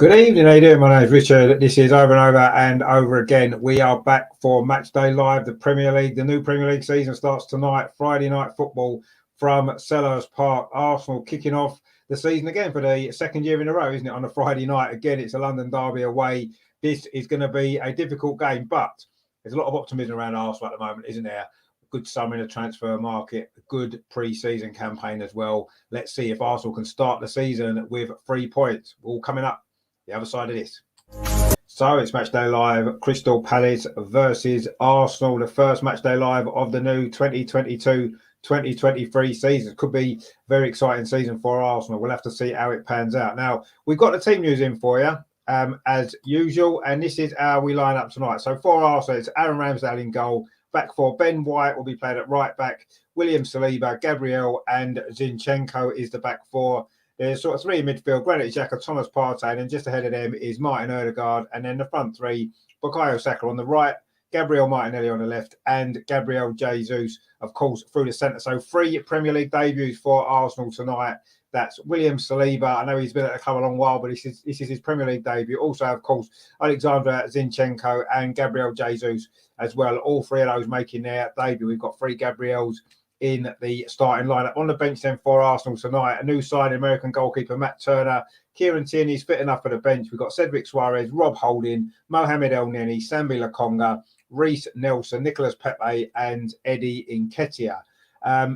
Good evening, how you doing? My name is Richard. This is Over and Over and Over Again. We are back for Match Day Live. The Premier League, the new Premier League season starts tonight, Friday night football from Selhurst Park. Arsenal kicking off the season again for the second year in a row, isn't it? On a Friday night. Again, it's a London derby away. This is going to be a difficult game, but there's a lot of optimism around Arsenal at the moment, isn't there? Good summer in the transfer market, a good pre-season campaign as well. Let's see if Arsenal can start the season with 3 points. All coming up the other side of this. So it's Matchday Live, Crystal Palace versus Arsenal, the first Matchday Live of the new 2022-2023 season. Could be a very exciting season for Arsenal. We'll have to see how it pans out. Now, we've got the team news in for you, as usual, and this is how we line up tonight. So for Arsenal, it's Aaron Ramsdale in goal. Back four, Ben White will be played at right back. William Saliba, Gabriel and Zinchenko is the back four. There's sort of three in midfield, Granit Xhaka, Thomas Partey, and then just ahead of them is Martin Odegaard. And then the front three, Bukayo Saka on the right, Gabriel Martinelli on the left, and Gabriel Jesus, of course, through the centre. So 3 Premier League debuts for Arsenal tonight. That's William Saliba. I know he's been at the club a long while, but this is his Premier League debut. Also, of course, Alexander Zinchenko and Gabriel Jesus as well. All 3 of those making their debut. We've got 3 Gabriels in the starting lineup. On the bench then for Arsenal tonight, a new signing, American goalkeeper Matt Turner. Kieran Tierney's fit enough for the bench. We've got Cedric Suarez, Rob Holding, Mohamed El Neni, Sambi Lokonga, Reece Nelson, Nicolas Pepe and Eddie Nketiah.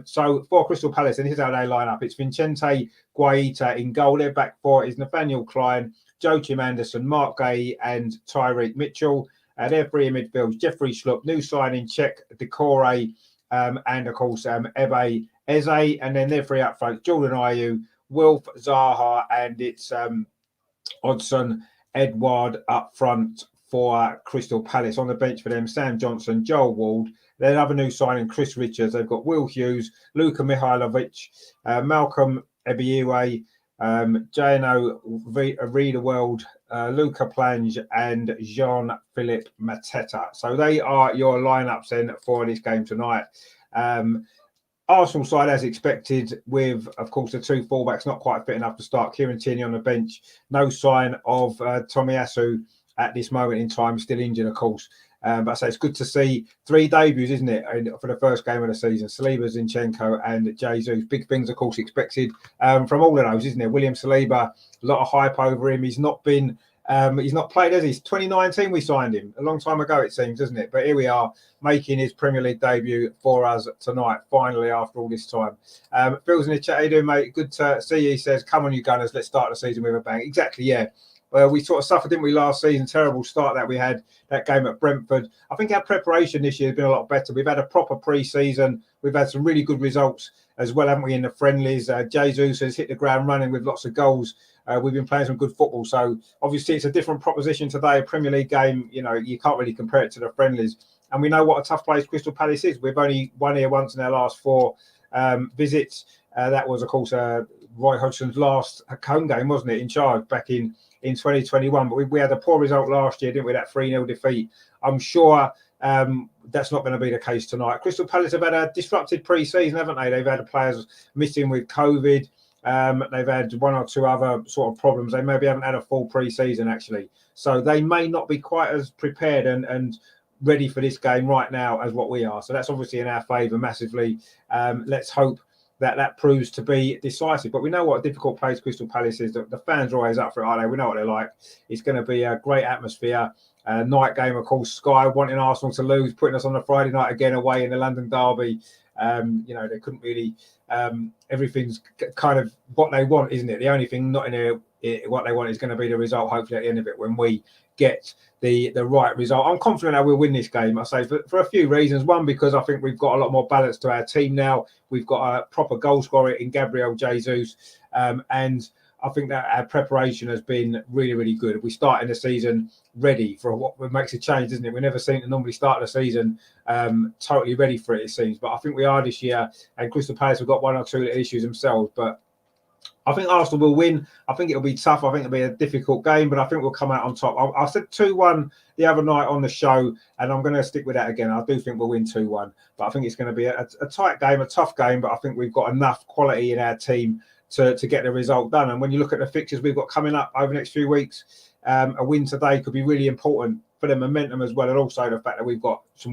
So for Crystal Palace, and this is how they line up. It's Vincente Guaita in goal. Their back four is Nathaniel Klein, Joachim Anderson, Mark Gay and Tyreek Mitchell. Their 3 in midfield, Jeffrey Schlupp, new signing, Czech Decore, and of course Ebe Eze, and then they're 3 up front, Jordan Ayew, Wilf Zaha, and it's Odsonne Edouard up front for Crystal Palace. On the bench for them, Sam Johnson, Joel Ward, then another new signing, Chris Richards. They've got Will Hughes, Luka Mihailovic, Malcolm Ebiue, Jano Riedewald, Luca Plange and Jean-Philippe Mateta. So they are your lineups then for this game tonight. Arsenal side, as expected, with, of course, the 2 fullbacks not quite fit enough to start. Kieran Tierney on the bench. No sign of Tomiyasu at this moment in time, still injured, of course. But I say it's good to see 3 debuts, isn't it, for the first game of the season? Saliba, Zinchenko and Jesus. Big things, of course, expected from all of those, isn't it? William Saliba, a lot of hype over him. He's not been, he's not played, has he? 2019 we signed him, a long time ago it seems, doesn't it? But here we are, making his Premier League debut for us tonight, finally, after all this time. Phil's in the chat, how you doing, mate? Good to see you. He says, come on, you Gunners, let's start the season with a bang. Exactly, yeah. Well, we sort of suffered, didn't we, last season? Terrible start that we had, that game at Brentford. I think our preparation this year has been a lot better. We've had a proper pre-season. We've had some really good results as well, haven't we, in the friendlies? Jesus has hit the ground running with lots of goals. We've been playing some good football. So, obviously, it's a different proposition today, a Premier League game. You know, you can't really compare it to the friendlies. And we know what a tough place Crystal Palace is. We've only won here once in our last 4 visits. That was, of course, Roy Hodgson's last home game, wasn't it, in charge back in 2021, but we had a poor result last year, didn't we? That 3-0 defeat. I'm sure that's not going to be the case tonight. Crystal Palace have had a disrupted pre-season, haven't they? They've had players missing with COVID. They've had 1 or 2 other sort of problems. They maybe haven't had a full pre-season, actually. So they may not be quite as prepared and ready for this game right now as what we are. So that's obviously in our favour massively. Let's hope that proves to be decisive. But we know what a difficult place Crystal Palace is. The fans are always up for it, aren't they? We know what they're like. It's going to be a great atmosphere. Night game, of course. Sky wanting Arsenal to lose, putting us on the Friday night again away in the London derby. You know, they couldn't really... everything's kind of what they want, isn't it? The only thing not in there, what they want is going to be the result, hopefully, at the end of it, when we get the right result. I'm confident that we'll win this game, I say, for a few reasons. One, because I think we've got a lot more balance to our team now. We've got a proper goal scorer in Gabriel Jesus, and I think that our preparation has been really, really good. We start in the season ready for what makes a change, doesn't it? We never seem to normally start the season totally ready for it, it seems. But I think we are this year, and Crystal Palace have got 1 or 2 issues themselves. But I think Arsenal will win. I think it'll be tough. I think it'll be a difficult game, but I think we'll come out on top. I said 2-1 the other night on the show, and I'm going to stick with that again. I do think we'll win 2-1, but I think it's going to be a tight game, a tough game, but I think we've got enough quality in our team to get the result done. And when you look at the fixtures we've got coming up over the next few weeks, a win today could be really important for the momentum as well, and also the fact that we've got some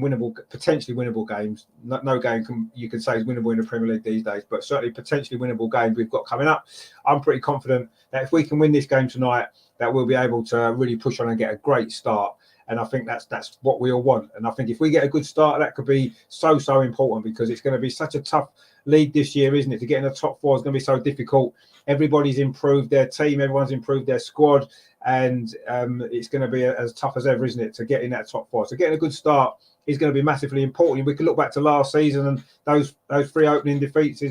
potentially winnable games. No game you can say is winnable in the Premier League these days, but certainly potentially winnable games we've got coming up. I'm pretty confident that if we can win this game tonight, that we'll be able to really push on and get a great start. And I think that's what we all want. And I think if we get a good start, that could be so important, because it's going to be such a tough league this year, isn't it? To get in the top four is going to be so difficult. Everybody's improved their team, everyone's improved their squad, and it's going to be as tough as ever, isn't it, to get in that top four. So getting a good start is going to be massively important. We could look back to last season, and those 3 opening defeats,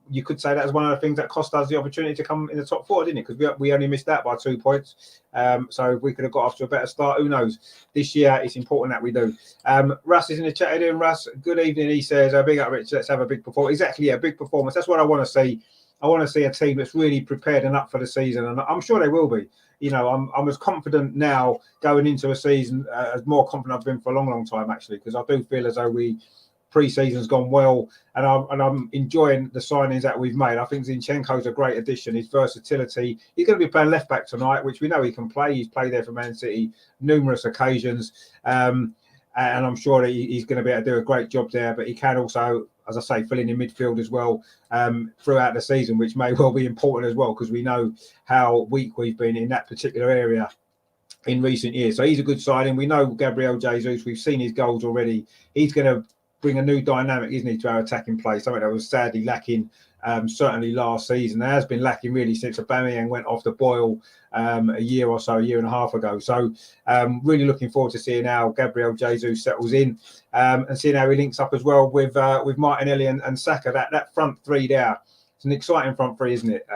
you could say that was one of the things that cost us the opportunity to come in the top four, didn't it? Because we only missed that by 2 points. So if we could have got off to a better start, who knows? This year, it's important that we do. Russ is in the chat. How you doing, Russ? Good evening. He says, big up, Rich. Let's have a big performance. Exactly, yeah, big performance. That's what I want to see. I want to see a team that's really prepared and up for the season, and I'm sure they will be. You know, I'm as confident now going into a season as more confident I've been for a long time, actually, because I do feel as though pre-season's gone well, and I'm enjoying the signings that we've made. I think Zinchenko's a great addition. His versatility. He's going to be playing left back tonight, which we know he can play. He's played there for Man City numerous occasions, and I'm sure that he's going to be able to do a great job there. But he can also, as I say, fill in midfield as well throughout the season, which may well be important as well, because we know how weak we've been in that particular area in recent years. So he's a good signing. We know Gabriel Jesus. We've seen his goals already. He's going to bring a new dynamic, isn't he, to our attacking play, something that was sadly lacking certainly last season. It has been lacking really since Aubameyang went off the boil a year and a half ago. So really looking forward to seeing how Gabriel Jesus settles in and seeing how he links up as well with Martinelli and Saka. That front three there, it's an exciting front three, isn't it?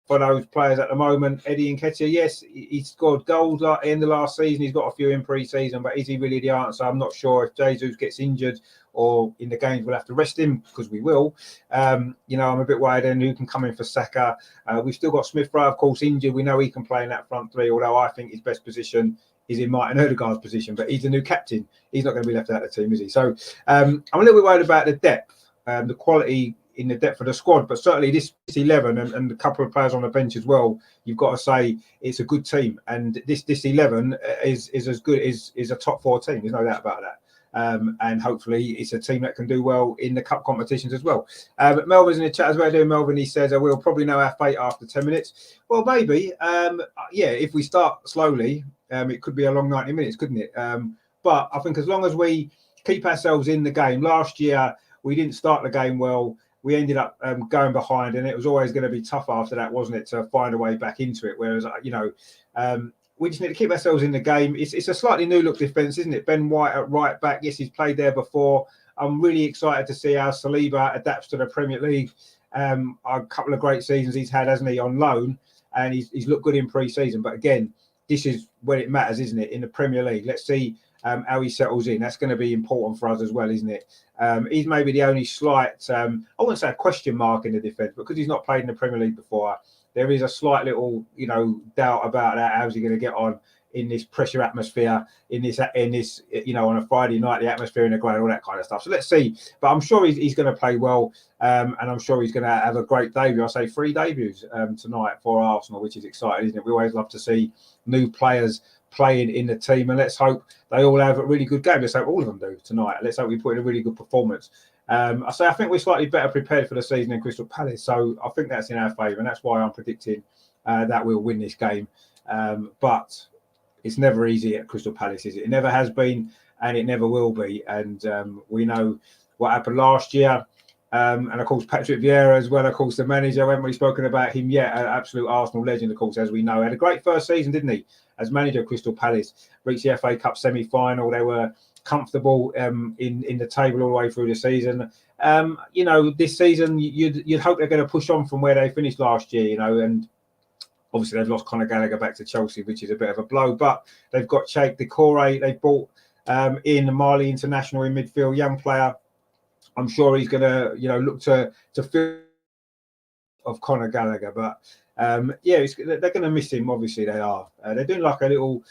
For those players at the moment, Eddie Nketiah, yes, he scored goals at the end of last season. He's got a few in pre-season, but is he really the answer? I'm not sure. If Jesus gets injured or in the games, we'll have to rest him, because we will. I'm a bit worried then who can come in for Saka. We've still got Smith Rowe, of course, injured. We know he can play in that front three, although I think his best position is in Martin Odegaard's position, but he's the new captain. He's not going to be left out of the team, is he? So I'm a little bit worried about the depth, the quality in the depth of the squad, but certainly this 11 and a couple of players on the bench as well, you've got to say it's a good team, and this 11 is as good as is a top four team. There's no doubt about that. And hopefully it's a team that can do well in the cup competitions as well. Melvin's in the chat as well. Melvin, he says we'll probably know our fate after 10 minutes. Well, maybe. If we start slowly, it could be a long 90 minutes, couldn't it? But I think as long as we keep ourselves in the game. Last year we didn't start the game well. We ended up going behind, and it was always going to be tough after that, wasn't it, to find a way back into it. Whereas, we just need to keep ourselves in the game. It's a slightly new look defence, isn't it? Ben White at right back. Yes, he's played there before. I'm really excited to see how Saliba adapts to the Premier League. A couple of great seasons he's had, hasn't he, on loan, and he's looked good in pre-season. But again, this is when it matters, isn't it, in the Premier League? Let's see how he settles in. That's going to be important for us as well, isn't it? He's maybe the only slight, I wouldn't say a question mark in the defence, because he's not played in the Premier League before. There is a slight little, doubt about that. How's he going to get on in this pressure atmosphere, in this, on a Friday night, the atmosphere in the ground, all that kind of stuff. So let's see. But I'm sure he's going to play well, and I'm sure he's going to have a great debut. I say 3 debuts tonight for Arsenal, which is exciting, isn't it? We always love to see new players playing in the team, and let's hope they all have a really good game. Let's hope all of them do tonight. Let's hope we put in a really good performance. I think we're slightly better prepared for the season than Crystal Palace, so I think that's in our favour, and that's why I'm predicting that we'll win this game. But it's never easy at Crystal Palace, is it? It never has been, and it never will be. And we know what happened last year. And of course, Patrick Vieira as well, of course, the manager. We haven't really spoken about him yet. An absolute Arsenal legend, of course, as we know. Had a great first season, didn't he? As manager of Crystal Palace, reached the FA Cup semi-final. They were comfortable in the table all the way through the season. This season you'd hope they're going to push on from where they finished last year. And obviously they've lost Conor Gallagher back to Chelsea, which is a bit of a blow. But they've got Cheikh Decore. They bought in Mali international in midfield, young player. I'm sure he's going to look to fill of Conor Gallagher, but they're going to miss him. Obviously, they are. They're doing like a little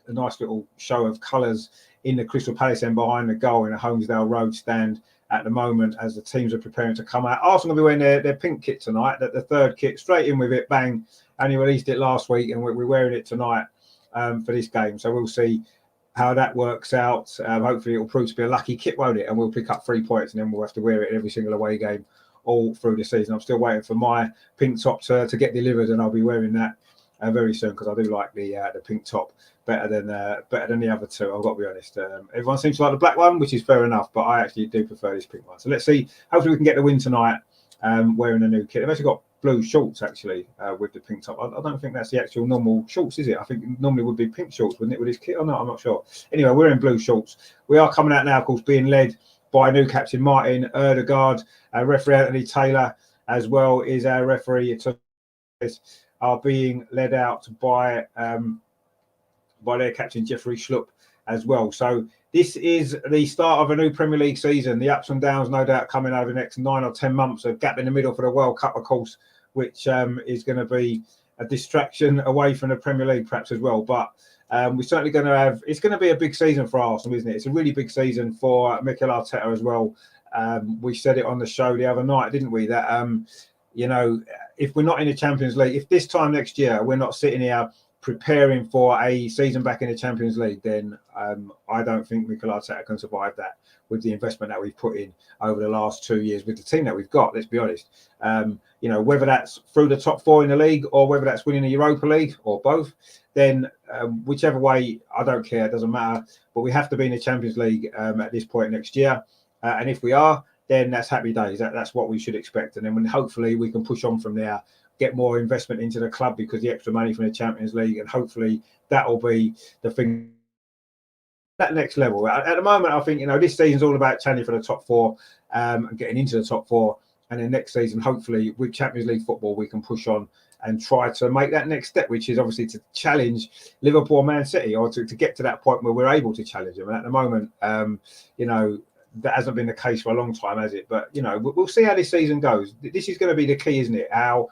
a nice little show of colours in the Crystal Palace end behind the goal in a Holmesdale Road stand. at the moment as the teams are preparing to come out. Arsenal will be wearing their pink kit tonight, the third kit, straight in with it, bang. Only released it last week, and we're wearing it tonight for this game. So we'll see how that works out. Hopefully it will prove to be a lucky kit, won't it? And we'll pick up 3 points, and then we'll have to wear it in every single away game all through the season. I'm still waiting for my pink top to get delivered, and I'll be wearing that very soon, because I do like the pink top better than the other two. I've got to be honest. Everyone seems to like the black one, which is fair enough, but I actually do prefer this pink one. So let's see. Hopefully we can get the win tonight wearing a new kit. I've actually got blue shorts actually with the pink top. I don't think that's the actual normal shorts, is it? I think it normally would be pink shorts, wouldn't it, with this kit or not? I'm not sure. Anyway, we're in blue shorts. We are coming out now, of course, being led by new captain Martin Erdegaard. Referee Anthony Taylor as well is our referee. Are being led out by their captain Jeffrey Schlupp as well. So this is the start of a new Premier League season. The ups and downs, no doubt, coming over the next 9 or 10 months. A gap in the middle for the World Cup, of course, which is going to be a distraction away from the Premier League, perhaps as well. But we're certainly going to have. It's going to be a big season for Arsenal, isn't it? It's a really big season for Mikel Arteta as well. We said it on the show the other night, didn't we? That you know, if we're not in the Champions League, if this time next year we're not sitting here preparing for a season back in the Champions League, then I don't think Mikel Arteta can survive that with the investment that we've put in over the last 2 years with the team that we've got. Let's be honest. You know, whether that's through the top 4 in the league or whether that's winning the Europa League or both, then whichever way, I don't care. It doesn't matter. But we have to be in the Champions League at this point next year. And if we are, then that's happy days. That's what we should expect. And then hopefully we can push on from there, get more investment into the club because the extra money from the Champions League, and hopefully that will be the thing, that next level. At the moment, I think, you know, this season's all about challenging for the top 4 and getting into the top 4. And then next season, hopefully with Champions League football, we can push on and try to make that next step, which is obviously to challenge Liverpool, Man City, or to get to that point where we're able to challenge them. And at the moment, you know, that hasn't been the case for a long time, has it? But, you know, we'll see how this season goes. This is going to be the key, isn't it? How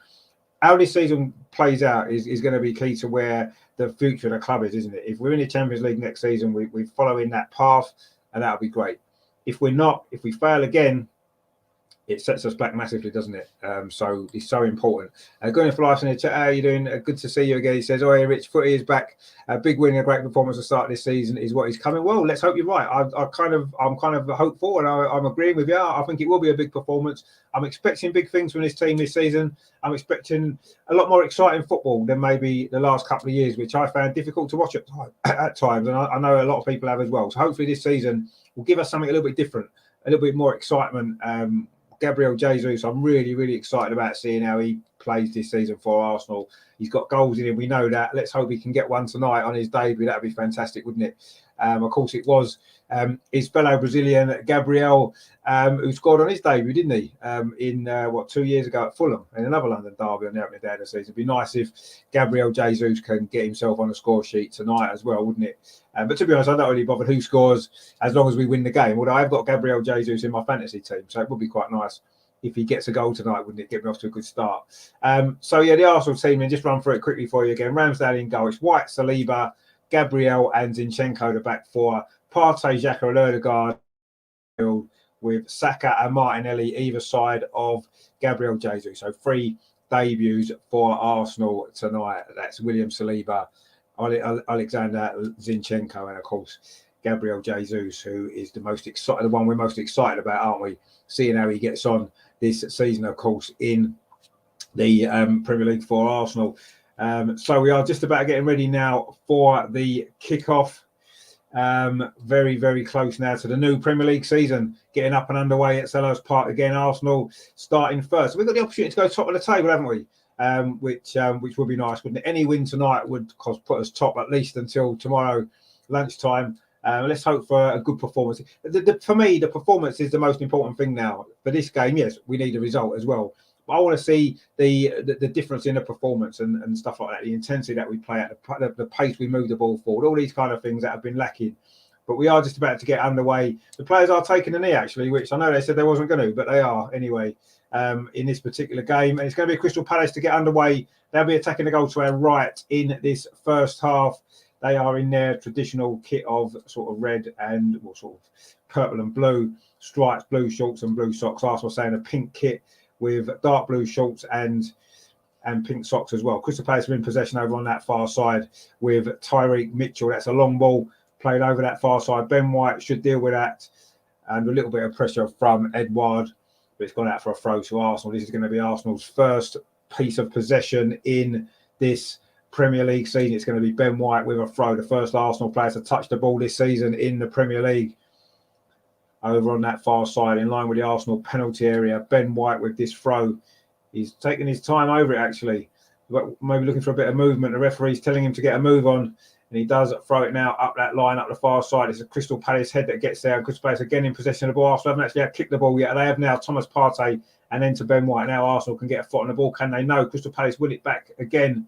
this season plays out is going to be key to where the future of the club is, isn't it? If we're in the Champions League next season, we're following that path, and that'll be great. If we're not, if we fail again, it sets us back massively, doesn't it? So it's so important. Going for life in the chat, how are you doing? Good to see you again. He says, "Oh, hey, Rich, footy is back. A big win, a great performance to start this season is what is coming." Well, let's hope you're right. I'm kind of hopeful, and I'm agreeing with you. I think it will be a big performance. I'm expecting big things from this team this season. I'm expecting a lot more exciting football than maybe the last couple of years, which I found difficult to watch at times, and I know a lot of people have as well. So hopefully this season will give us something a little bit different, a little bit more excitement. Gabriel Jesus, I'm really, really excited about seeing how he plays this season for Arsenal. He's got goals in him, we know that. Let's hope he can get one tonight on his debut. That would be fantastic, wouldn't it? Of course, it was his fellow Brazilian, Gabriel, who scored on his debut, didn't he? In 2 years ago at Fulham, in another London derby on the opening day of the season. It'd be nice if Gabriel Jesus can get himself on the score sheet tonight as well, wouldn't it? But to be honest, I don't really bother who scores as long as we win the game. Although I've got Gabriel Jesus in my fantasy team, so it would be quite nice if he gets a goal tonight, wouldn't it? Get me off to a good start. So yeah, the Arsenal team, and just run through it quickly for you again. Ramsdale in goal. It's White, Saliba, Gabriel and Zinchenko the back 4. Partey, Xhaka and Erdegaard with Saka and Martinelli either side of Gabriel Jesus. So 3 debuts for Arsenal tonight. That's William Saliba, Alexander Zinchenko, and of course Gabriel Jesus, who is the one we're most excited about, aren't we? Seeing how he gets on this season, of course, in the Premier League for Arsenal. So we are just about getting ready now for the kickoff. Very, very close now to the new Premier League season, getting up and underway at Selhurst Park again. Arsenal starting first. So we've got the opportunity to go top of the table, haven't we? Which would be nice, wouldn't it? Any win tonight would put us top at least until tomorrow lunchtime. Let's hope for a good performance. For me, the performance is the most important thing now. For this game, yes, we need a result as well. But I want to see the difference in the performance and stuff like that, the intensity that we play at, the pace we move the ball forward, all these kind of things that have been lacking. But we are just about to get underway. The players are taking the knee, actually, which I know they said they wasn't going to, but they are anyway in this particular game. And it's going to be Crystal Palace to get underway. They'll be attacking the goal to our right in this first half. They are in their traditional kit of sort of red and sort of purple and blue stripes, blue shorts and blue socks. Arsenal saying a pink kit with dark blue shorts and pink socks as well. Crystal Palace are in possession over on that far side with Tyreek Mitchell. That's a long ball played over that far side. Ben White should deal with that, and a little bit of pressure from Edouard, but it's gone out for a throw to Arsenal. This is going to be Arsenal's first piece of possession in this Premier League season. It's going to be Ben White with a throw, the first Arsenal player to touch the ball this season in the Premier League. Over on that far side, in line with the Arsenal penalty area, Ben White with this throw. He's taking his time over it, actually. Maybe looking for a bit of movement. The referee's telling him to get a move on, and he does throw it now up that line, up the far side. It's a Crystal Palace head that gets there. Crystal Palace again in possession of the ball. Arsenal haven't actually kicked the ball yet. They have now Thomas Partey and then to Ben White. Now Arsenal can get a foot on the ball. Can they? No. Crystal Palace win it back again.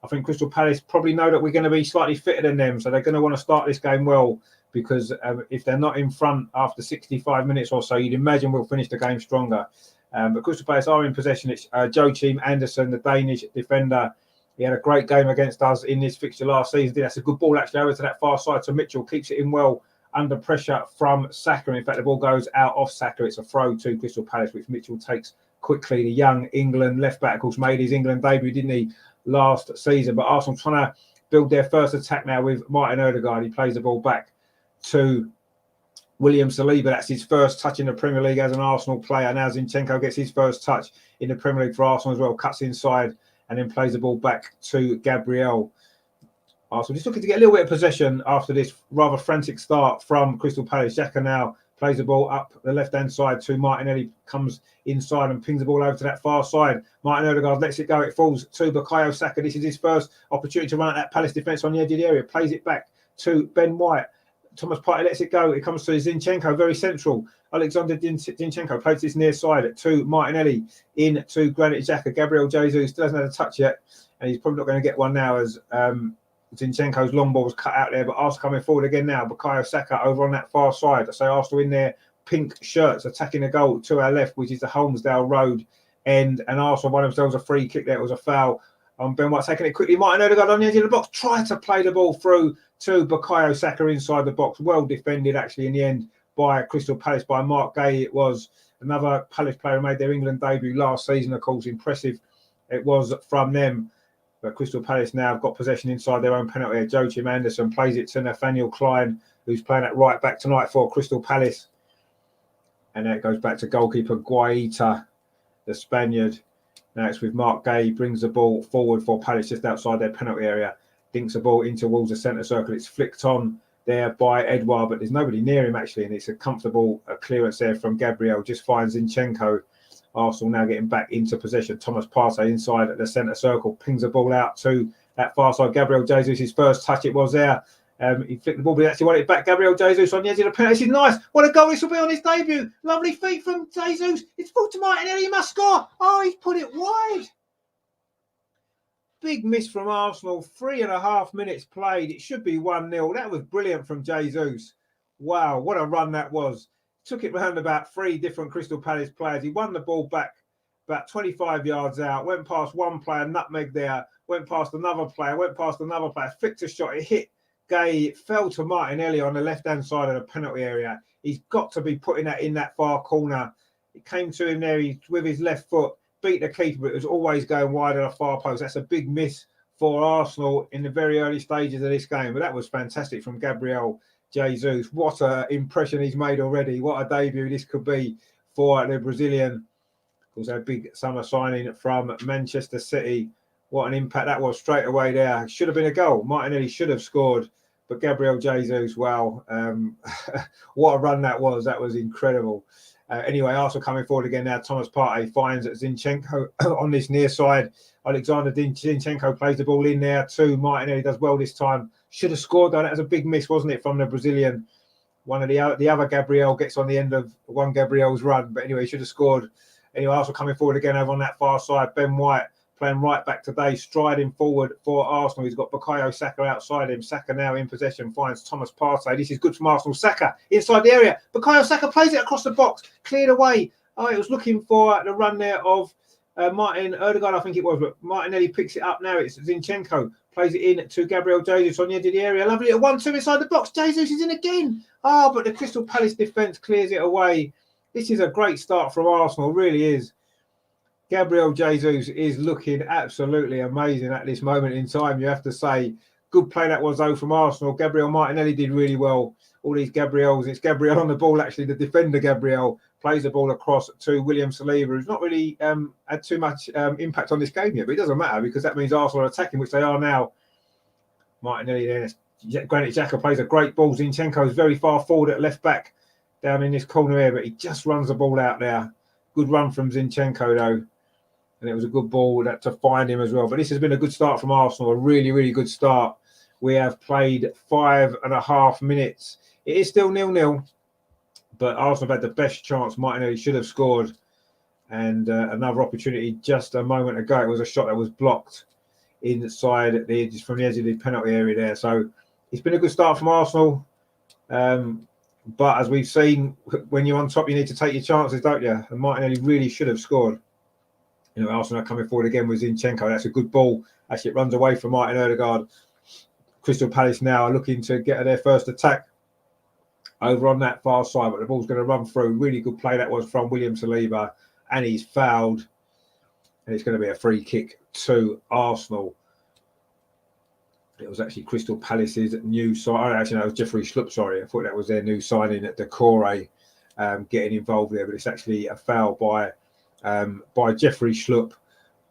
I think Crystal Palace probably know that we're going to be slightly fitter than them, so they're going to want to start this game well, because if they're not in front after 65 minutes or so, you'd imagine we'll finish the game stronger. But Crystal Palace are in possession. It's Joachim Andersen, the Danish defender. He had a great game against us in this fixture last season. That's a good ball actually over to that far side. So Mitchell keeps it in well under pressure from Saka. In fact, the ball goes out off Saka. It's a throw to Crystal Palace, which Mitchell takes quickly. The young England left back, of course, made his England debut, didn't he, last season? But Arsenal trying to build their first attack now with Martin Ødegaard. He plays the ball back to William Saliba. That's his first touch in the Premier League as an Arsenal player. Now Zinchenko gets his first touch in the Premier League for Arsenal as well. Cuts inside and then plays the ball back to Gabriel. Arsenal just looking to get a little bit of possession after this rather frantic start from Crystal Palace. Xhaka now plays the ball up the left-hand side to Martinelli, comes inside and pings the ball over to that far side. Martin Ødegaard lets it go. It falls to Bukayo Saka. This is his first opportunity to run at that Palace defence on the edge of the area. Plays it back to Ben White. Thomas Partey lets it go. It comes to Zinchenko, very central. Alexander Zinchenko plays this near side to Martinelli, in to Granit Xhaka. Gabriel Jesus still hasn't had a touch yet, and he's probably not going to get one now as Zinchenko's long ball was cut out there. But Arsenal coming forward again now. Bukayo Saka over on that far side. I say Arsenal in their pink shirts attacking the goal to our left, which is the Holmesdale Road end. And Arsenal won themselves a free kick there. It was a foul on Ben White, taking it quickly. Martin Ødegaard on the edge of the box, tried to play the ball through to Bukayo Saka inside the box. Well defended, actually, in the end by Crystal Palace, by Mark Gay. It was another Palace player who made their England debut last season, of course. Impressive it was from them. But Crystal Palace now have got possession inside their own penalty area. Joachim Andersen plays it to Nathaniel Klein, who's playing at right back tonight for Crystal Palace. And there it goes back to goalkeeper Guaita, the Spaniard. Now it's with Mark Gay, brings the ball forward for Palace just outside their penalty area. Dinks the ball in towards the centre circle. It's flicked on there by Edouard, but there's nobody near him, actually. And it's a comfortable clearance there from Gabriel. Just finds Zinchenko. Arsenal now getting back into possession. Thomas Partey inside at the centre circle. Pings the ball out to that far side. Gabriel Jesus, his first touch, it was there. He flicked the ball, but he actually wanted it back. Gabriel Jesus on the edge of the penalty. This is nice. What a goal this will be on his debut. Lovely feet from Jesus. It's full to Martinelli. He must score. Oh, he's put it wide. Big miss from Arsenal. 3.5 minutes played. It should be 1-0. That was brilliant from Jesus. Wow, what a run that was. Took it round about 3 different Crystal Palace players. He won the ball back about 25 yards out. Went past one player, nutmeg there. Went past another player. Flicked a shot. It hit Gay. It fell to Martinelli on the left-hand side of the penalty area. He's got to be putting that in that far corner. It came to him there. He's with his left foot. Beat the keeper, but it was always going wide on a far post. That's a big miss for Arsenal in the very early stages of this game. But that was fantastic from Gabriel Jesus. What an impression he's made already. What a debut this could be for the Brazilian. Of course, a big summer signing from Manchester City. What an impact that was straight away there. Should have been a goal. Martinelli should have scored. But Gabriel Jesus, wow. What a run that was. That was incredible. Anyway, Arsenal coming forward again now. Thomas Partey finds Zinchenko on this near side. Alexander Zinchenko plays the ball in there too. Martinelli does well this time. Should have scored though. That was a big miss, wasn't it, from the Brazilian? One of the other Gabriel gets on the end of one Gabriel's run. But anyway, he should have scored. Anyway, Arsenal coming forward again over on that far side. Ben White playing right back today, striding forward for Arsenal. He's got Bukayo Saka outside him. Saka now in possession, finds Thomas Partey. This is good from Arsenal. Saka inside the area. Bukayo Saka plays it across the box, cleared away. Oh, it was looking for the run there of Martin Ødegaard, I think it was, but Martinelli picks it up now. It's Zinchenko plays it in to Gabriel Jesus on the edge of the area. Lovely little 1-2 inside the box. Jesus is in again. Oh, but the Crystal Palace defence clears it away. This is a great start from Arsenal, really is. Gabriel Jesus is looking absolutely amazing at this moment in time, you have to say. Good play that was, though, from Arsenal. Gabriel Martinelli did really well. All these Gabriels. It's Gabriel on the ball, actually. The defender, Gabriel, plays the ball across to William Saliba, who's not really had too much impact on this game yet. But it doesn't matter because that means Arsenal are attacking, which they are now. Martinelli there. Granit Xhaka plays a great ball. Zinchenko is very far forward at left back down in this corner here, but he just runs the ball out there. Good run from Zinchenko, though. And it was a good ball to find him as well. But this has been a good start from Arsenal, a really, really good start. We have played 5.5 minutes. It is still 0-0, but Arsenal have had the best chance. Martinelli should have scored. And another opportunity just a moment ago. It was a shot that was blocked inside from the edge of the penalty area there. So it's been a good start from Arsenal. But as we've seen, when you're on top, you need to take your chances, don't you? And Martinelli really should have scored. You know, Arsenal are coming forward again with Zinchenko. That's a good ball. Actually, it runs away from Martin Odegaard. Crystal Palace now are looking to get their first attack over on that far side, but the ball's going to run through. Really good play that was from William Saliba, and he's fouled. And it's going to be a free kick to Arsenal. It was actually Crystal Palace's new signing. Actually, no, it was Jeffrey Schlupp, sorry. I thought that was their new signing at Decore getting involved there, but it's actually a foul by Jeffrey Schlupp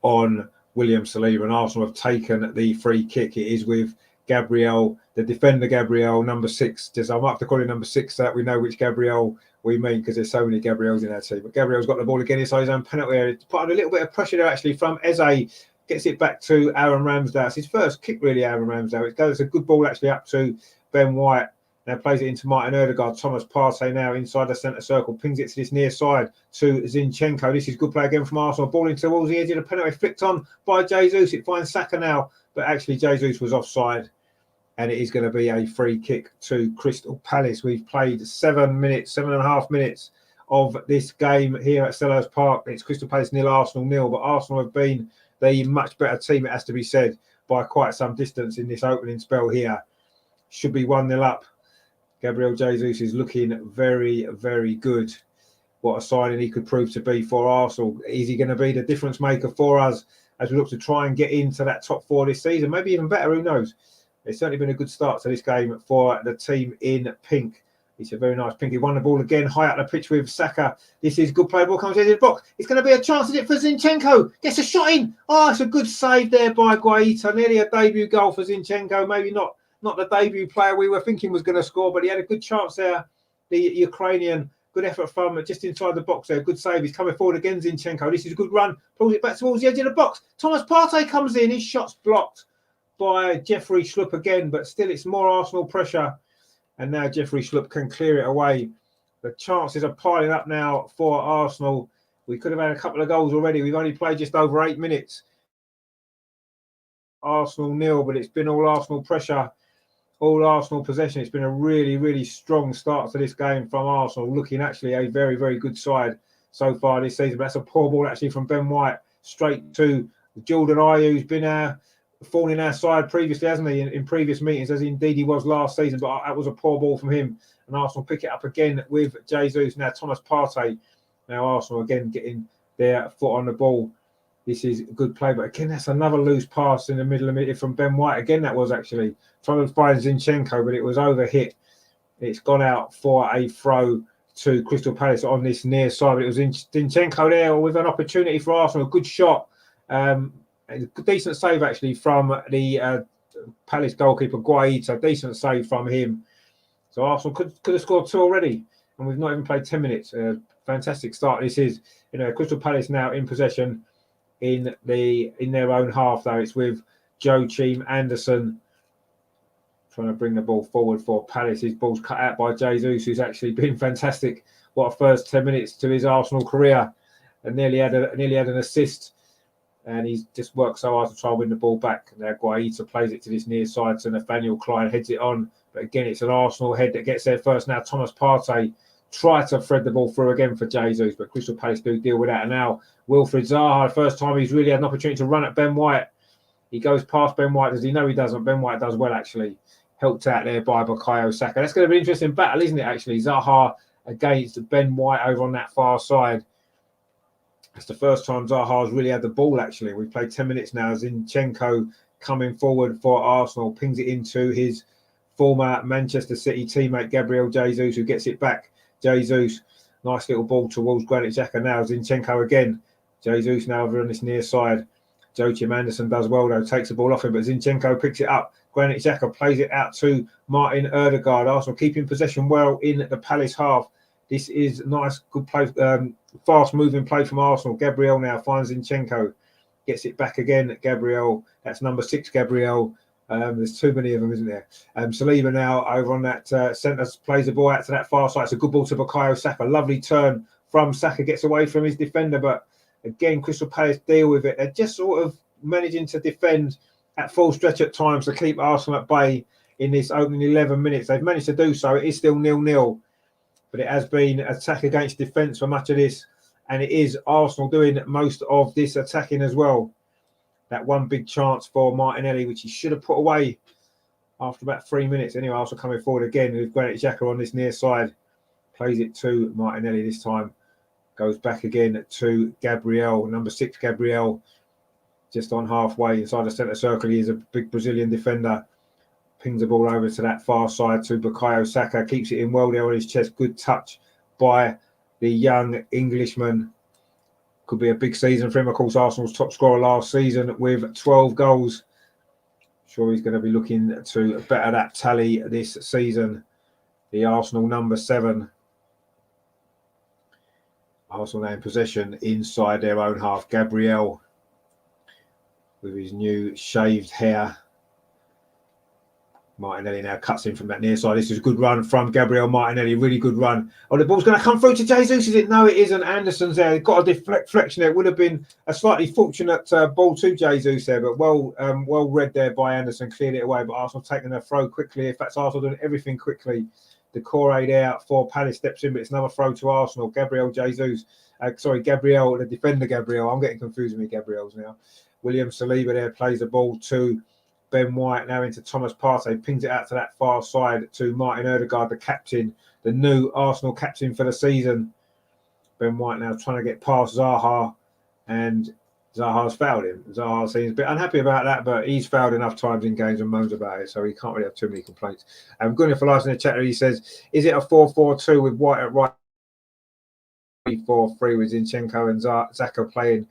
on William Saliba, and Arsenal have taken the free kick. It is with Gabriel, the defender Gabriel, number 6. Just I might have to call him number 6 so that we know which Gabriel we mean because there's so many Gabriels in our team. But Gabriel's got the ball again inside his own penalty area. Put on a little bit of pressure there actually from Eze. Gets it back to Aaron Ramsdale. It's his first kick really, Aaron Ramsdale. It's a good ball actually up to Ben White. Now plays it into Martin Odegaard. Thomas Partey now inside the centre circle. Pings it to this near side to Zinchenko. This is good play again from Arsenal. Ball in towards the edge of the penalty. Flicked on by Jesus. It finds Saka now. But actually Jesus was offside. And it is going to be a free kick to Crystal Palace. We've played 7.5 minutes of this game here at Selhurst Park. It's Crystal Palace 0, Arsenal 0. But Arsenal have been the much better team, it has to be said, by quite some distance in this opening spell here. Should be 1-0 up. Gabriel Jesus is looking very, very good. What a signing he could prove to be for Arsenal. Is he going to be the difference maker for us as we look to try and get into that top 4 this season? Maybe even better, who knows? It's certainly been a good start to this game for the team in pink. It's a very nice pink. He won the ball again, high up the pitch with Saka. This is good play. Ball comes into the box. It's going to be a chance, is it, for Zinchenko? Gets a shot in. Oh, it's a good save there by Guaita. Nearly a debut goal for Zinchenko. Maybe not the debut player we were thinking was going to score, but he had a good chance there. The Ukrainian, good effort from just inside the box there. Good save. He's coming forward again, Zinchenko. This is a good run. Pulls it back towards the edge of the box. Thomas Partey comes in. His shot's blocked by Jeffrey Schlupp again, but still it's more Arsenal pressure. And now Jeffrey Schlupp can clear it away. The chances are piling up now for Arsenal. We could have had a couple of goals already. We've only played just over 8 minutes. Arsenal 0, but it's been all Arsenal pressure, all Arsenal possession. It's been a really, really strong start to this game from Arsenal, looking actually a very, very good side so far this season. But that's a poor ball actually from Ben White straight to Jordan Ayew, who's been thorn in our side previously, hasn't he, in previous meetings, as indeed he was last season. But that was a poor ball from him. And Arsenal pick it up again with Jesus. Now Thomas Partey. Now Arsenal again getting their foot on the ball. This is a good play. But again, that's another loose pass in the middle of it from Ben White. Again, that was actually trying to find Zinchenko, but it was overhit. It's gone out for a throw to Crystal Palace on this near side. But it was Zinchenko there with an opportunity for Arsenal. A good shot. A decent save actually from the Palace goalkeeper Guaita. Decent save from him. So Arsenal could have scored 2 already, and we've not even played 10 minutes. Fantastic start. This is, Crystal Palace now in possession in their own half. Though it's with Joachim Anderson trying to bring the ball forward for Palace. His ball's cut out by Jesus, who's actually been fantastic. What a first 10 minutes to his Arsenal career, and nearly had an assist. And he's just worked so hard to try and win the ball back. Now Guaita plays it to this near side to Nathaniel Klein, heads it on. But again, it's an Arsenal head that gets there first. Now Thomas Partey tried to thread the ball through again for Jesus, but Crystal Palace do deal with that. And now Wilfried Zaha, first time he's really had an opportunity to run at Ben White. He goes past Ben White. Does he? No, he doesn't. Ben White does well, actually. Helped out there by Bukayo Saka. That's going to be an interesting battle, isn't it, actually? Zaha against Ben White over on that far side. It's the first time Zaha's really had the ball, actually. We've played 10 minutes now. Zinchenko coming forward for Arsenal, pings it into his former Manchester City teammate, Gabriel Jesus, who gets it back. Jesus, nice little ball towards Granit Xhaka now. Zinchenko again. Jesus now over on this near side. Joachim Anderson does well, though, takes the ball off him, but Zinchenko picks it up. Granit Xhaka plays it out to Martin Ødegaard. Arsenal keeping possession well in the Palace half. This is nice, good play, fast-moving play from Arsenal. Gabriel now finds Zinchenko, gets it back again. Gabriel, that's number 6, Gabriel. There's too many of them, isn't there? Saliba now over on that centre, plays the ball out to that far side. It's a good ball to Bukayo Saka. Lovely turn from Saka, gets away from his defender, but again, Crystal Palace deal with it. They're just sort of managing to defend at full stretch at times to keep Arsenal at bay in this opening 11 minutes. They've managed to do so. It is still 0-0. But it has been attack against defence for much of this. And it is Arsenal doing most of this attacking as well. That one big chance for Martinelli, which he should have put away after about 3 minutes. Anyway, Arsenal coming forward again with Granit Xhaka on this near side. Plays it to Martinelli this time. Goes back again to Gabriel, number 6, Gabriel. Just on halfway inside the centre circle. He is a big Brazilian defender. Pings the ball over to that far side to Bukayo Saka. Keeps it in well there on his chest. Good touch by the young Englishman. Could be a big season for him. Of course, Arsenal's top scorer last season with 12 goals. Sure, he's going to be looking to better that tally this season. The Arsenal number 7. Arsenal now in possession inside their own half. Gabriel with his new shaved hair. Martinelli now cuts in from that near side. This is a good run from Gabriel Martinelli. Really good run. Oh, the ball's going to come through to Jesus, is it? No, it isn't. Anderson's there. Got a deflection there. It would have been a slightly fortunate ball to Jesus there, but well read there by Anderson. Cleared it away, but Arsenal taking a throw quickly. In fact, Arsenal doing everything quickly. The Corey there for Palace steps in, but it's another throw to Arsenal. Gabriel Jesus. Gabriel, the defender Gabriel. I'm getting confused with me, Gabriel's now. William Saliba there plays the ball to Ben White, now into Thomas Partey, pings it out to that far side to Martin Ødegaard, the captain, the new Arsenal captain for the season. Ben White now trying to get past Zaha, and Zaha's fouled him. Zaha seems a bit unhappy about that, but he's fouled enough times in games and moans about it, so he can't really have too many complaints. Gunnar for life in the chat, he says, is it a 4-4-2 with White at right? 3-4-3 with Zinchenko and Xhaka playing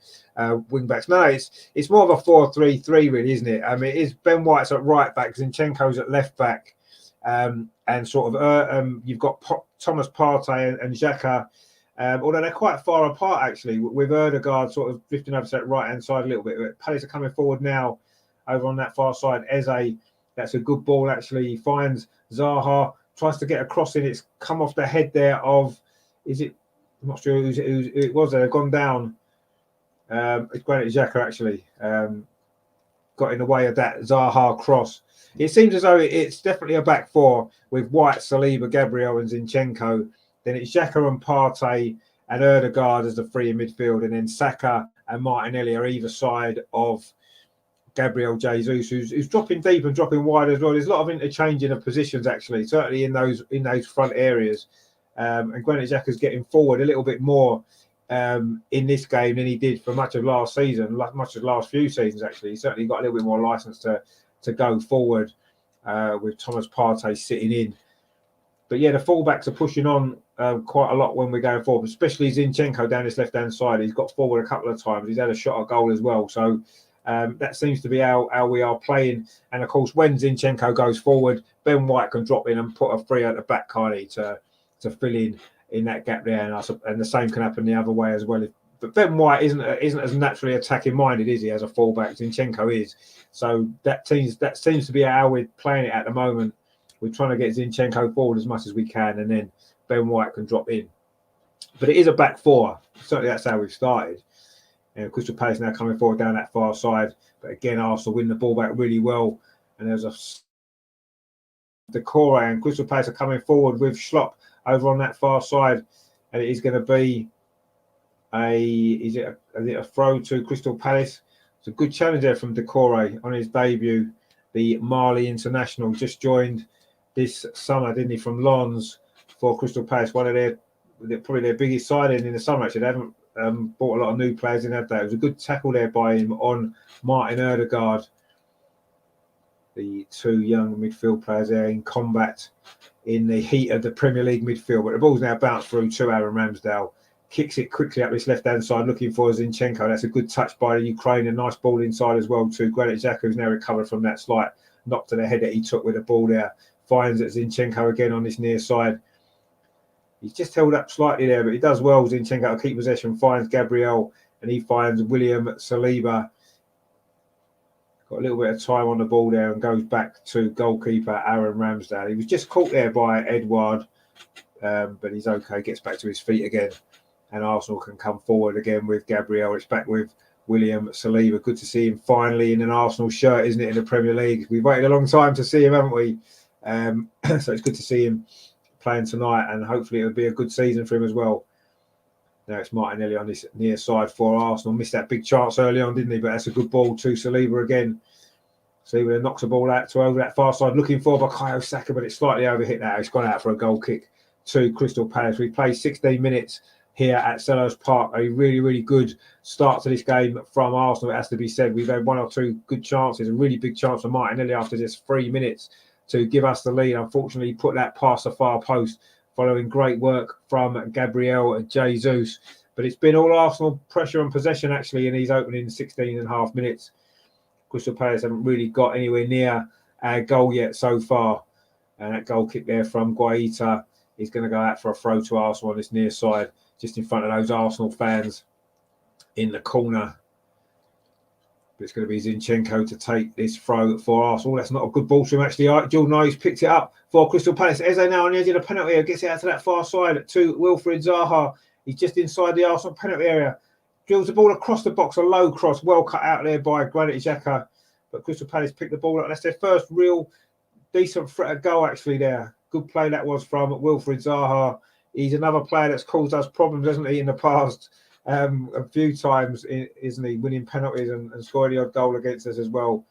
wing backs. No, it's more of a 4-3-3 really, isn't it? It is Ben White's at right back, Zinchenko's at left back, and sort of you've got Thomas Partey and Xhaka, although they're quite far apart actually, with Ødegaard sort of drifting over to that right hand side a little bit. But Palace are coming forward now over on that far side. Eze, that's a good ball actually. He finds Zaha, tries to get a cross in. It's come off the head there of, I'm not sure who it was there, gone down. It's Granit Xhaka actually. Got in the way of that Zaha cross. It seems as though it's definitely a back four with White, Saliba, Gabriel and Zinchenko. Then it's Xhaka and Partey and Ødegaard as the three in midfield. And then Saka and Martinelli are either side of Gabriel Jesus, who's dropping deep and dropping wide as well. There's a lot of interchanging of positions actually, certainly in those front areas. And Granit Xhaka's getting forward a little bit more in this game than he did for much of last season, much of the last few seasons actually. He certainly got a little bit more license to go forward with Thomas Partey sitting in. But yeah, the fullbacks are pushing on quite a lot when we're going forward, especially Zinchenko down this left-hand side. He's got forward a couple of times. He's had a shot at goal as well. So that seems to be how we are playing. And of course, when Zinchenko goes forward, Ben White can drop in and put a free at the back, can't he, to fill in that gap there, and the same can happen the other way as well. But Ben White isn't as naturally attacking minded, is he, as a fullback? Zinchenko is. So that seems to be how we're playing it at the moment. We're trying to get Zinchenko forward as much as we can, and then Ben White can drop in. But it is a back four. Certainly that's how we've started. And Crystal Palace now coming forward down that far side. But again, Arsenal win the ball back really well. And there's the Corey and Crystal Palace are coming forward with Schlopp over on that far side, and it is going to be a throw to Crystal Palace. It's a good challenge there from Decore on his debut. The Mali international just joined this summer, didn't he, from Lens for Crystal Palace. One of probably their biggest signing in the summer, actually. They haven't bought a lot of new players in that day. It was a good tackle there by him on Martin Ødegaard. The two young midfield players there in combat in the heat of the Premier League midfield. But the ball's now bounced through to Aaron Ramsdale. Kicks it quickly up this left-hand side, looking for Zinchenko. That's a good touch by the Ukraine. A nice ball inside as well to Granit Xhaka, who's now recovered from that slight knock to the head that he took with the ball there. Finds that Zinchenko again on this near side. He's just held up slightly there, but he does well. Zinchenko to keep possession, finds Gabriel, and he finds William Saliba. Got a little bit of time on the ball there and goes back to goalkeeper Aaron Ramsdale. He was just caught there by Edouard, but he's okay. Gets back to his feet again. And Arsenal can come forward again with Gabriel. It's back with William Saliba. Good to see him finally in an Arsenal shirt, isn't it, in the Premier League? We've waited a long time to see him, haven't we? So it's good to see him playing tonight, and hopefully it'll be a good season for him as well. Now it's Martinelli on this near side for Arsenal. Missed that big chance early on, didn't he? But that's a good ball to Saliba again. Saliba knocks the ball out to over that far side, looking for Bukayo Saka, but it's slightly overhit now. It's gone out for a goal kick to Crystal Palace. We played 16 minutes here at Selhurst Park. A really, really good start to this game from Arsenal, it has to be said. We've had one or two good chances, a really big chance for Martinelli after just 3 minutes to give us the lead. Unfortunately, he put that past the far post following great work from Gabriel Jesus. But it's been all Arsenal pressure and possession, actually, in these opening 16 and a half minutes. Crystal Palace haven't really got anywhere near our goal yet so far. And that goal kick there from Guaita is going to go out for a throw to Arsenal on this near side, just in front of those Arsenal fans in the corner. But it's going to be Zinchenko to take this throw for Arsenal. That's not a good ball to him, actually. Jordan Ayew picked it up for Crystal Palace. Eze now on the edge of the penalty area, gets it out to that far side to Wilfried Zaha. He's just inside the Arsenal penalty area. Drills the ball across the box, a low cross, well cut out there by Granit Xhaka. But Crystal Palace picked the ball up. That's their first real decent threat of goal, actually, there. Good play that was from Wilfried Zaha. He's another player that's caused us problems, hasn't he, in the past a few times, isn't he, winning penalties and scoring the odd goal against us as well.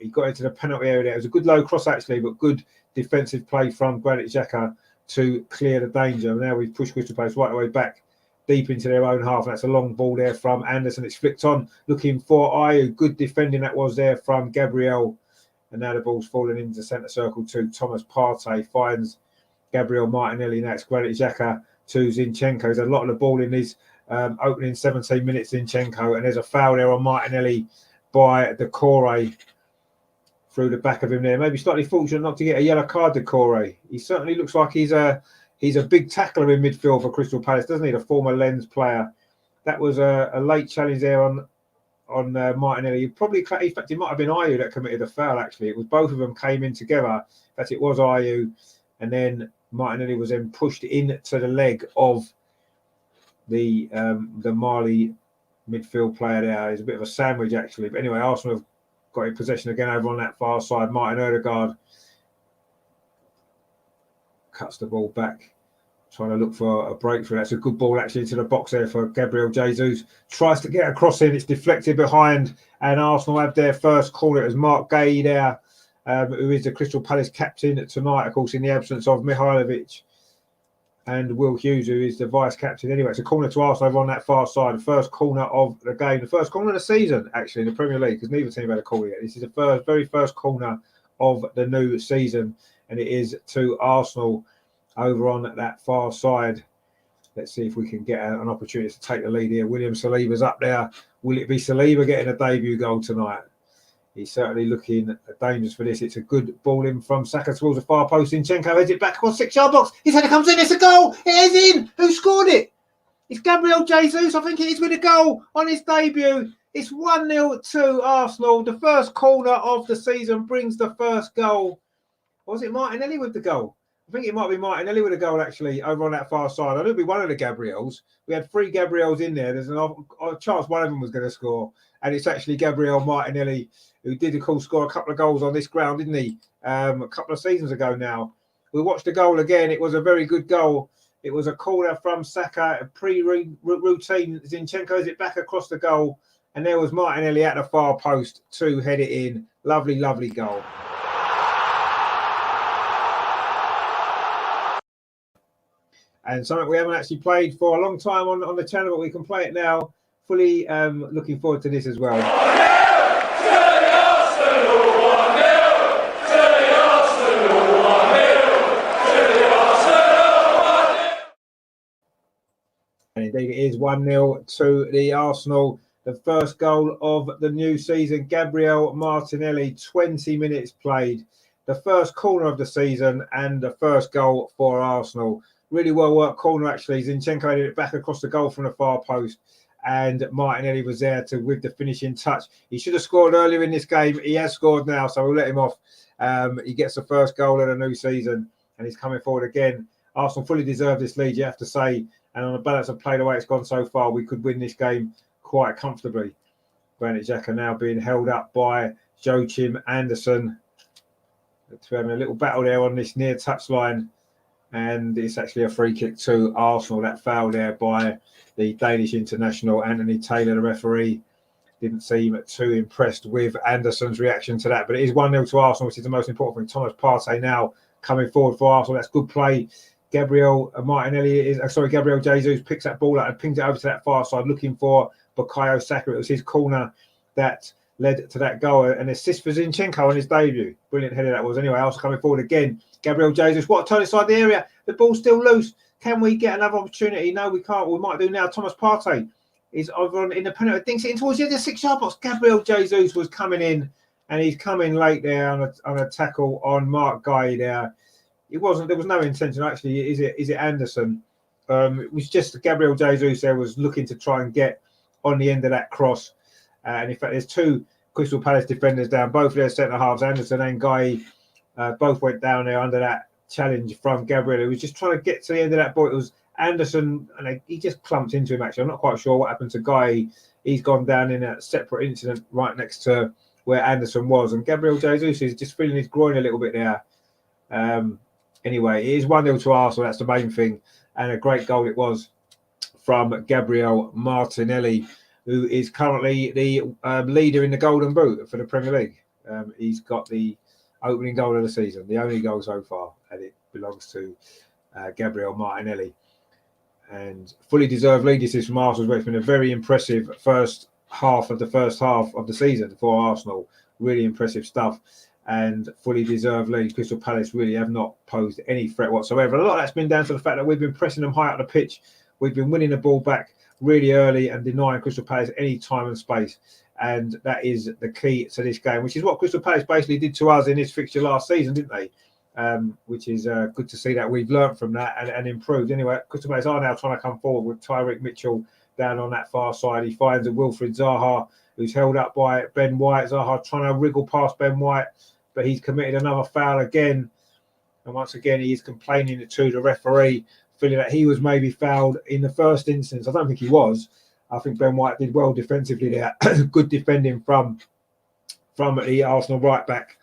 He got into the penalty area there. It was a good low cross, actually, but good defensive play from Granit Xhaka to clear the danger. Now we've pushed Crystal Palace right away back deep into their own half. And that's a long ball there from Anderson. It's flicked on, looking for Ayew. Good defending that was there from Gabriel. And now the ball's falling into centre circle to Thomas Partey. Finds Gabriel Martinelli. Now it's Granit Xhaka to Zinchenko. There's a lot of the ball in his opening 17 minutes, Zinchenko. And there's a foul there on Martinelli by Decore through the back of him there. Maybe slightly fortunate not to get a yellow card, Decore. He certainly looks like he's a big tackler in midfield for Crystal Palace, doesn't he? The former Lens player. That was a late challenge there on Martinelli. In fact, it might have been Ayew that committed the foul, actually. It was both of them came in together. In fact, it was Ayew. And then Martinelli was then pushed into the leg of the Mali midfield player there. It's a bit of a sandwich, actually. But anyway, Arsenal have got in possession again over on that far side. Martin Ødegaard cuts the ball back, trying to look for a breakthrough. That's a good ball, actually, into the box there for Gabriel Jesus. Tries to get across in. It's deflected behind, and Arsenal have their first corner. It was Mark Gay there, who is the Crystal Palace captain tonight, of course, in the absence of Mihailovic, and Will Hughes, who is the vice captain. Anyway, it's a corner to Arsenal over on that far side. The first corner of the game, the first corner of the season, actually, in the Premier League, because neither team had a corner yet. This is the very first corner of the new season, and it is to Arsenal over on that far side. Let's see if we can get an opportunity to take the lead here. William Saliba's up there. Will it be Saliba getting a debut goal tonight? He's certainly looking dangerous for this. It's a good ball in from Saka towards the far post. Zinchenko heads it back across 6-yard box. His header comes in. It's a goal. It is in. Who scored it? It's Gabriel Jesus. I think it is with a goal on his debut. It's 1-0 to Arsenal. The first corner of the season brings the first goal. Or was it Martinelli with the goal? I think it might be Martinelli with a goal, actually, over on that far side. I know it'll be one of the Gabriels. We had 3 Gabriels in there. There's a chance one of them was going to score. And it's actually Gabriel Martinelli, who did, of course, score a couple of goals on this ground, didn't he? A couple of seasons ago now. We watched the goal again. It was a very good goal. It was a corner from Saka, a pre-routine. Zinchenko is it back across the goal. And there was Martinelli at the far post to head it in. Lovely, lovely goal. And something we haven't actually played for a long time on the channel, but we can play it now. Fully looking forward to this as well. And indeed it is 1-0 to the Arsenal. The first goal of the new season. Gabriel Martinelli, 20 minutes played. The first corner of the season and the first goal for Arsenal. Really well worked corner actually. Zinchenko headed it back across the goal from the far post. And Martinelli was there with the finishing touch. He should have scored earlier in this game. He has scored now, so we'll let him off. He gets the first goal of the new season and he's coming forward again. Arsenal fully deserve this lead, you have to say. And on the balance of play, the way it's gone so far, we could win this game quite comfortably. Granit Xhaka now being held up by Joachim Andersen. We're having a little battle there on this near touchline. And it's actually a free kick to Arsenal. That foul there by the Danish international, Anthony Taylor, the referee. Didn't seem too impressed with Andersen's reaction to that. But it is 1-0 to Arsenal, which is the most important thing. Thomas Partey now coming forward for Arsenal. That's good play. Gabriel Jesus picks that ball out and pings it over to that far side, looking for Bukayo Saka. It was his corner that led to that goal. An assist for Zinchenko on his debut. Brilliant header that was. Anyway, Arsenal coming forward again. Gabriel Jesus, what a turn inside the area. The ball's still loose. Can we get another opportunity? No, we can't. We might do now. Thomas Partey is over in the penalty. Dinks it in towards the end of the 6-yard box. Gabriel Jesus was coming in, and he's coming late there on a tackle on Mark Guy there. There was no intention actually. Is it Anderson? It was just Gabriel Jesus there was looking to try and get on the end of that cross. And in fact, there's two Crystal Palace defenders down, both of their centre halves, Anderson and Guy, both went down there under that challenge from Gabriel. He was just trying to get to the end of that ball. It was Anderson, and he just clumped into him actually. I'm not quite sure what happened to Guy. He's gone down in a separate incident right next to where Anderson was. And Gabriel Jesus is just feeling his groin a little bit there. Anyway, it is 1-0 to Arsenal. That's the main thing. And a great goal it was from Gabriel Martinelli, who is currently the leader in the Golden Boot for the Premier League. He's got the opening goal of the season, the only goal so far, and it belongs to Gabriel Martinelli. And fully deserved lead this is from Arsenal. It's been a very impressive first half of the season for Arsenal. Really impressive stuff. And fully deserved lead. Crystal Palace really have not posed any threat whatsoever. A lot of that's been down to the fact that we've been pressing them high up the pitch. We've been winning the ball back really early and denying Crystal Palace any time and space. And that is the key to this game, which is what Crystal Palace basically did to us in this fixture last season, didn't they? Which is good to see that we've learnt from that and improved. Anyway, Crystal Palace are now trying to come forward with Tyreek Mitchell down on that far side. He finds a Wilfried Zaha, who's held up by Ben White. Zaha trying to wriggle past Ben White, but he's committed another foul again. And once again, he is complaining to the referee, feeling that he was maybe fouled in the first instance. I don't think he was. I think Ben White did well defensively there. Good defending from the Arsenal right back.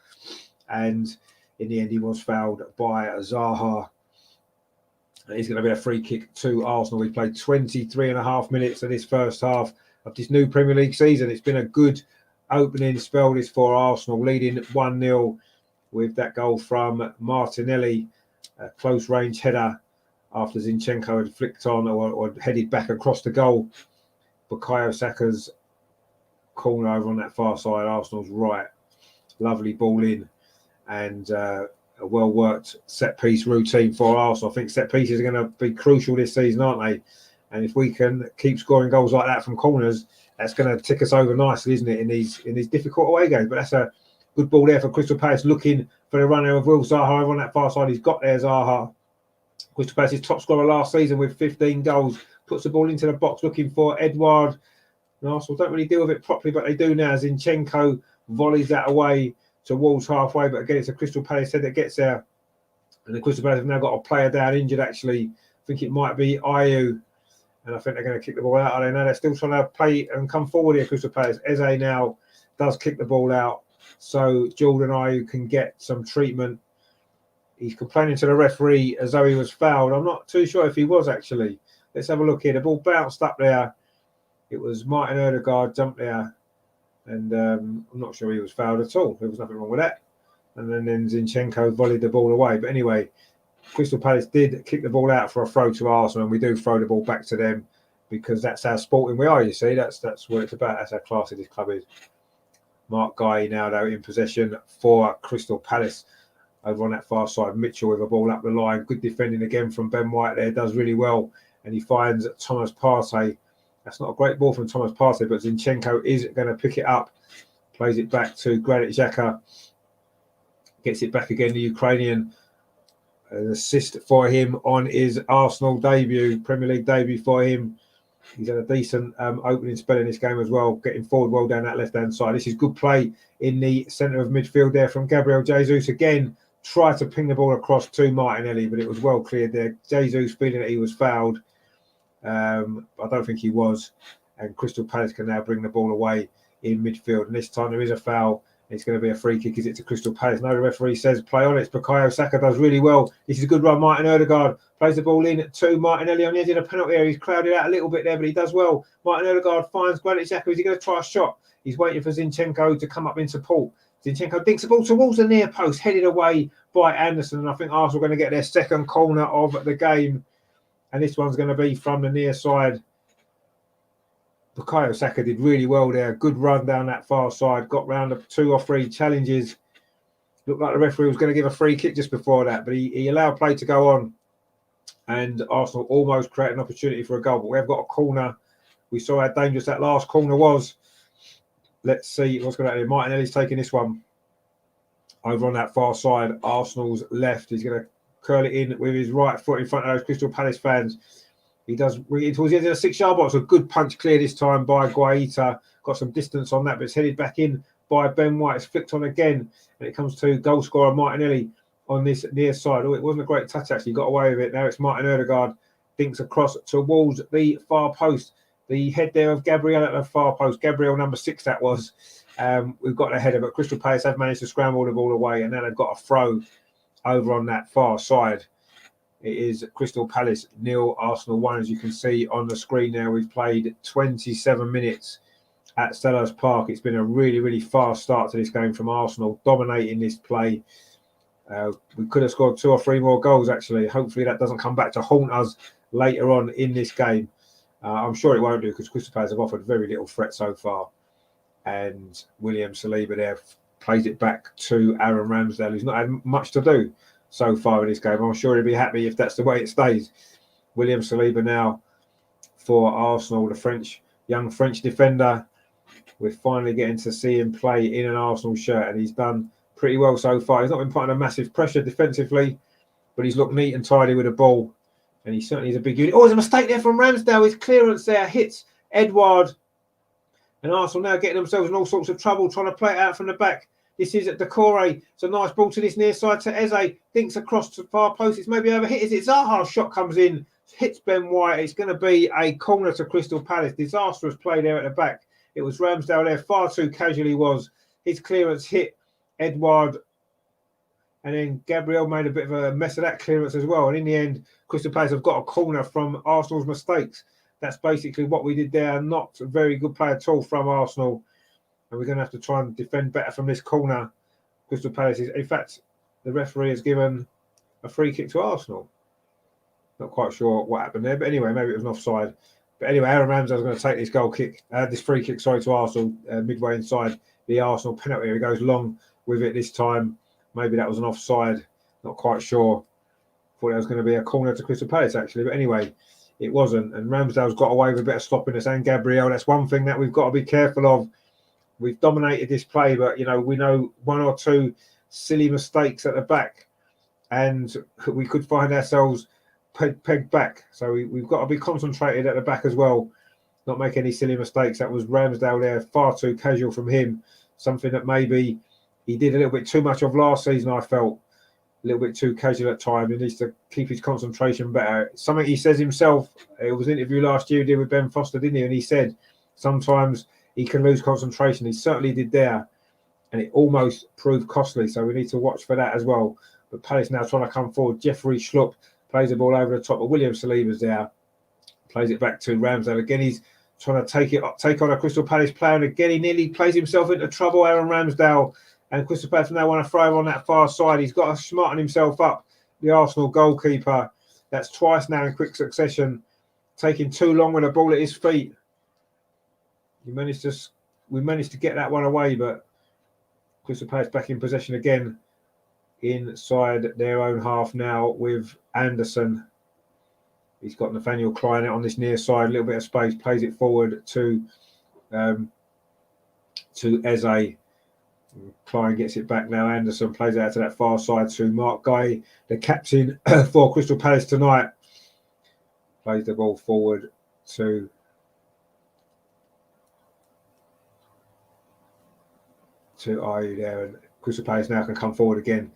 And in the end, he was fouled by Zaha. It's going to be a free kick to Arsenal. We played 23.5 minutes of this first half of this new Premier League season. It's been a good opening spell this for Arsenal, leading 1-0 with that goal from Martinelli, a close range header after Zinchenko had flicked on or headed back across the goal. Bukayo Saka's corner over on that far side, Arsenal's right. Lovely ball in and a well-worked set-piece routine for Arsenal. I think set-pieces are going to be crucial this season, aren't they? And if we can keep scoring goals like that from corners, that's going to tick us over nicely, isn't it, in these difficult away games? But that's a good ball there for Crystal Palace, looking for the runner of Will Zaha over on that far side. He's got there, Zaha. Crystal Palace's top scorer last season with 15 goals. Puts the ball into the box, looking for Edouard. And Arsenal don't really deal with it properly, but they do now. Zinchenko volleys that away towards halfway, but again, it's a Crystal Palace head that gets there. And the Crystal Palace have now got a player down injured, actually. I think it might be Ayew. And I think they're going to kick the ball out. I don't know. They're still trying to play and come forward here, Crystal Palace. Eze now does kick the ball out. So Jordan Ayew can get some treatment. He's complaining to the referee as though he was fouled. I'm not too sure if he was, actually. Let's have a look here. The ball bounced up there. It was Martin Odegaard jumped there, and I'm not sure he was fouled at all. There was nothing wrong with that. And then Zinchenko volleyed the ball away. But anyway, Crystal Palace did kick the ball out for a throw to Arsenal, and we do throw the ball back to them because that's how sporting we are, you see. That's what it's about. That's how classy this club is. Mark Guy now, though, in possession for Crystal Palace. Over on that far side, Mitchell with a ball up the line. Good defending again from Ben White there. Does really well. And he finds Thomas Partey. That's not a great ball from Thomas Partey, but Zinchenko is going to pick it up. Plays it back to Granit Xhaka. Gets it back again, the Ukrainian. An assist for him on his Arsenal debut, Premier League debut for him. He's had a decent opening spell in this game as well, getting forward well down that left-hand side. This is good play in the centre of midfield there from Gabriel Jesus. Again, tried to ping the ball across to Martinelli, but it was well cleared there. Jesus feeling that he was fouled. I don't think he was. And Crystal Palace can now bring the ball away in midfield. And this time there is a foul. It's going to be a free kick, is it, to Crystal Palace? No, the referee says play on it. Bukayo Saka does really well. This is a good run. Martin Odegaard plays the ball in to Martinelli on the edge of the penalty area. He's crowded out a little bit there, but he does well. Martin Odegaard finds Granit Xhaka. Is he going to try a shot? He's waiting for Zinchenko to come up in support. Zinchenko dinks the ball towards the near post, headed away by Anderson. And I think Arsenal are going to get their second corner of the game. And this one's going to be from the near side. Bukayo Saka did really well there. Good run down that far side. Got round 2 or 3 challenges. Looked like the referee was going to give a free kick just before that, but he allowed play to go on. And Arsenal almost created an opportunity for a goal. But we have got a corner. We saw how dangerous that last corner was. Let's see what's going to happen. Martinelli's taking this one. Over on that far side, Arsenal's left. He's going to curl it in with his right foot in front of those Crystal Palace fans. He does bring it towards the end of the 6-yard box. A good punch clear this time by Guaita. Got some distance on that, but it's headed back in by Ben White. It's flicked on again. And it comes to goal scorer Martinelli on this near side. Oh, it wasn't a great touch, actually. Got away with it. Now it's Martin Odegaard. Dinks across towards the far post. The head there of Gabriel at the far post. Gabriel number 6, that was. We've got the header, but Crystal Palace have managed to scramble the ball away. And now they've got a throw over on that far side. It is Crystal Palace 0, Arsenal 1. As you can see on the screen there, we've played 27 minutes at Selhurst Park. It's been a really, really fast start to this game from Arsenal, dominating this play. We could have scored 2 or 3 more goals, actually. Hopefully that doesn't come back to haunt us later on in this game. I'm sure it won't do, because Crystal Palace have offered very little threat so far. And William Saliba there plays it back to Aaron Ramsdale, who's not had much to do so far in this game. I'm sure he'll be happy if that's the way it stays. William Saliba now for Arsenal, the young French defender. We're finally getting to see him play in an Arsenal shirt, and he's done pretty well so far. He's not been put under massive pressure defensively, but he's looked neat and tidy with the ball, and he certainly is a big unit. Oh, there's a mistake there from Ramsdale. His clearance there hits Edouard, and Arsenal now getting themselves in all sorts of trouble trying to play it out from the back. This is at Decore. It's a nice ball to this near side to Eze. Dinks across to far post. It's maybe overhit. Is it Zaha's shot comes in, hits Ben White. It's going to be a corner to Crystal Palace. Disastrous play there at the back. It was Ramsdale there. Far too casually was. His clearance hit Edouard. And then Gabriel made a bit of a mess of that clearance as well. And in the end, Crystal Palace have got a corner from Arsenal's mistakes. That's basically what we did there. Not a very good play at all from Arsenal. And we're going to have to try and defend better from this corner. Crystal Palace is, in fact, the referee has given a free kick to Arsenal. Not quite sure what happened there, but anyway, maybe it was an offside. But anyway, Aaron Ramsdale is going to take this free kick, to Arsenal, midway inside the Arsenal penalty area. He goes long with it this time. Maybe that was an offside. Not quite sure. Thought it was going to be a corner to Crystal Palace, actually. But anyway, it wasn't. And Ramsdale's got away with a bit of sloppiness. And Gabriel, that's one thing that we've got to be careful of. We've dominated this play, but, we know 1 or 2 silly mistakes at the back, and we could find ourselves pegged back. So we've got to be concentrated at the back as well, not make any silly mistakes. That was Ramsdale there, far too casual from him. Something that maybe he did a little bit too much of last season, I felt. A little bit too casual at times. He needs to keep his concentration better. Something he says himself. It was an interview last year he did with Ben Foster, didn't he? And he said sometimes he can lose concentration. He certainly did there, and it almost proved costly. So we need to watch for that as well. But Palace now trying to come forward. Jeffrey Schlupp plays the ball over the top of William Saliba's there. Plays it back to Ramsdale. Again, he's trying to take on a Crystal Palace player, and again he nearly plays himself into trouble. Aaron Ramsdale, and Crystal Palace now want to throw on that far side. He's got to smarten himself up. The Arsenal goalkeeper. That's twice now in quick succession, taking too long with the ball at his feet. We managed to get that one away, but Crystal Palace back in possession again inside their own half now with Anderson. He's got Nathaniel Klein out on this near side, a little bit of space, plays it forward to Eze. Klein gets it back now. Anderson plays it out to that far side to Mark Guy, the captain for Crystal Palace tonight. Plays the ball forward to Ayew there, and Crystal Palace now can come forward again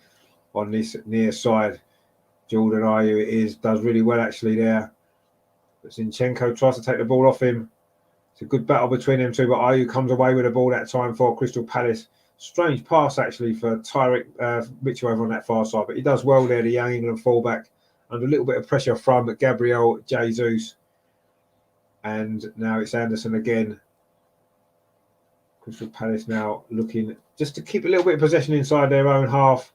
on this near side. Jordan Ayew does really well actually there, but Zinchenko tries to take the ball off him. It's a good battle between them two, but Ayew comes away with the ball that time for Crystal Palace. Strange pass actually for Tyrick Mitchell over on that far side, but he does well there, the young England fullback, under a little bit of pressure from Gabriel Jesus. And now it's Anderson again. Crystal Palace now looking just to keep a little bit of possession inside their own half.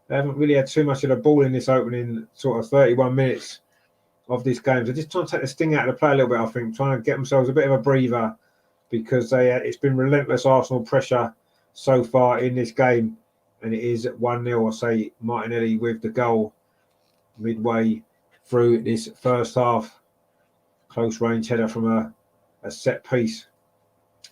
They haven't really had too much of the ball in this opening sort of 31 minutes of this game. So just trying to take the sting out of the play a little bit, I think, trying to get themselves a bit of a breather, because it's been relentless Arsenal pressure so far in this game. And it is 1-0, I say, Martinelli with the goal midway through this first half. Close range header from a set piece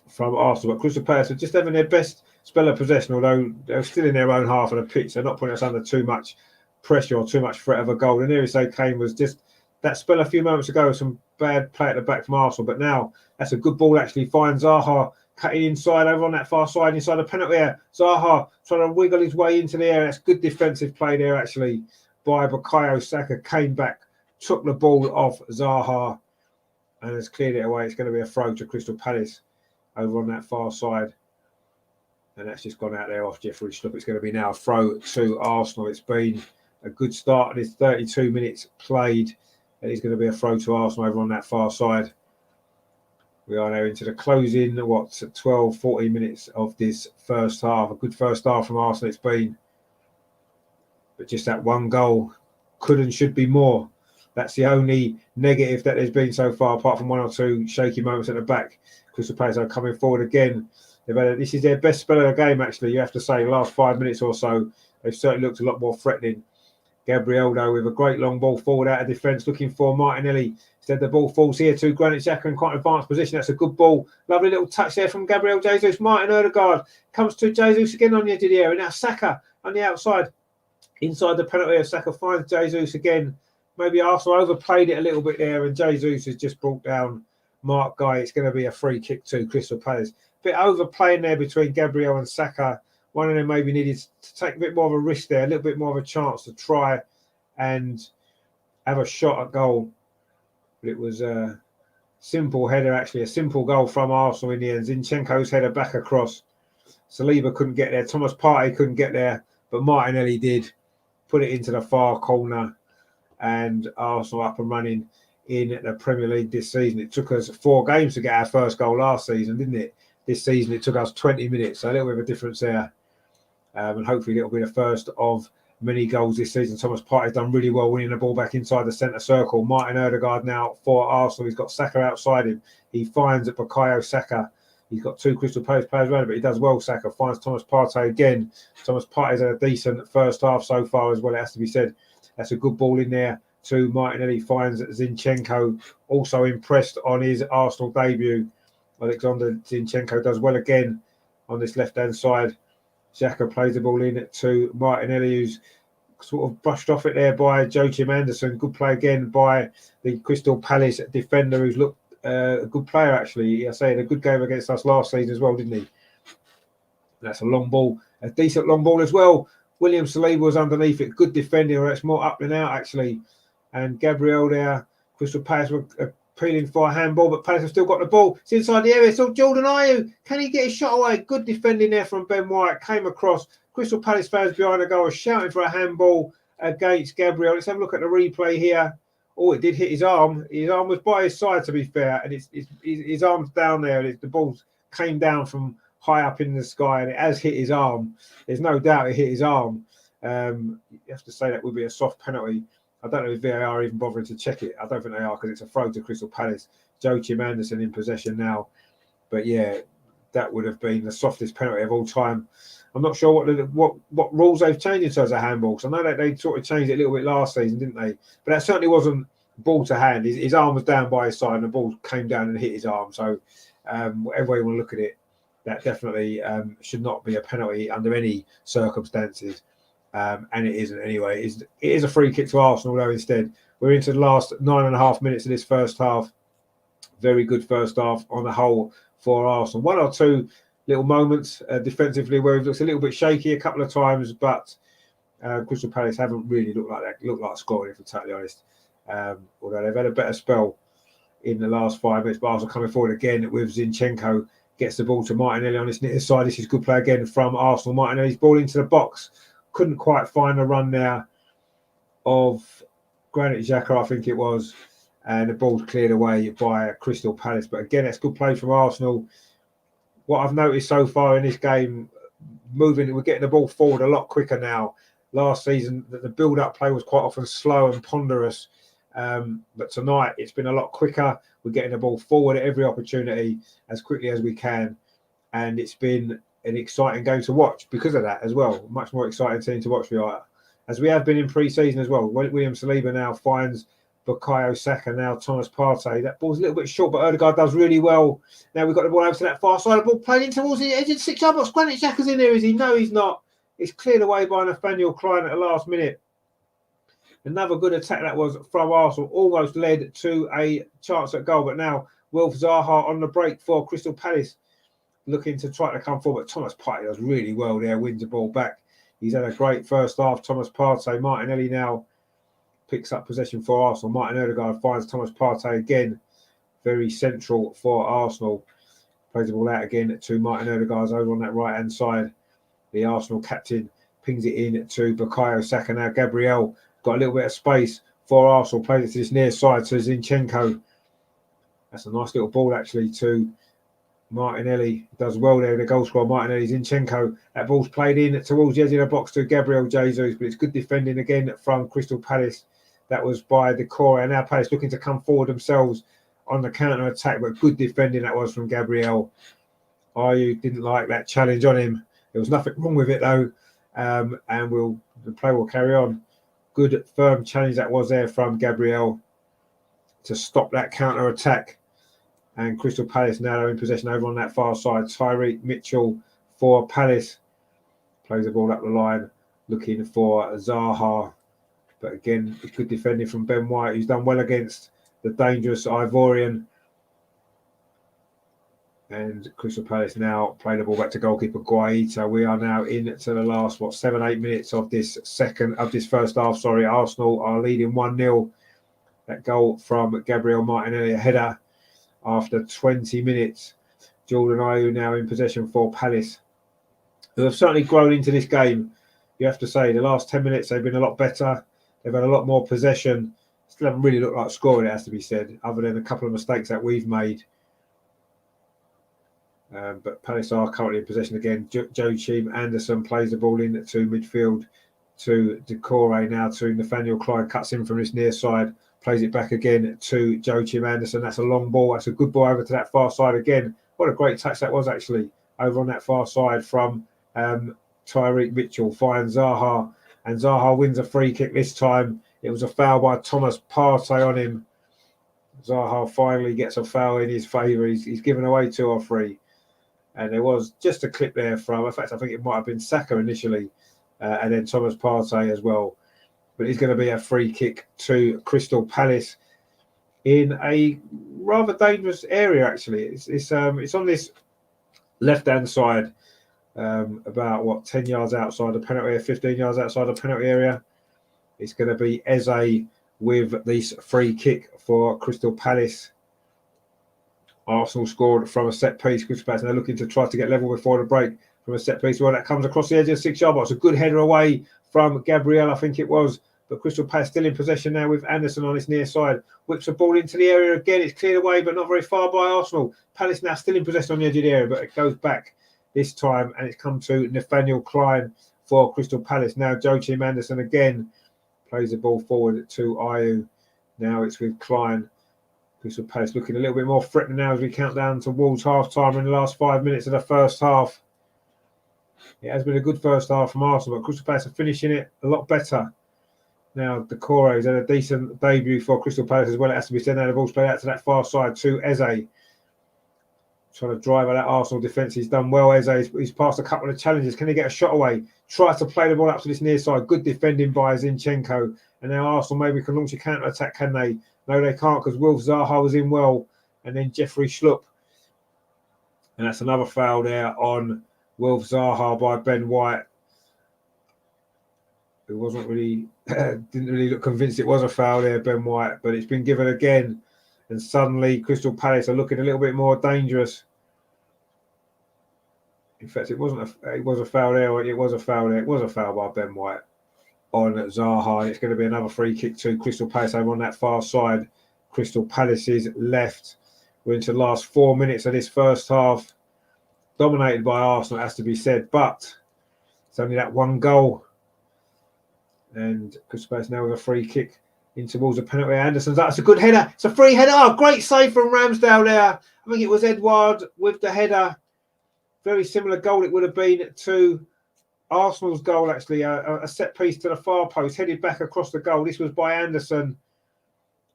from Arsenal. But Crystal Palace are just having their best spell of possession, although they're still in their own half of the pitch. They're not putting us under too much pressure or too much threat of a goal. The nearest they came was just that spell a few moments ago, some bad play at the back from Arsenal. But now that's a good ball actually. Finds Zaha cutting inside over on that far side, inside the penalty area. Zaha trying to wiggle his way into the area. That's good defensive play there actually by Bukayo Saka. Came back, took the ball off Zaha, and has cleared it away. It's going to be a throw to Crystal Palace over on that far side. And that's just gone out there off Jeffrey Schlupp. It's going to be now a throw to Arsenal. It's been a good start. It's 32 minutes played. And it's going to be a throw to Arsenal over on that far side. We are now into the closing, 12, 14 minutes of this first half. A good first half from Arsenal it's been. But just that one goal could and should be more. That's the only negative that there's been so far, apart from one or two shaky moments at the back. Crystal Palace are coming forward again. This is their best spell of the game, actually, you have to say. The last 5 minutes or so, they've certainly looked a lot more threatening. Gabriel, though, with a great long ball forward out of defence, looking for Martinelli. Instead, the ball falls here to Granit Xhaka in quite advanced position. That's a good ball. Lovely little touch there from Gabriel Jesus. Martin Odegaard comes to Jesus again on the edge of the area. Now Saka on the outside, inside the penalty area. Saka finds Jesus again. Maybe Arsenal overplayed it a little bit there, and Jesus has just brought down Mark Guy. It's going to be a free kick to Crystal Palace. Bit overplaying there between Gabriel and Saka. One of them maybe needed to take a bit more of a risk there, a little bit more of a chance to try and have a shot at goal. But it was a simple header, actually, a simple goal from Arsenal in the end. Zinchenko's header back across. Saliba couldn't get there. Thomas Partey couldn't get there, but Martinelli did. Put it into the far corner, and Arsenal up and running in the Premier League this season. It took us 4 games to get our first goal last season, didn't it? This season it took us 20 minutes, so a little bit of a difference there. And hopefully it'll be the first of many goals this season. Thomas Partey's done really well winning the ball back inside the centre circle. Martin Odegaard now for Arsenal. He's got Saka outside him. He finds Bukayo Saka. He's got 2 Crystal Palace players around him, but he does well. Saka finds Thomas Partey again. Thomas Partey's had a decent first half so far as well, it has to be said. That's a good ball in there to Martinelli. Finds Zinchenko, also impressed on his Arsenal debut. Alexander Zinchenko does well again on this left-hand side. Xhaka plays the ball in to Martinelli, who's sort of brushed off it there by Joachim Anderson. Good play again by the Crystal Palace defender, who's looked a good player, actually. I say, had a good game against us last season as well, didn't he? That's a long ball, a decent long ball as well. William Saliba was underneath it. Good defending, or it's more up than out, actually. And Gabriel there, Crystal Palace were appealing for a handball, but Palace have still got the ball. It's inside the area. So Jordan Ayew, can he get his shot away? Good defending there from Ben White. Came across. Crystal Palace fans behind the goal are shouting for a handball against Gabriel. Let's have a look at the replay here. Oh, it did hit his arm. His arm was by his side, to be fair, and his arm's down there, and the ball came down from high up in the sky, and it has hit his arm. There's no doubt it hit his arm. You have to say that would be a soft penalty. I don't know if VAR are even bothering to check it. I don't think they are, because it's a throw to Crystal Palace. Joachim Andersen in possession now. But yeah, that would have been the softest penalty of all time. I'm not sure what rules they've changed in terms of handballs. I know that they sort of changed it a little bit last season, didn't they? But that certainly wasn't ball to hand. His arm was down by his side, and the ball came down and hit his arm. So whatever way you want to look at it, that definitely should not be a penalty under any circumstances. And it isn't anyway. It is a free kick to Arsenal, though. Instead, we're into the last 9.5 minutes of this first half. Very good first half on the whole for Arsenal. One or two little moments defensively where it looks a little bit shaky a couple of times, but Crystal Palace haven't really looked like scoring, if I'm totally honest. Although they've had a better spell in the last 5 minutes. But Arsenal coming forward again with Zinchenko, gets the ball to Martinelli on his near side. This is good play again from Arsenal. Martinelli's ball into the box. Couldn't quite find the run there of Granit Xhaka, I think it was. And the ball's cleared away by Crystal Palace. But again, that's good play from Arsenal. What I've noticed so far in this game, we're getting the ball forward a lot quicker now. Last season, the build-up play was quite often slow and ponderous. But tonight, it's been a lot quicker. We're getting the ball forward at every opportunity as quickly as we can. And it's been an exciting game to watch because of that as well. Much more exciting team to watch, as we have been in pre-season as well. William Saliba now finds Bukayo Saka, now Thomas Partey. That ball's a little bit short, but Odegaard does really well. Now we've got the ball over to that far side. The ball played in towards the edge of the 6-yard box. Granit Xhaka's in there, is he? No, he's not. It's cleared away by Nathaniel Klein at the last minute. Another good attack that was from Arsenal. Almost led to a chance at goal, but now Wilf Zaha on the break for Crystal Palace, looking to try to come forward. Thomas Partey does really well there, wins the ball back. He's had a great first half. Thomas Partey, Martinelli now picks up possession for Arsenal. Martin Odegaard finds Thomas Partey again. Very central for Arsenal. Plays the ball out again to Martin Odegaard over on that right-hand side. The Arsenal captain pings it in to Bukayo Saka. Now Gabriel got a little bit of space for Arsenal. Plays it to this near side to Zinchenko. That's a nice little ball actually to Martinelli. Does well there, the goal scorer Martinelli. Zinchenko. That ball's played in towards the edge of the box to Gabriel Jesus, but it's good defending again from Crystal Palace. That was by Decore. And now Palace looking to come forward themselves on the counter-attack, but good defending that was from Gabriel. Ayew didn't like that challenge on him. There was nothing wrong with it though, and the play will carry on. Good firm challenge that was there from Gabriel to stop that counter-attack. And Crystal Palace now in possession over on that far side. Tyreek Mitchell for Palace plays the ball up the line, looking for Zaha. But again, it's good defending from Ben White, who's done well against the dangerous Ivorian. And Crystal Palace now play the ball back to goalkeeper Guaita. We are now into the last 7-8 minutes of this first half. Arsenal are leading 1-0. That goal from Gabriel Martinelli, a header after 20 minutes. Jordan Ayew now in possession for Palace, who have certainly grown into this game. You have to say the last 10 minutes they've been a lot better. They've had a lot more possession. Still haven't really looked like scoring, it has to be said, other than a couple of mistakes that we've made. But Palace are currently in possession again. Joachim Andersen plays the ball in to midfield to Decore. Now to Nathaniel Klein, cuts in from his near side, plays it back again to Joachim Andersen. That's a long ball. That's a good ball over to that far side again. What a great touch that was actually over on that far side from Tyreek Mitchell. Finds Zaha, and Zaha wins a free kick this time. It was a foul by Thomas Partey on him. Zaha finally gets a foul in his favour. He's given away 2 or 3. And there was just a clip there from, in fact, I think it might have been Saka initially, and then Thomas Partey as well. But it's going to be a free kick to Crystal Palace in a rather dangerous area, actually. It's on this left-hand side, about 10 yards outside the penalty area, 15 yards outside the penalty area. It's going to be Eze with this free kick for Crystal Palace. Arsenal scored from a set piece. Crystal Palace are looking to try to get level before the break from a set piece. Well, that comes across the edge of the 6-yard box. A good header away from Gabriel, I think it was, but Crystal Palace still in possession now with Anderson on his near side. Whips the ball into the area again. It's cleared away, but not very far by Arsenal. Palace now still in possession on the edge of the area, but it goes back this time, and it's come to Nathaniel Klein for Crystal Palace. Now Joachim Anderson again plays the ball forward to Ayew. Now it's with Klein. Crystal Palace looking a little bit more threatening now as we count down towards half-time in the last 5 minutes of the first half. It has been a good first half from Arsenal, but Crystal Palace are finishing it a lot better. Now, Decore has had a decent debut for Crystal Palace as well. It has to be said now. The ball's played out to that far side to Eze. Trying to drive at that Arsenal defence. He's done well, Eze. He's passed a couple of challenges. Can he get a shot away? Tries to play the ball up to this near side. Good defending by Zinchenko. And now Arsenal maybe can launch a counter-attack, can they? No, they can't, because Wilf Zaha was in well. And then Jeffrey Schlupp. And that's another foul there on Wilf Zaha by Ben White. Who wasn't really, didn't really look convinced it was a foul there, Ben White. But it's been given again. And suddenly Crystal Palace are looking a little bit more dangerous. In fact, it was a foul there. It was a foul there. It was a foul by Ben White on Zaha. It's going to be another free kick to Crystal Palace over on that far side. Crystal Palace's left. We're into the last 4 minutes of this first half. Dominated by Arsenal, it has to be said. But it's only that one goal. And Crystal Palace now with a free kick in towards the penalty. Anderson's that's a good header. It's a free header. Oh, great save from Ramsdale there. I think it was Edouard with the header. Very similar goal it would have been to Arsenal's goal, actually. A set piece to the far post, headed back across the goal. This was by Anderson.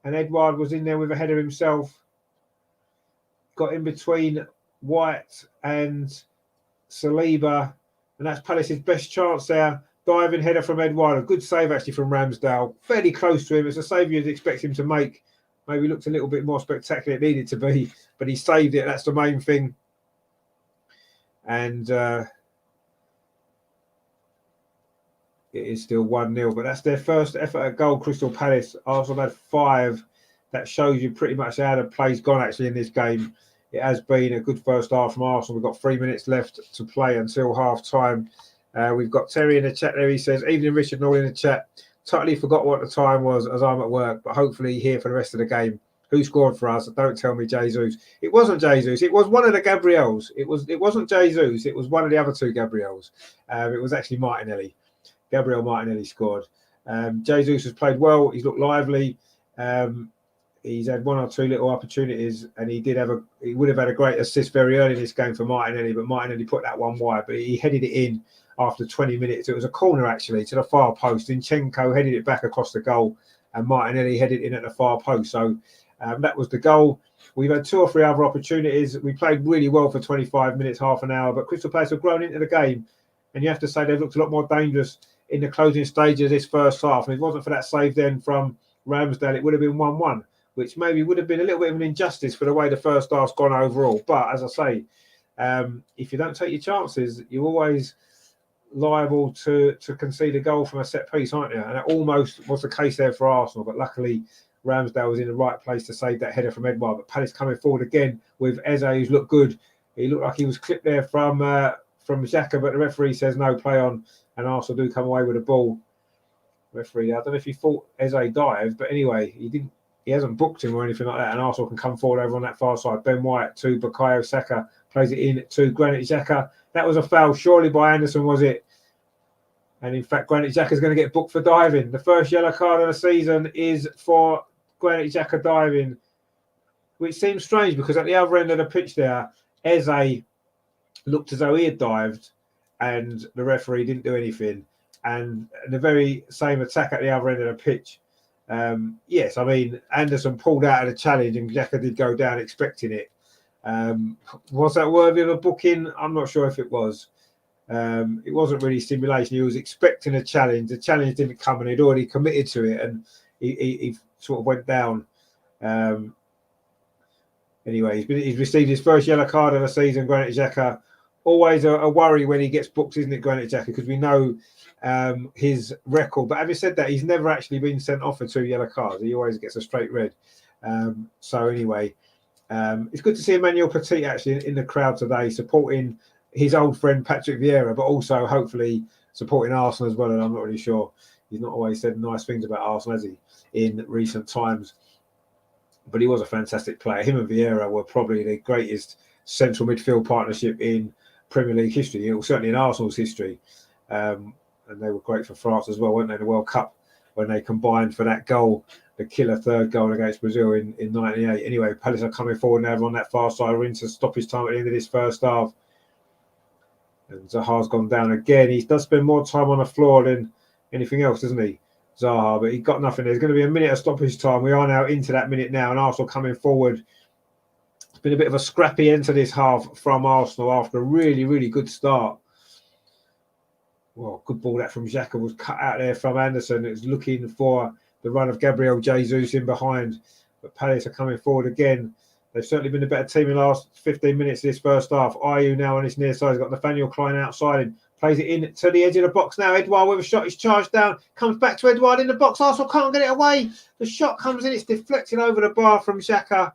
And Edouard was in there with a header himself. Got in between White and Saliba. And that's Palace's best chance there. Diving header from Edouard. A good save, actually, from Ramsdale. Fairly close to him. It's a save you'd expect him to make. Maybe looked a little bit more spectacular. It needed to be. But he saved it. That's the main thing. And it is still 1-0. But that's their first effort at goal, Crystal Palace. Arsenal had 5. That shows you pretty much how the play's gone, actually, in this game. It has been a good first half from Arsenal. We've got 3 minutes left to play until half-time. We've got Terry in the chat there. He says, evening, Richard, and all in the chat. Totally forgot what the time was as I'm at work, but hopefully here for the rest of the game. Who scored for us? Don't tell me Jesus. It wasn't Jesus. It was one of the Gabriels. It wasn't Jesus. It was one of the other 2 Gabriels. It was actually Martinelli. Gabriel Martinelli scored. Jesus has played well. He's looked lively. He's had 1 or 2 little opportunities, and he would have had a great assist very early in this game for Martinelli, but Martinelli put that one wide, but he headed it in after 20 minutes. It was a corner, actually, to the far post. Zinchenko headed it back across the goal, and Martinelli headed in at the far post. So that was the goal. We've had 2 or 3 other opportunities. We played really well for 25 minutes, half an hour, but Crystal Palace have grown into the game, and you have to say they've looked a lot more dangerous in the closing stages of this first half. And if it wasn't for that save then from Ramsdale, it would have been 1-1, which maybe would have been a little bit of an injustice for the way the first half's gone overall. But as I say, if you don't take your chances, you're always liable to concede a goal from a set piece, aren't you? And that almost was the case there for Arsenal, but luckily Ramsdale was in the right place to save that header from Edouard. But Palace coming forward again with Eze, who's looked good. He looked like he was clipped there from Xhaka, but the referee says no, play on, and Arsenal do come away with the ball. Referee, I don't know if he thought Eze dived, but anyway, he hasn't booked him or anything like that, and Arsenal can come forward over on that far side. Ben White to Bukayo Saka, plays it in to Granit Xhaka. That was a foul, surely by Anderson, was it? And in fact, Granit Xhaka is going to get booked for diving. The first yellow card of the season is for Granit Xhaka diving, which seems strange because at the other end of the pitch there, Eze looked as though he had dived and the referee didn't do anything. And the very same attack at the other end of the pitch. Yes, I mean, Anderson pulled out of the challenge and Xhaka did go down expecting it. Was that worthy of a booking? I'm not sure if it was. It wasn't really stimulation. He was expecting a challenge. The challenge didn't come and he'd already committed to it and he sort of went down. Anyway, he's received his first yellow card of the season, Granit Xhaka. Always a worry when he gets booked, isn't it, Granit Xhaka? Because we know his record. But having said that, he's never actually been sent off for 2 yellow cards. He always gets a straight red. So anyway, it's good to see Emmanuel Petit actually in the crowd today, supporting his old friend Patrick Vieira, but also hopefully supporting Arsenal as well. And I'm not really sure He's not always said nice things about Arsenal, has he, in recent times? But he was a fantastic player. Him and Vieira were probably the greatest central midfield partnership in Premier League history, certainly in Arsenal's history. And they were great for France as well, weren't they, in the World Cup, when they combined for that goal, the killer third goal against Brazil in 98. Anyway, Palace are coming forward now on that far side. We're into stoppage time at the end of this first half. And Zaha's gone down again. He does spend more time on the floor than anything else, doesn't he, Zaha? But he got nothing. There's going to be a minute of stoppage time. We are now into that minute now, and Arsenal coming forward. It's been a bit of a scrappy end to this half from Arsenal after a really, really good start. Well, good ball that from Xhaka was cut out there from Anderson. It was looking for the run of Gabriel Jesus in behind. But Palace are coming forward again. They've certainly been a better team in the last 15 minutes of this first half. Ayew now on his near side. He's got Nathaniel Klein outside him. Plays it in to the edge of the box now. Edouard with a shot. He's charged down. Comes back to Edouard in the box. Arsenal can't get it away. The shot comes in. It's deflected over the bar from Xhaka.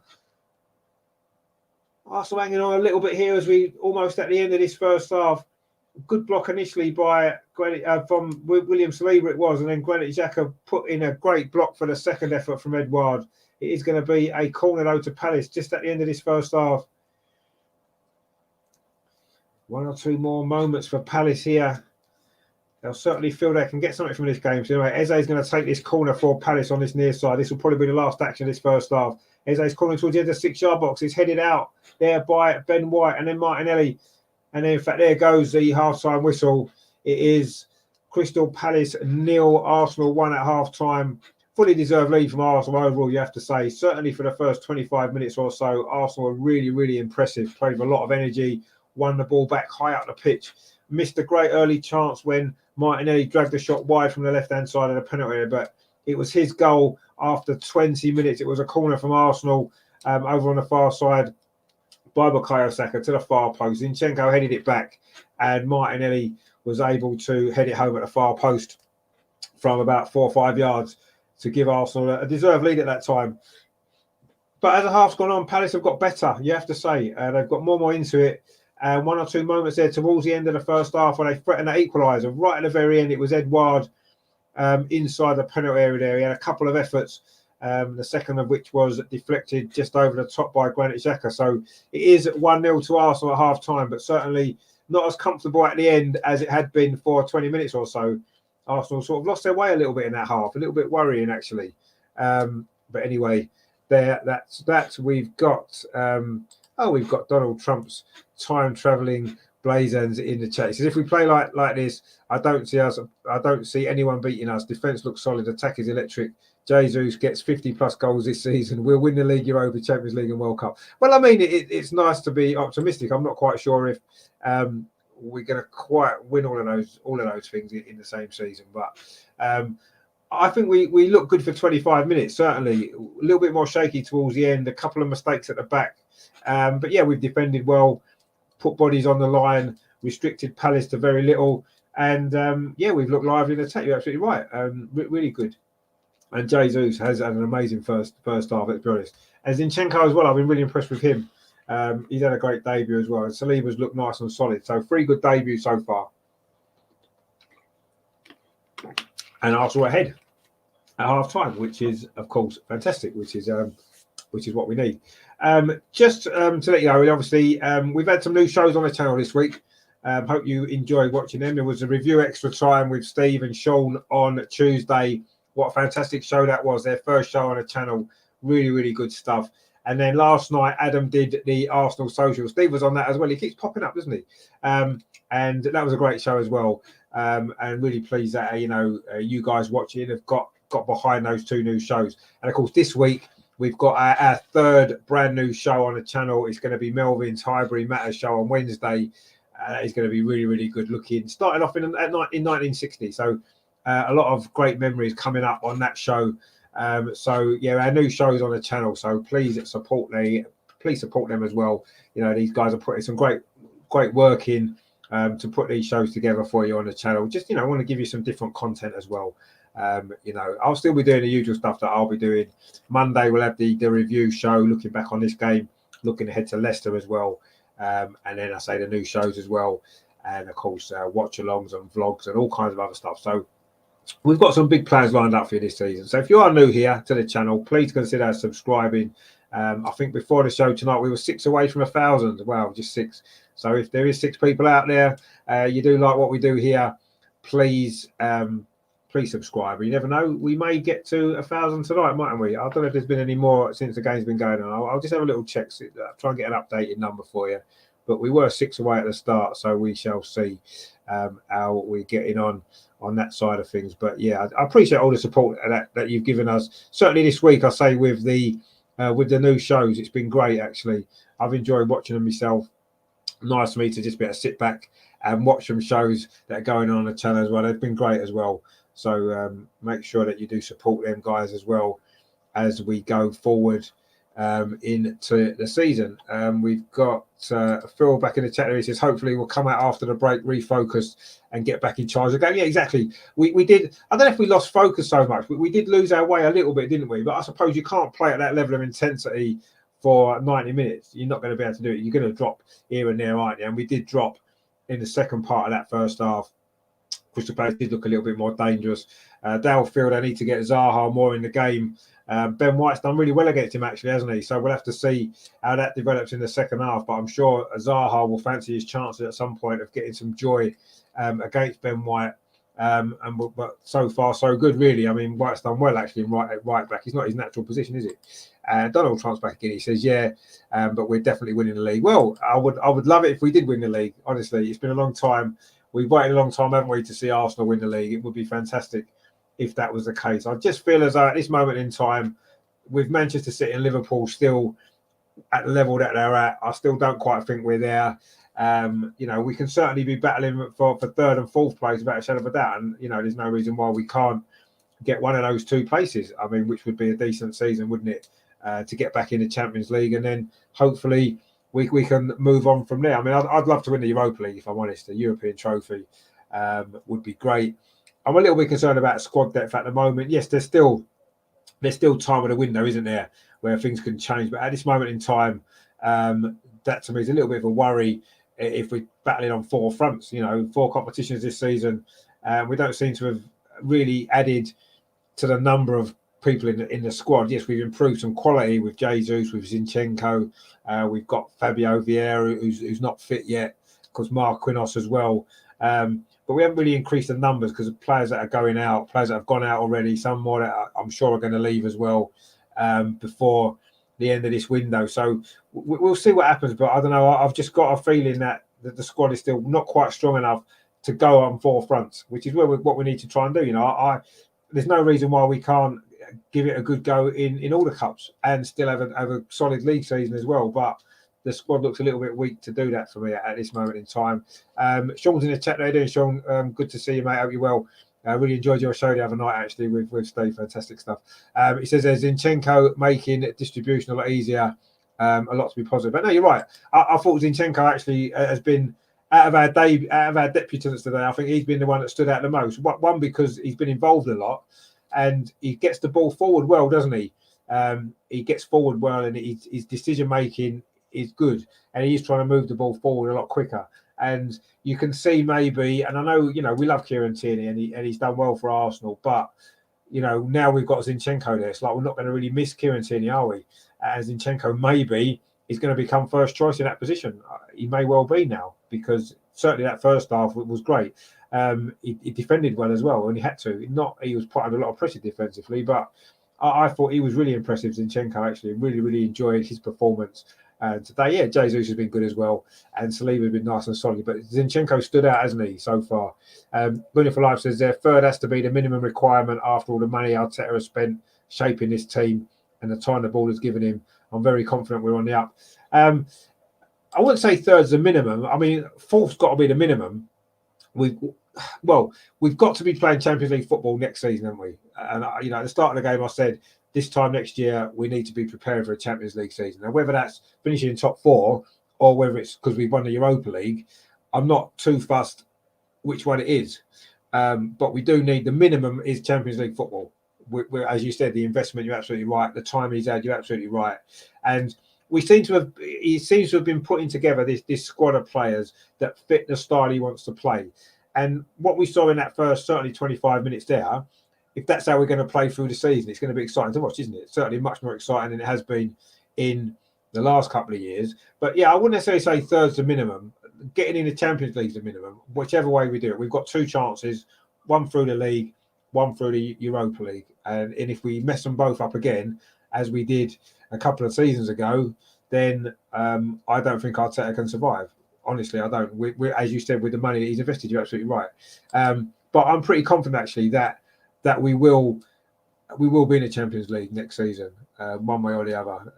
Arsenal hanging on a little bit here as we almost at the end of this first half. Good block initially by from William Saliba it was, and then Granit Xhaka put in a great block for the second effort from Edouard. It is going to be a corner though to Palace just at the end of this first half. One or two more moments for Palace here. They'll certainly feel they can get something from this game. So anyway, Eze is going to take this corner for Palace on this near side. This will probably be the last action of this first half. Eze's calling towards the end of the 6-yard box. It's headed out there by Ben White and then Martinelli. And then, in fact, there goes the half-time whistle. It is Crystal Palace 0, Arsenal 1 at half-time. Fully deserved lead from Arsenal overall, you have to say. Certainly for the first 25 minutes or so, Arsenal were really, really impressive. Played with a lot of energy, won the ball back high up the pitch. Missed a great early chance when Martinelli dragged the shot wide from the left-hand side of the penalty area, but it was his goal after 20 minutes. It was a corner from Arsenal over on the far side by Bukayo Saka to the far post. Zinchenko headed it back, and Martinelli was able to head it home at the far post from about 4 or 5 yards to give Arsenal a deserved lead at that time. But as the half's gone on, Palace have got better, you have to say. They've got more into it. One or two moments there towards the end of the first half where they threatened the equaliser. Right at the very end, it was Edouard inside the penalty area there. He had a couple of efforts, the second of which was deflected just over the top by Granit Xhaka. So it is 1-0 to Arsenal at half-time, but certainly not as comfortable at the end as it had been for 20 minutes or so. Arsenal sort of lost their way a little bit in that half, a little bit worrying actually. But anyway, that's we've got we've got Donald Trump's time-travelling Blazers in the chat. He says, if we play like this, I don't see anyone beating us. Defence looks solid, attack is electric. Jesus gets 50+ goals this season. We'll win the League, Europa, Champions League and World Cup. Well, I mean, it's nice to be optimistic. I'm not quite sure if we're going to quite win all of those things in the same season, but I think we look good for 25 minutes, certainly. A little bit more shaky towards the end, a couple of mistakes at the back. But yeah, we've defended well, put bodies on the line, restricted Palace to very little. And yeah, we've looked lively in attack. You're absolutely right. Really good. And Jesus has had an amazing first half, let's be honest. And Zinchenko as well, I've been really impressed with him. He's had a great debut as well. And Saliba's looked nice and solid. So 3 good debuts so far. And Arsenal ahead at half-time, which is, of course, fantastic, which is what we need. Just to let you know, obviously, we've had some new shows on the channel this week. Hope you enjoyed watching them. There was a review extra time with Steve and Sean on Tuesday. What a fantastic show that was. Their first show on the channel. Really, really good stuff. And then last night, Adam did the Arsenal social. Steve was on that as well. He keeps popping up, doesn't he? And that was a great show as well. And really pleased that, you guys watching have got behind those 2 new shows. And of course, this week, we've got our 3rd brand new show on the channel. It's going to be Melvin's Highbury Matters show on Wednesday. It's going to be really, really good looking. Started off in 1960. So a lot of great memories coming up on that show. So yeah, our new shows on the channel. So please support them as well. These guys are putting some great work in to put these shows together for you on the channel. Just I want to give you some different content as well. I'll still be doing the usual stuff that I'll be doing. Monday we'll have the review show, looking back on this game, looking ahead to Leicester as well, and then I say the new shows as well, and of course watch-alongs and vlogs and all kinds of other stuff. So we've got some big plans lined up for you this season. So if you are new here to the channel, please consider subscribing. I think before the show tonight, we were 6 away from 1,000. Well, just 6. So if there is 6 people out there, you do like what we do here, please please subscribe. You never know, we may get to 1,000 tonight, mightn't we? I don't know if there's been any more since the game's been going on. I'll just have a little check, try and get an updated number for you. But we were 6 away at the start, so we shall see how we're getting on that side of things. But yeah, I appreciate all the support that you've given us. Certainly this week, I say with the new shows, it's been great. Actually, I've enjoyed watching them myself. Nice for me to just be able to sit back and watch some shows that are going on the channel as well. They've been great as well. So make sure that you do support them guys as well as we go forward into the season. We've got Phil back in the chat there. He says hopefully we'll come out after the break refocused and get back in charge again. Yeah, exactly. We did. I don't know if we lost focus so much, but we did lose our way a little bit, didn't we? But I suppose you can't play at that level of intensity for 90 minutes. You're not going to be able to do it. You're going to drop here and there, aren't you? And we did drop in the second part of that first half. Crystal Palace did look a little bit more dangerous. Dale Field, I need to get Zaha more in the game. Ben White's done really well against him, actually, hasn't he? So we'll have to see how that develops in the second half. But I'm sure Zaha will fancy his chances at some point of getting some joy against Ben White. But so far, so good, really. I mean, White's done well, actually, in right back. It's not his natural position, is it? Donald Trump's back again. He says, yeah, but we're definitely winning the league. Well, I would love it if we did win the league, honestly. It's been a long time. We've waited a long time, haven't we, to see Arsenal win the league. It would be fantastic if that was the case. I just feel as though at this moment in time, with Manchester City and Liverpool still at the level that they're at, I still don't quite think we're there. We can certainly be battling for third and fourth place without a shadow of a doubt. And, there's no reason why we can't get one of those 2 places. I mean, which would be a decent season, wouldn't it, to get back in the Champions League. And then hopefully we can move on from there. I mean, I'd love to win the Europa League, if I'm honest. The European trophy would be great. I'm a little bit concerned about squad depth at the moment. Yes, there's still time in the window, isn't there, where things can change. But at this moment in time, that to me is a little bit of a worry if we're battling on 4 fronts. 4 competitions this season. We don't seem to have really added to the number of people in the squad. Yes, we've improved some quality with Jesus, with Zinchenko. We've got Fabio Vieira, who's not fit yet, because Mark Quinos as well. But we haven't really increased the numbers because of players that are going out, players that have gone out already, some more that I'm sure are going to leave as well before the end of this window. So we'll see what happens. But I don't know. I've just got a feeling that the squad is still not quite strong enough to go on 4 fronts, which is what we need to try and do. There's no reason why we can't give it a good go in all the cups and still have a solid league season as well. But the squad looks a little bit weak to do that for me at this moment in time. Sean's in the chat. How you doing, Sean? Good to see you, mate. Hope you're well. I really enjoyed your show the other night, actually, with Steve. Fantastic stuff. He says there's Zinchenko making distribution a lot easier, a lot to be positive. But no, you're right. I thought Zinchenko actually has been out of our debutants today. I think he's been the one that stood out the most. One, because he's been involved a lot and he gets the ball forward well, doesn't he? He gets forward well, and his decision making is good, and he's trying to move the ball forward a lot quicker. And you can see maybe, and I know we love Kieran Tierney, and he's done well for Arsenal, but now we've got Zinchenko there. It's like we're not going to really miss Kieran Tierney, are we? And Zinchenko maybe is going to become first choice in that position. He may well be now, because certainly that first half was great. He defended well as well, and he had to. He was put under a lot of pressure defensively, but I thought he was really impressive, Zinchenko, actually. Really, really enjoyed his performance today. Yeah, Jesus has been good as well, and Saliba has been nice and solid, but Zinchenko stood out, hasn't he, so far? Winning for Life says their third has to be the minimum requirement after all the money Arteta has spent shaping this team and the time the ball has given him. I'm very confident we're on the up. I wouldn't say third's the minimum. I mean, fourth's got to be the minimum. We've got to be playing Champions League football next season, haven't we? And at the start of the game, I said this time next year we need to be preparing for a Champions League season. Now, whether that's finishing in top 4 or whether it's because we've won the Europa League, I'm not too fussed which one it is. But we do need, the minimum is Champions League football. As you said, the investment, you're absolutely right. The time he's had, you're absolutely right. And he seems to have been putting together this squad of players that fit the style he wants to play. And what we saw in that first, certainly 25 minutes there, if that's how we're going to play through the season, it's going to be exciting to watch, isn't it? Certainly much more exciting than it has been in the last couple of years. But yeah, I wouldn't necessarily say third's the minimum. Getting in the Champions League's the minimum, whichever way we do it. We've got 2 chances, one through the league, one through the Europa League. And if we mess them both up again, as we did a couple of seasons ago, then I don't think Arteta can survive. Honestly, I don't. We're, as you said, with the money that he's invested, you're absolutely right. But I'm pretty confident actually that we will be in the Champions League next season, one way or the other.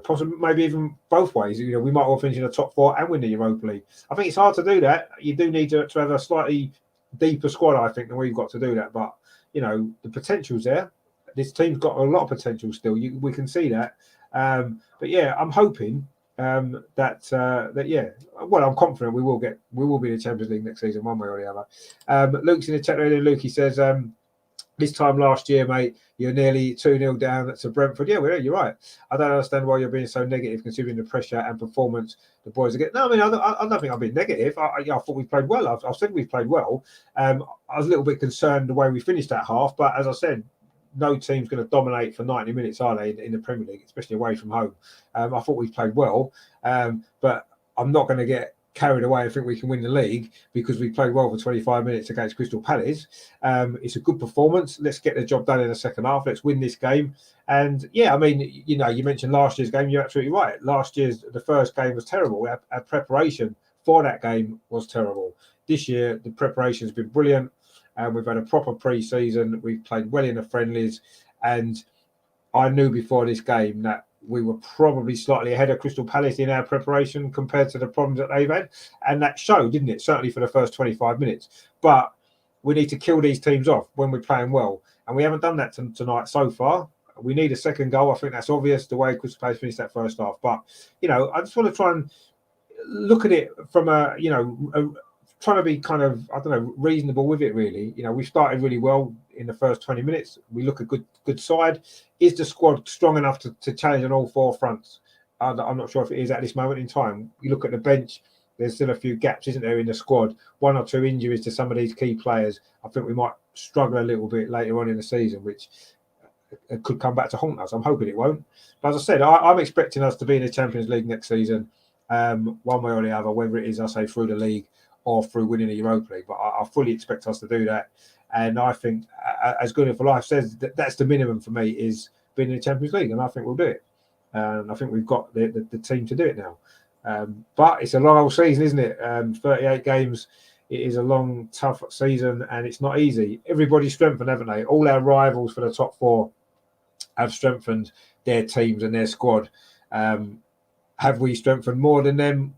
Possibly maybe even both ways. We might well finish in the top 4 and win the Europa League. I think it's hard to do that. You do need to have a slightly deeper squad, I think, than we've got to do that. But the potential's there. This team's got a lot of potential still. We can see that. But yeah, I'm hoping that yeah. Well, I'm confident we will be in the Champions League next season, one way or the other. Luke's in the chat earlier. Luke, he says, this time last year, mate, you're nearly 2-0 down to Brentford. Yeah, you're right. I don't understand why you're being so negative considering the pressure and performance the boys are getting. No, I mean, I don't think I've been negative. I thought we played well. I've said we've played well. I was a little bit concerned the way we finished that half, but as I said, no team's going to dominate for 90 minutes, are they, in the Premier League, especially away from home. I thought we played well, but I'm not going to get carried away and think we can win the league because we played well for 25 minutes against Crystal Palace. It's a good performance. Let's get the job done in the second half. Let's win this game. And yeah, I mean, you mentioned last year's game. You're absolutely right. The first game was terrible. Our preparation for that game was terrible. This year, the preparation has been brilliant. We've had a proper pre-season. We've played well in the friendlies. And I knew before this game that we were probably slightly ahead of Crystal Palace in our preparation compared to the problems that they've had. And that showed, didn't it? Certainly for the first 25 minutes. But we need to kill these teams off when we're playing well. And we haven't done that tonight so far. We need a second goal. I think that's obvious, the way Crystal Palace finished that first half. But, I just want to try and look at it from trying to be kind of, reasonable with it, really. We started really well in the first 20 minutes. We look a good side. Is the squad strong enough to challenge on all 4 fronts? I'm not sure if it is at this moment in time. You look at the bench, there's still a few gaps, isn't there, in the squad? 1 or 2 injuries to some of these key players. I think we might struggle a little bit later on in the season, which could come back to haunt us. I'm hoping it won't. But as I said, I'm expecting us to be in the Champions League next season, one way or the other, whether it is, I say, through the league or through winning the Europa League. But I fully expect us to do that. And I think, as Good for Life says, that's the minimum for me, is being in the Champions League. And I think we'll do it. And I think we've got the team to do it now. But it's a long old season, isn't it? 38 games. It is a long, tough season, and it's not easy. Everybody's strengthened, haven't they? All our rivals for the top 4 have strengthened their teams and their squad. Have we strengthened more than them?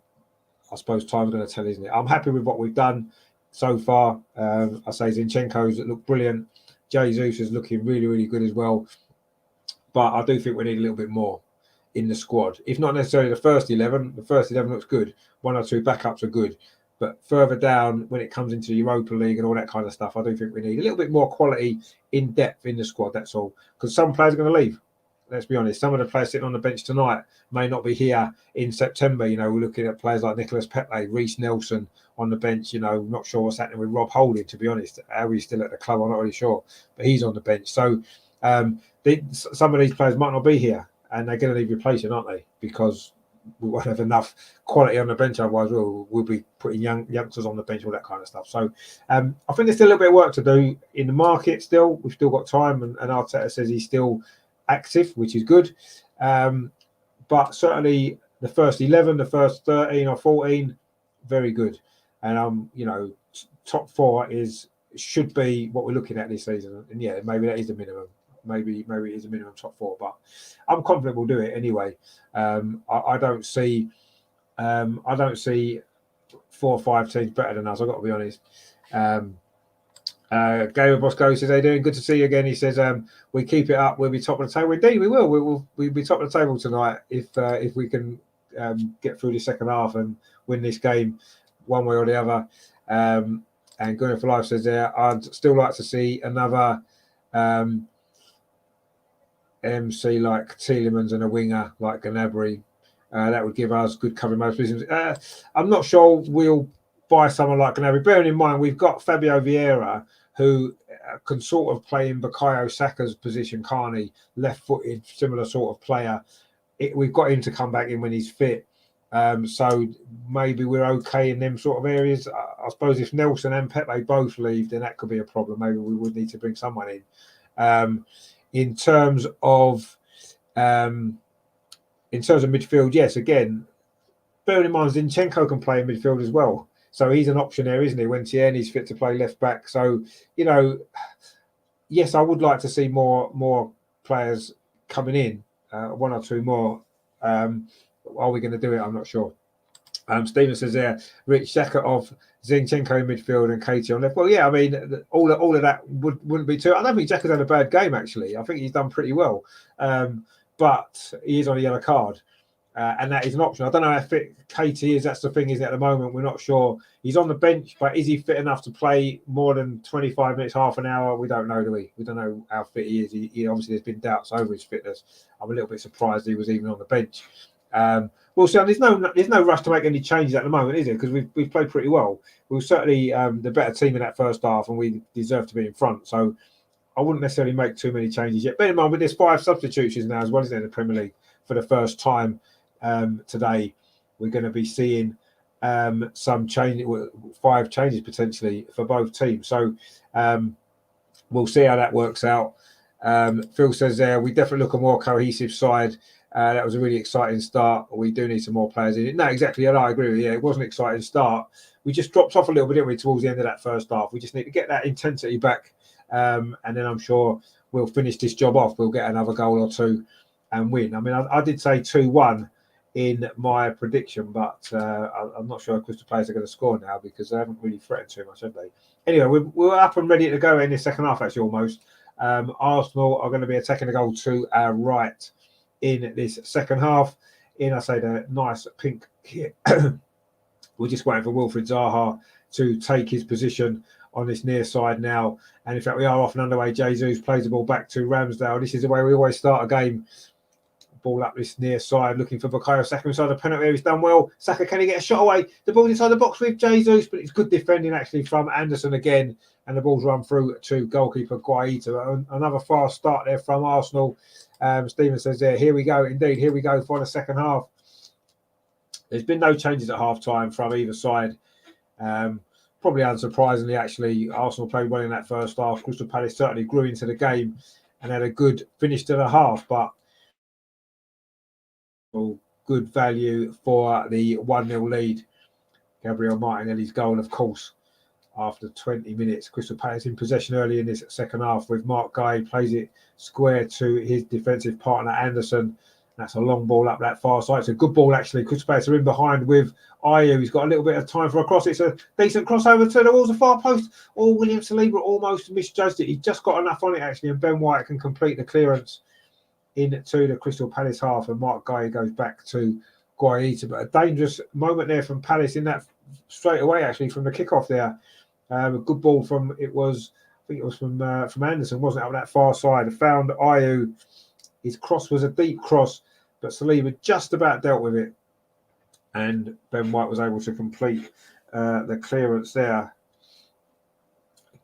I suppose time's going to tell, isn't it? I'm happy with what we've done so far. I say Zinchenko's look brilliant. Jesus is looking really, really good as well. But I do think we need a little bit more in the squad. If not necessarily the first 11 looks good. 1 or 2 backups are good. But further down, when it comes into the Europa League and all that kind of stuff, I do think we need a little bit more quality in depth in the squad, that's all. Because some players are going to leave. Let's be honest. Some of the players sitting on the bench tonight may not be here in September. We're looking at players like Nicolas Pepe, Reece Nelson on the bench. Not sure what's happening with Rob Holding, to be honest. How he's still at the club, I'm not really sure. But he's on the bench. So some of these players might not be here, and they're going to need replacing, aren't they? Because we won't have enough quality on the bench. Otherwise, we'll be putting youngsters on the bench, all that kind of stuff. So I think there's still a little bit of work to do in the market still. We've still got time, and Arteta says he's still active, which is good. But certainly the first 11, the first 13 or 14, very good. And top 4 should be what we're looking at this season. And yeah, maybe that is the minimum. Maybe it is a minimum top 4, but I'm confident we'll do it anyway. I don't see 4 or 5 teams better than us. I've got to be honest. Gamer Bosco says, "How you doing? Good to see you again." He says, "We keep it up, we'll be top of the table." Indeed, we will. We'll be top of the table tonight if we can get through the second half and win this game one way or the other. And Going for Life says, "I'd still like to see another MC like Tielemans and a winger like Gnabry. That would give us good cover in most positions." I'm not sure we'll buy someone like Gnabry. Bearing in mind, we've got Fabio Vieira, who can sort of play in Bukayo Saka's position, can't he? Left-footed, similar sort of player. We've got him to come back in when he's fit. So maybe we're okay in them sort of areas. I suppose if Nelson and Pepe both leave, then that could be a problem. Maybe we would need to bring someone in. In terms of midfield, yes, again, bearing in mind Zinchenko can play in midfield as well. So he's an option there, isn't he? When Tierney's fit to play left back. So, you know, yes, I would like to see more players coming in, one or two more. Are we going to do it? I'm not sure. Stephen says there, Rich Xhaka off, Zinchenko in midfield and Katie on left. Well, yeah, I mean, all of that wouldn't be too. I don't think Xhaka's had a bad game, actually. I think he's done pretty well. But he is on a yellow card. And that is an option. I don't know how fit Katie is. That's the thing, is at the moment we're not sure. He's on the bench, but is he fit enough to play more than 25 minutes, half an hour? We don't know, do we? We don't know how fit he is. He obviously, there's been doubts over his fitness. I'm a little bit surprised he was even on the bench. We'll see. There's no rush to make any changes at the moment, is there? Because we've played pretty well. We were certainly the better team in that first half, and we deserve to be in front. So I wouldn't necessarily make too many changes yet. Bear in mind, with there's 5 substitutions now as well, isn't there, in the Premier League for the first time. Today we're going to be seeing some change, 5 changes potentially for both teams. So we'll see how that works out. Phil says there, we definitely look a more cohesive side. That was a really exciting start. We do need some more players in it. No, exactly. And I agree with you. It was an exciting start. We just dropped off a little bit, didn't we, towards the end of that first half. We just need to get that intensity back. And then I'm sure we'll finish this job off. We'll get another goal or two and win. I mean, I did say 2-1 in my prediction, but I'm not sure Crystal Palace are going to score now because they haven't really threatened too much, have they? Anyway, we're up and ready to go in the second half, actually, almost. Arsenal are going to be attacking the goal to our right in this second half. I say the nice pink kit. We're just waiting for Wilfried Zaha to take his position on this near side now. And in fact, we are off and underway. Jesus plays the ball back to Ramsdale. This is the way we always start a game. Ball up this near side, looking for Bukayo Saka inside the penalty area. He's done well. Saka, can he get a shot away? The ball's inside the box with Jesus, but it's good defending actually from Anderson again. And the ball's run through to goalkeeper Guaita. Another fast start there from Arsenal. Stephen says there, here we go. Indeed, here we go for the second half. There's been no changes at half-time from either side. Probably unsurprisingly, actually, Arsenal played well in that first half. Crystal Palace certainly grew into the game and had a good finish to the half, but good value for the 1-0 lead. Gabriel Martinelli's goal, of course, after 20 minutes. Crystal Palace in possession early in this second half with Mark Guy, plays it square to his defensive partner Anderson. That's a long ball up that far side. It's a good ball, actually. Crystal Palace are in behind with Ayew. He's got a little bit of time for a cross. It's a decent crossover to the walls of far post. William Saliba almost misjudged it. He just got enough on it, actually, and Ben White can complete the clearance into the Crystal Palace half, and Mark Guy goes back to Guaita. But a dangerous moment there from Palace in that straight away, actually, from the kickoff there. A good ball from, I think it was from Anderson, wasn't it, up that far side. Found Ayew. His cross was a deep cross, but Saliba just about dealt with it. And Ben White was able to complete the clearance there.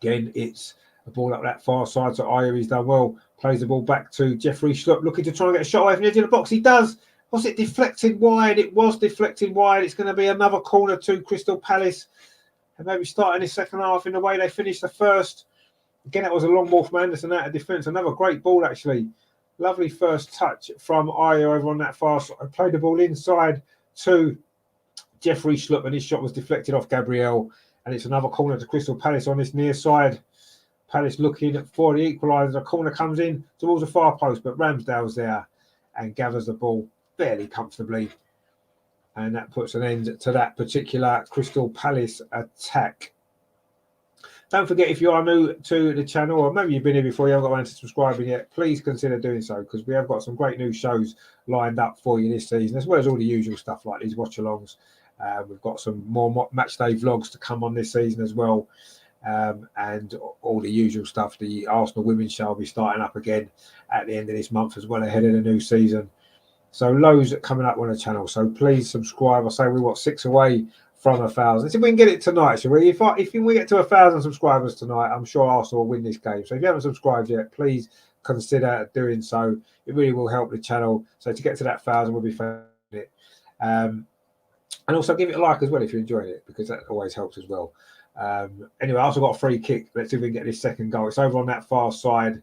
Again, it's a ball up that far side, so Ayew, he's done well. Plays the ball back to Jeffrey Schlupp, looking to try and get a shot away from the edge of the box. He does. Was it deflected wide? It was deflected wide. It's going to be another corner to Crystal Palace. And maybe starting the second half in the way they finished the first. Again, it was a long ball from Anderson out of defence. Another great ball, actually. Lovely first touch from Ayew over on that far side. Played the ball inside to Jeffrey Schlupp, and his shot was deflected off Gabriel. And it's another corner to Crystal Palace on this near side. Palace looking for the equaliser. The corner comes in towards the far post, but Ramsdale's there and gathers the ball fairly comfortably. And that puts an end to that particular Crystal Palace attack. Don't forget, if you are new to the channel, or maybe you've been here before, you haven't got around to subscribing yet, please consider doing so, because we have got some great new shows lined up for you this season, as well as all the usual stuff like these watch-alongs. We've got some more match day vlogs to come on this season as well. And all the usual stuff. The Arsenal women's show will be starting up again at the end of this month as well, ahead of the new season. So loads coming up on the channel. So please subscribe. I say we've got 6 away from 1,000. Let's see if we can get it tonight, shall we? If we get to 1,000 subscribers tonight, I'm sure Arsenal will win this game. So if you haven't subscribed yet, please consider doing so. It really will help the channel. So to get to that 1,000, we'll be fan it. And also give it a like as well if you're enjoying it, because that always helps as well. Anyway, I also got a free kick. Let's see if we can get this second goal. It's over on that far side.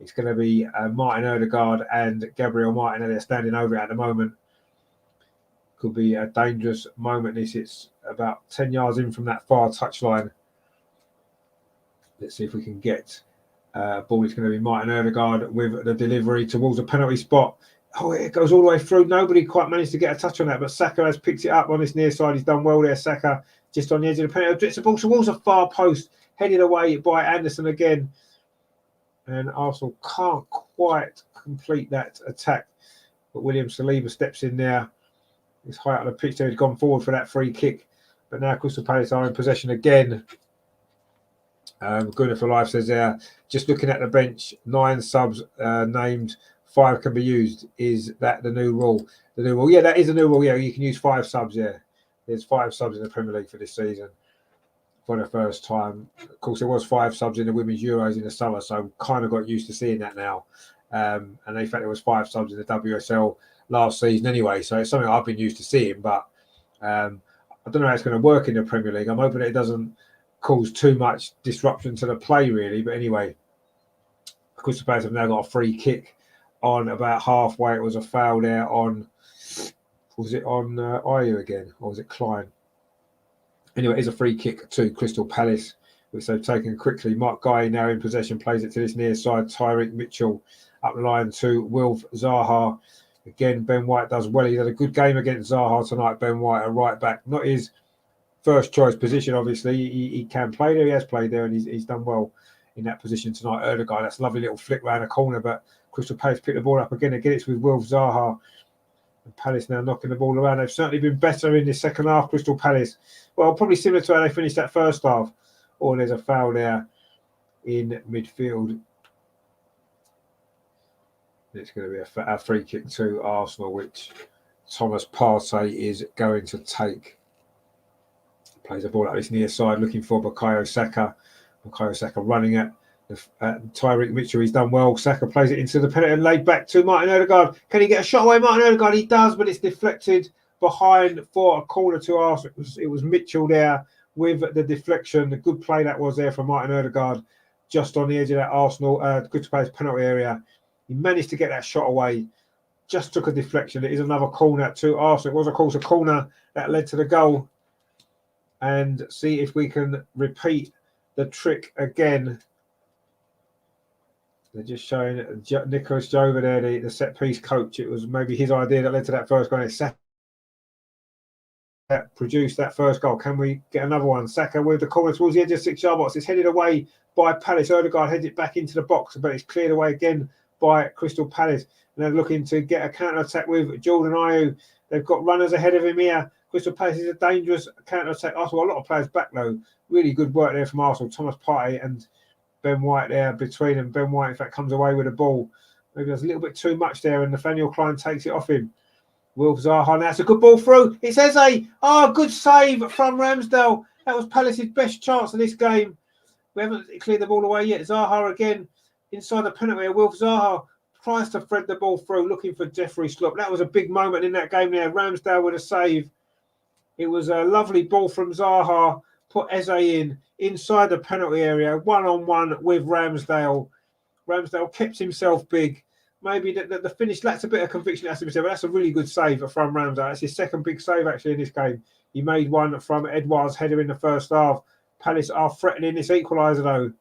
It's going to be Martin Odegaard and Gabriel Martinelli. They're standing over it at the moment. Could be a dangerous moment. It's about 10 yards in from that far touchline. Let's see if we can get ball. It's going to be Martin Odegaard with the delivery towards the penalty spot. Oh, it goes all the way through. Nobody quite managed to get a touch on that, but Saka has picked it up on this near side. He's done well there, Saka, just on the edge of the penalty. It's the ball towards the far post, headed away by Anderson again. And Arsenal can't quite complete that attack. But William Saliba steps in there. He's high up the pitch there. He's gone forward for that free kick. But now Crystal Palace are in possession again. Gunnar for Life says there, just looking at the bench, 9 subs named, 5 can be used. Is that the new rule? The new rule? Yeah, that is the new rule. Yeah, you can use 5 subs, yeah. There's 5 subs in the Premier League for this season for the first time. Of course, there was 5 subs in the Women's Euros in the summer, so kind of got used to seeing that now. And in fact, there was 5 subs in the WSL last season anyway, so it's something I've been used to seeing, but I don't know how it's going to work in the Premier League. I'm hoping it doesn't cause too much disruption to the play, really. But anyway, Crystal Palace have now got a free kick on about halfway. It was a foul there on, was it on Ayew again, or was it Klein? Anyway, it's a free kick to Crystal Palace, which they've taken quickly. Mark Guy now in possession, plays it to this near side. Tyreek Mitchell up the line to Wilf Zaha. Again, Ben White does well. He had a good game against Zaha tonight. Ben White, a right back, not his first choice position, obviously. He can play there. He has played there, and he's done well in that position tonight. Odegaard, that's a lovely little flick round the corner, but Crystal Palace pick the ball up again. Again, it's with Wilf Zaha. And Palace now knocking the ball around. They've certainly been better in this second half, Crystal Palace. Well, probably similar to how they finished that first half. Or there's a foul there in midfield. It's going to be a free kick to Arsenal, which Thomas Partey is going to take. Plays the ball out this near side, looking for Bukayo Saka. Bukayo Saka running at Tyreek Mitchell. He's done well. Saka plays it into the penalty and laid back to Martin Odegaard. Can he get a shot away? Martin Odegaard, he does, but it's deflected behind for a corner to Arsenal. It was Mitchell there with the deflection. The good play that was there from Martin Odegaard, just on the edge of that Arsenal Crystal Palace penalty area. He managed to get that shot away. Just took a deflection. It is another corner to Arsenal. It was, of course, a corner that led to the goal. And see if we can repeat the trick again. They're just showing Nicholas Jover there, the set-piece coach. It was maybe his idea that led to that first goal. It's Saka that produced that first goal. Can we get another one? Saka with the corner towards the edge of the 6-yard box. It's headed away by Palace. Odegaard heads it back into the box, but it's cleared away again by Crystal Palace. And they're looking to get a counter-attack with Jordan Ayew. They've got runners ahead of him here. Crystal Palace is a dangerous counter-attack. Arsenal, a lot of players back though. Really good work there from Arsenal. Thomas Partey and Ben White there between them. Ben White, in fact, comes away with the ball. Maybe there's a little bit too much there, and Nathaniel Klein takes it off him. Wilf Zaha, that's a good ball through. It's Eze. Oh, good save from Ramsdale. That was Palace's best chance of this game. We haven't cleared the ball away yet. Zaha again inside the penalty area. Wilf Zaha tries to thread the ball through, looking for Jeffrey Sloop. That was a big moment in that game there. Ramsdale with a save. It was a lovely ball from Zaha. Put Eze in inside the penalty area, one-on-one with Ramsdale. Ramsdale kept himself big. Maybe the finish lacks a bit of conviction, but that's a really good save from Ramsdale. That's his second big save actually in this game. He made one from Edouard's header in the first half. Palace are threatening this equaliser though.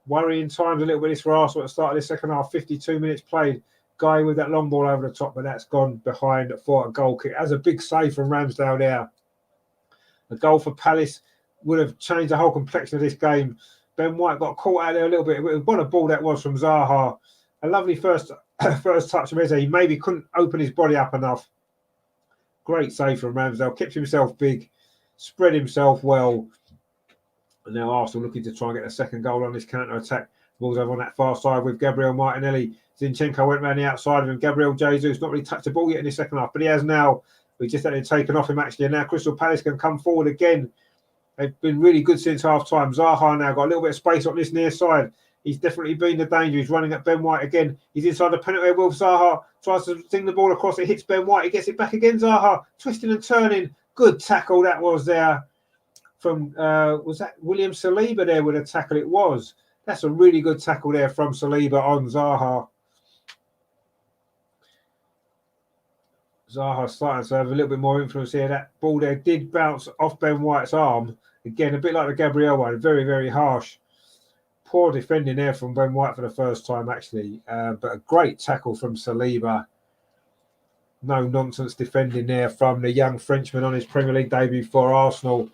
Worrying times a little bit this for Arsenal at the start of the second half. 52 minutes played. Guy with that long ball over the top, but that's gone behind for a goal kick. That's a big save from Ramsdale there. A goal for Palace would have changed the whole complexion of this game. Ben White got caught out there a little bit. What a ball that was from Zaha. A lovely first touch from Eze. He maybe couldn't open his body up enough. Great save from Ramsdale. Kept himself big. Spread himself well. And now Arsenal looking to try and get a second goal on this counter-attack. Ball's over on that far side with Gabriel Martinelli. Zinchenko went round the outside of him. Gabriel Jesus not really touched the ball yet in the second half, but he has now. We just had it taken off him actually, and now Crystal Palace can come forward again. They've been really good since half time. Zaha now got a little bit of space on this near side. He's definitely been the danger. He's running at Ben White again. He's inside the penalty area. Will Zaha tries to sing the ball across. It hits Ben White. He gets it back again. Zaha twisting and turning. Good tackle that was there from, was that William Saliba there with a tackle? It was. That's a really good tackle there from Saliba on Zaha. Zaha starting to have a little bit more influence here. That ball there did bounce off Ben White's arm. Again, a bit like the Gabriel one. Very, very harsh. Poor defending there from Ben White for the first time, actually. But a great tackle from Saliba. No nonsense defending there from the young Frenchman on his Premier League debut for Arsenal.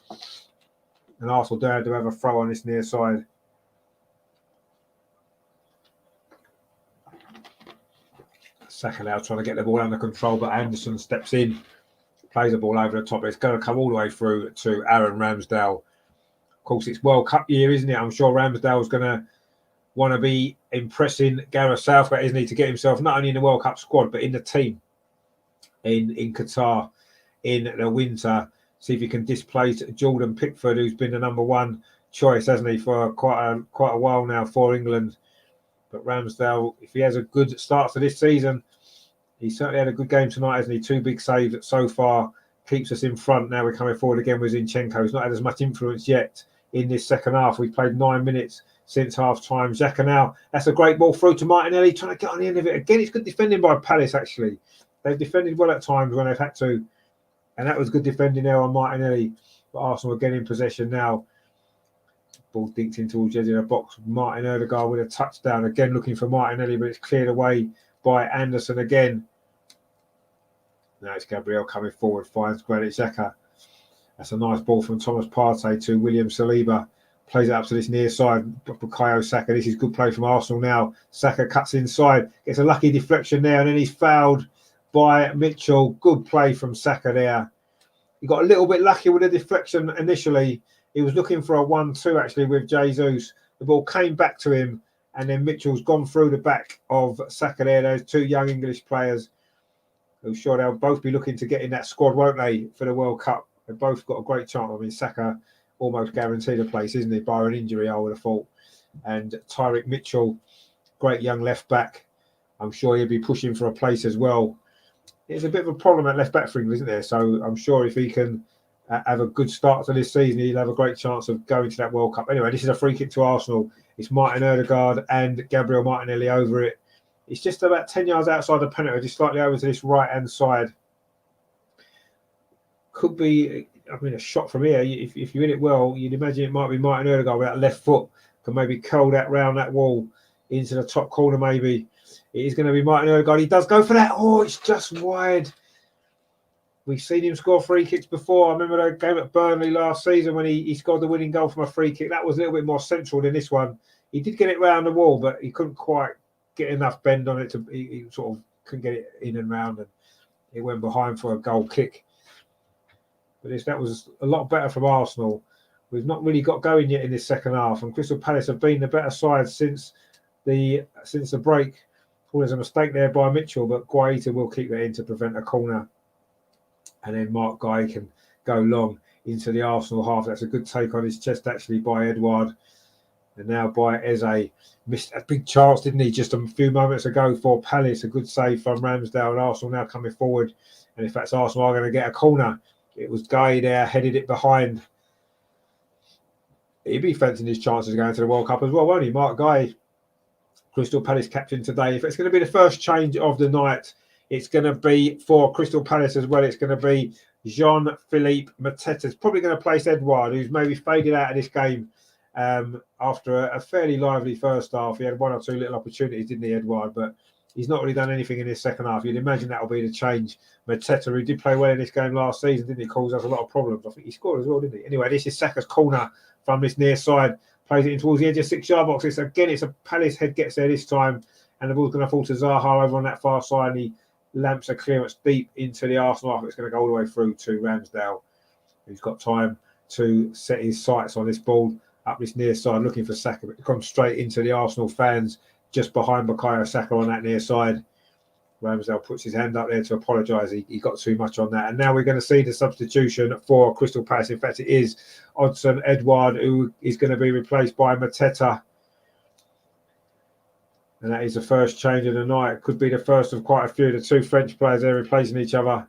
And Arsenal do have to have a throw on this near side. Saka now trying to get the ball under control, but Anderson steps in, plays the ball over the top. It's going to come all the way through to Aaron Ramsdale. Of course, it's World Cup year, isn't it? I'm sure Ramsdale's going to want to be impressing Gareth Southgate, isn't he, to get himself not only in the World Cup squad, but in the team in Qatar in the winter. See if he can displace Jordan Pickford, who's been the #1 choice, hasn't he, for quite a while now for England. But Ramsdale, if he has a good start to this season, he certainly had a good game tonight, hasn't he? 2 big saves so far, keeps us in front. Now we're coming forward again with Zinchenko. He's not had as much influence yet in this second half. We've played 9 minutes since half-time. Xhaka now, that's a great ball through to Martinelli, trying to get on the end of it. Again, it's good defending by Palace, actually. They've defended well at times when they've had to. And that was good defending there on Martinelli. But Arsenal again in possession now. Ball dinked in towards the edge of the box. Martin Odegaard with a touchdown. Again looking for Martinelli, but it's cleared away by Anderson again. Now it's Gabriel coming forward, finds Granit Xhaka. That's a nice ball from Thomas Partey to William Saliba. Plays it up to this near side. Bukayo Saka. This is good play from Arsenal now. Saka cuts inside. Gets a lucky deflection there, and then he's fouled by Mitchell. Good play from Saka there. He got a little bit lucky with the deflection initially. He was looking for a 1-2 actually with Jesus. The ball came back to him, and then Mitchell's gone through the back of Saka there. Those 2 young English players who sure they'll both be looking to get in that squad, won't they, for the World Cup? They've both got a great chance. I mean, Saka almost guaranteed a place, isn't he, by an injury, I would have thought. And Tyrick Mitchell, great young left back. I'm sure he'll be pushing for a place as well. There's a bit of a problem at left back for England, isn't there? So I'm sure if he can have a good start to this season, he'll have a great chance of going to that World Cup. Anyway, this is a free kick to Arsenal. It's Martin Odegaard and Gabriel Martinelli over it. It's just about 10 yards outside the penalty, just slightly over to this right-hand side. Could be, I mean, a shot from here. If you hit it well, you'd imagine it might be Martin Odegaard with that left foot. Can maybe curl that round that wall into the top corner, maybe. It is going to be Martin Odegaard. He does go for that. Oh, it's just wide. We've seen him score free kicks before. I remember the game at Burnley last season when he scored the winning goal from a free kick. That was a little bit more central than this one. He did get it round the wall, but he couldn't quite get enough bend on it to. He sort of couldn't get it in and round, and it went behind for a goal kick. But that was a lot better from Arsenal. We've not really got going yet in this second half, and Crystal Palace have been the better side since the break. Oh, there's a mistake there by Mitchell, but Guaita will keep that in to prevent a corner. And then Mark Guy can go long into the Arsenal half. That's a good take on his chest, actually, by Edouard. And now by Eze. Missed a big chance, didn't he, just a few moments ago for Palace. A good save from Ramsdale, and Arsenal now coming forward. And in fact, Arsenal are going to get a corner. It was Guy there, headed it behind. He'd be fancying his chances of going to the World Cup as well, won't he? Mark Guy, Crystal Palace captain today. If it's going to be the first change of the night, it's going to be for Crystal Palace as well. It's going to be Jean-Philippe Mateta. It's probably going to place Edouard, who's maybe faded out of this game after a fairly lively first half. He had 1 or 2 little opportunities, didn't he, Edouard? But he's not really done anything in this second half. You'd imagine that'll be the change. Mateta, who did play well in this game last season, didn't he? Caused us a lot of problems. I think he scored as well, didn't he? Anyway, this is Saka's corner from this near side. Plays it in towards the edge of 6-yard box. It's a Palace head gets there this time, and the ball's going to fall to Zaha over on that far side, and he lamps a clearance deep into the Arsenal half. It's going to go all the way through to Ramsdale, who's got time to set his sights on this ball up this near side, looking for Saka. But it comes straight into the Arsenal fans just behind Bukayo Saka on that near side. Ramsdale puts his hand up there to apologise. He got too much on that. And now we're going to see the substitution for Crystal Palace. In fact, it is Odsonne Edouard who is going to be replaced by Mateta. And that is the first change of the night. Could be the first of quite a few. The two French players there replacing each other.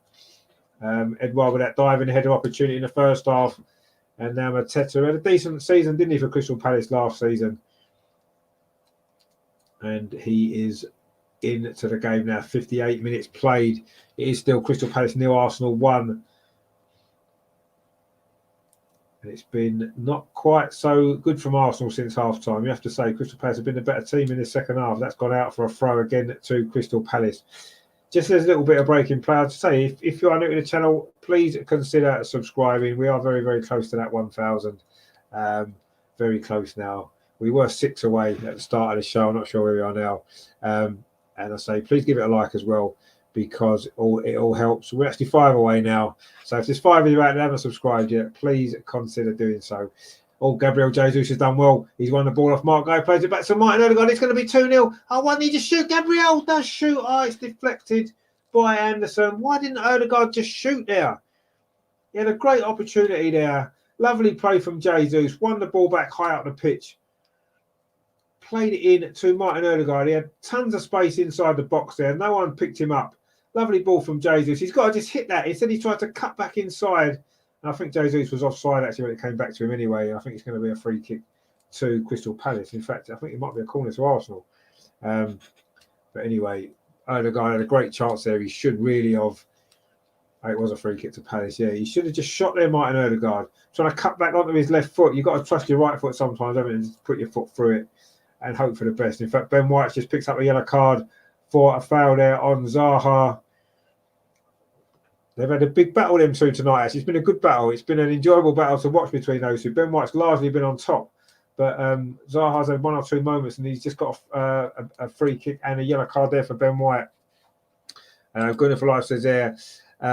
Edouard with that diving header opportunity in the first half. And now Mateta had a decent season, didn't he, for Crystal Palace last season? And he is into the game now. 58 minutes played. It is still Crystal Palace 0, Arsenal 1. And it's been not quite so good from Arsenal since half-time. You have to say Crystal Palace have been a better team in the second half. That's gone out for a throw again to Crystal Palace. Just as a little bit of breaking play, I'd say if you are new to the channel, please consider subscribing. We are very, very close to that 1,000. Very close now. We were 6 away at the start of the show. I'm not sure where we are now. And I say, please give it a like as well, because it all helps. We're actually 5 away now. So if there's 5 of you out there that haven't subscribed yet, please consider doing so. Gabriel Jesus has done well. He's won the ball off Mark Guy, plays it back to Martin Odegaard. It's going to be 2-0. Oh, why didn't he just shoot? Gabriel does shoot. Oh, it's deflected by Anderson. Why didn't Odegaard just shoot there? He had a great opportunity there. Lovely play from Jesus. Won the ball back high up the pitch. Played it in to Martin Odegaard. He had tons of space inside the box there. No one picked him up. Lovely ball from Jesus. He's got to just hit that. Instead, he tried to cut back inside. And I think Jesus was offside, actually, when it came back to him anyway. I think it's going to be a free kick to Crystal Palace. In fact, I think it might be a corner to Arsenal. But anyway, Odegaard had a great chance there. He should really have... Oh, it was a free kick to Palace, yeah. He should have just shot there, Martin Odegaard. Trying to cut back onto his left foot. You've got to trust your right foot sometimes, haven't you? Just put your foot through it and hope for the best. In fact, Ben White just picks up a yellow card for a foul there on Zaha. They've had a big battle, them two, tonight. Actually, it's been a good battle. It's been an enjoyable battle to watch between those two. Ben White's largely been on top, but Zaha's had 1 or 2 moments, and he's just got a free kick and a yellow card there for Ben White. Gunnar for Life says there,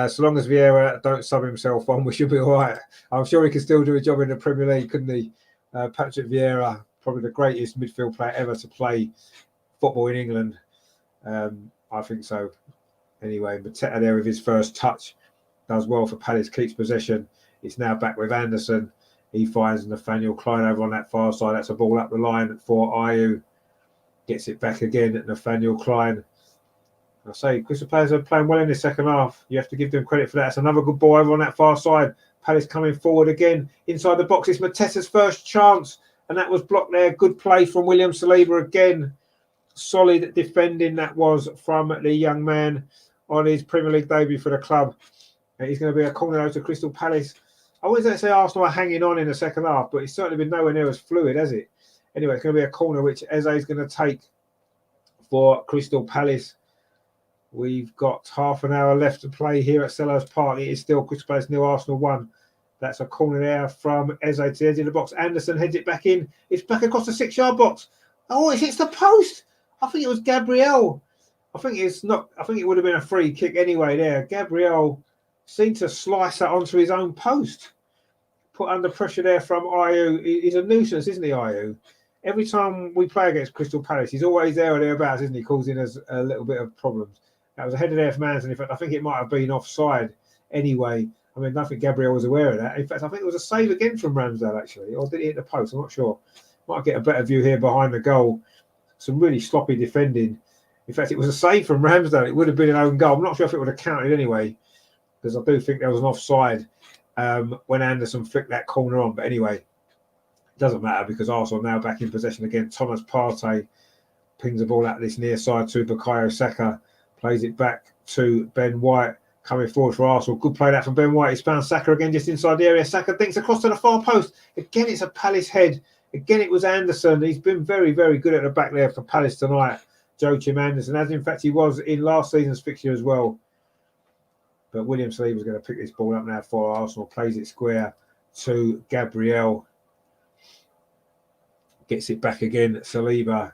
so long as Vieira don't sub himself on, we should be all right. I'm sure he can still do a job in the Premier League, couldn't he? Patrick Vieira, probably the greatest midfield player ever to play football in England. I think so. Anyway, Mateta there with his first touch. Does well for Palace, keeps possession. It's now back with Anderson. He finds Nathaniel Klein over on that far side. That's a ball up the line for Ayew. Gets it back again at Nathaniel Klein. I say, Crystal Palace are playing well in the second half. You have to give them credit for that. It's another good ball over on that far side. Palace coming forward again. Inside the box, it's Mateta's first chance. And that was blocked there. Good play from William Saliba again. Solid defending that was from the young man on his Premier League debut for the club. And he's going to be a corner to Crystal Palace. I wouldn't say Arsenal are hanging on in the second half, but it's certainly been nowhere near as fluid, has it? Anyway, it's going to be a corner which Eze is going to take for Crystal Palace. We've got half an hour left to play here at Selhurst Park. It is still Crystal Palace 0, Arsenal 1. That's a corner there from Eze to the edge of the box. Anderson heads it back in. It's back across the 6-yard box. Oh, it hits the post. I think it was Gabriel. I think it's not. I think it would have been a free kick anyway there. Gabriel seemed to slice that onto his own post. Put under pressure there from Ayew. He's a nuisance, isn't he, Ayew? Every time we play against Crystal Palace, he's always there or thereabouts, isn't he? Causing us a little bit of problems. That was a header there from Anderson. In fact, I think it might have been offside anyway. I mean, I think Gabriel was aware of that. In fact, I think it was a save again from Ramsdale, actually. Or did he hit the post? I'm not sure. Might get a better view here behind the goal. Some really sloppy defending. In fact, it was a save from Ramsdale. It would have been an own goal. I'm not sure if it would have counted anyway, because I do think there was an offside when Anderson flicked that corner on. But anyway, it doesn't matter because Arsenal now back in possession again. Thomas Partey pings the ball out this near side to Bukayo Saka. Plays it back to Ben White. Coming forward for Arsenal. Good play that from Ben White. He's found Saka again just inside the area. Saka thinks across to the far post. Again, it's a Palace head. Again, it was Anderson. He's been very, very good at the back there for Palace tonight. Joachim Anderson, as in fact he was in last season's fixture as well. But William Saliba is going to pick this ball up now for Arsenal. Plays it square to Gabriel. Gets it back again. Saliba.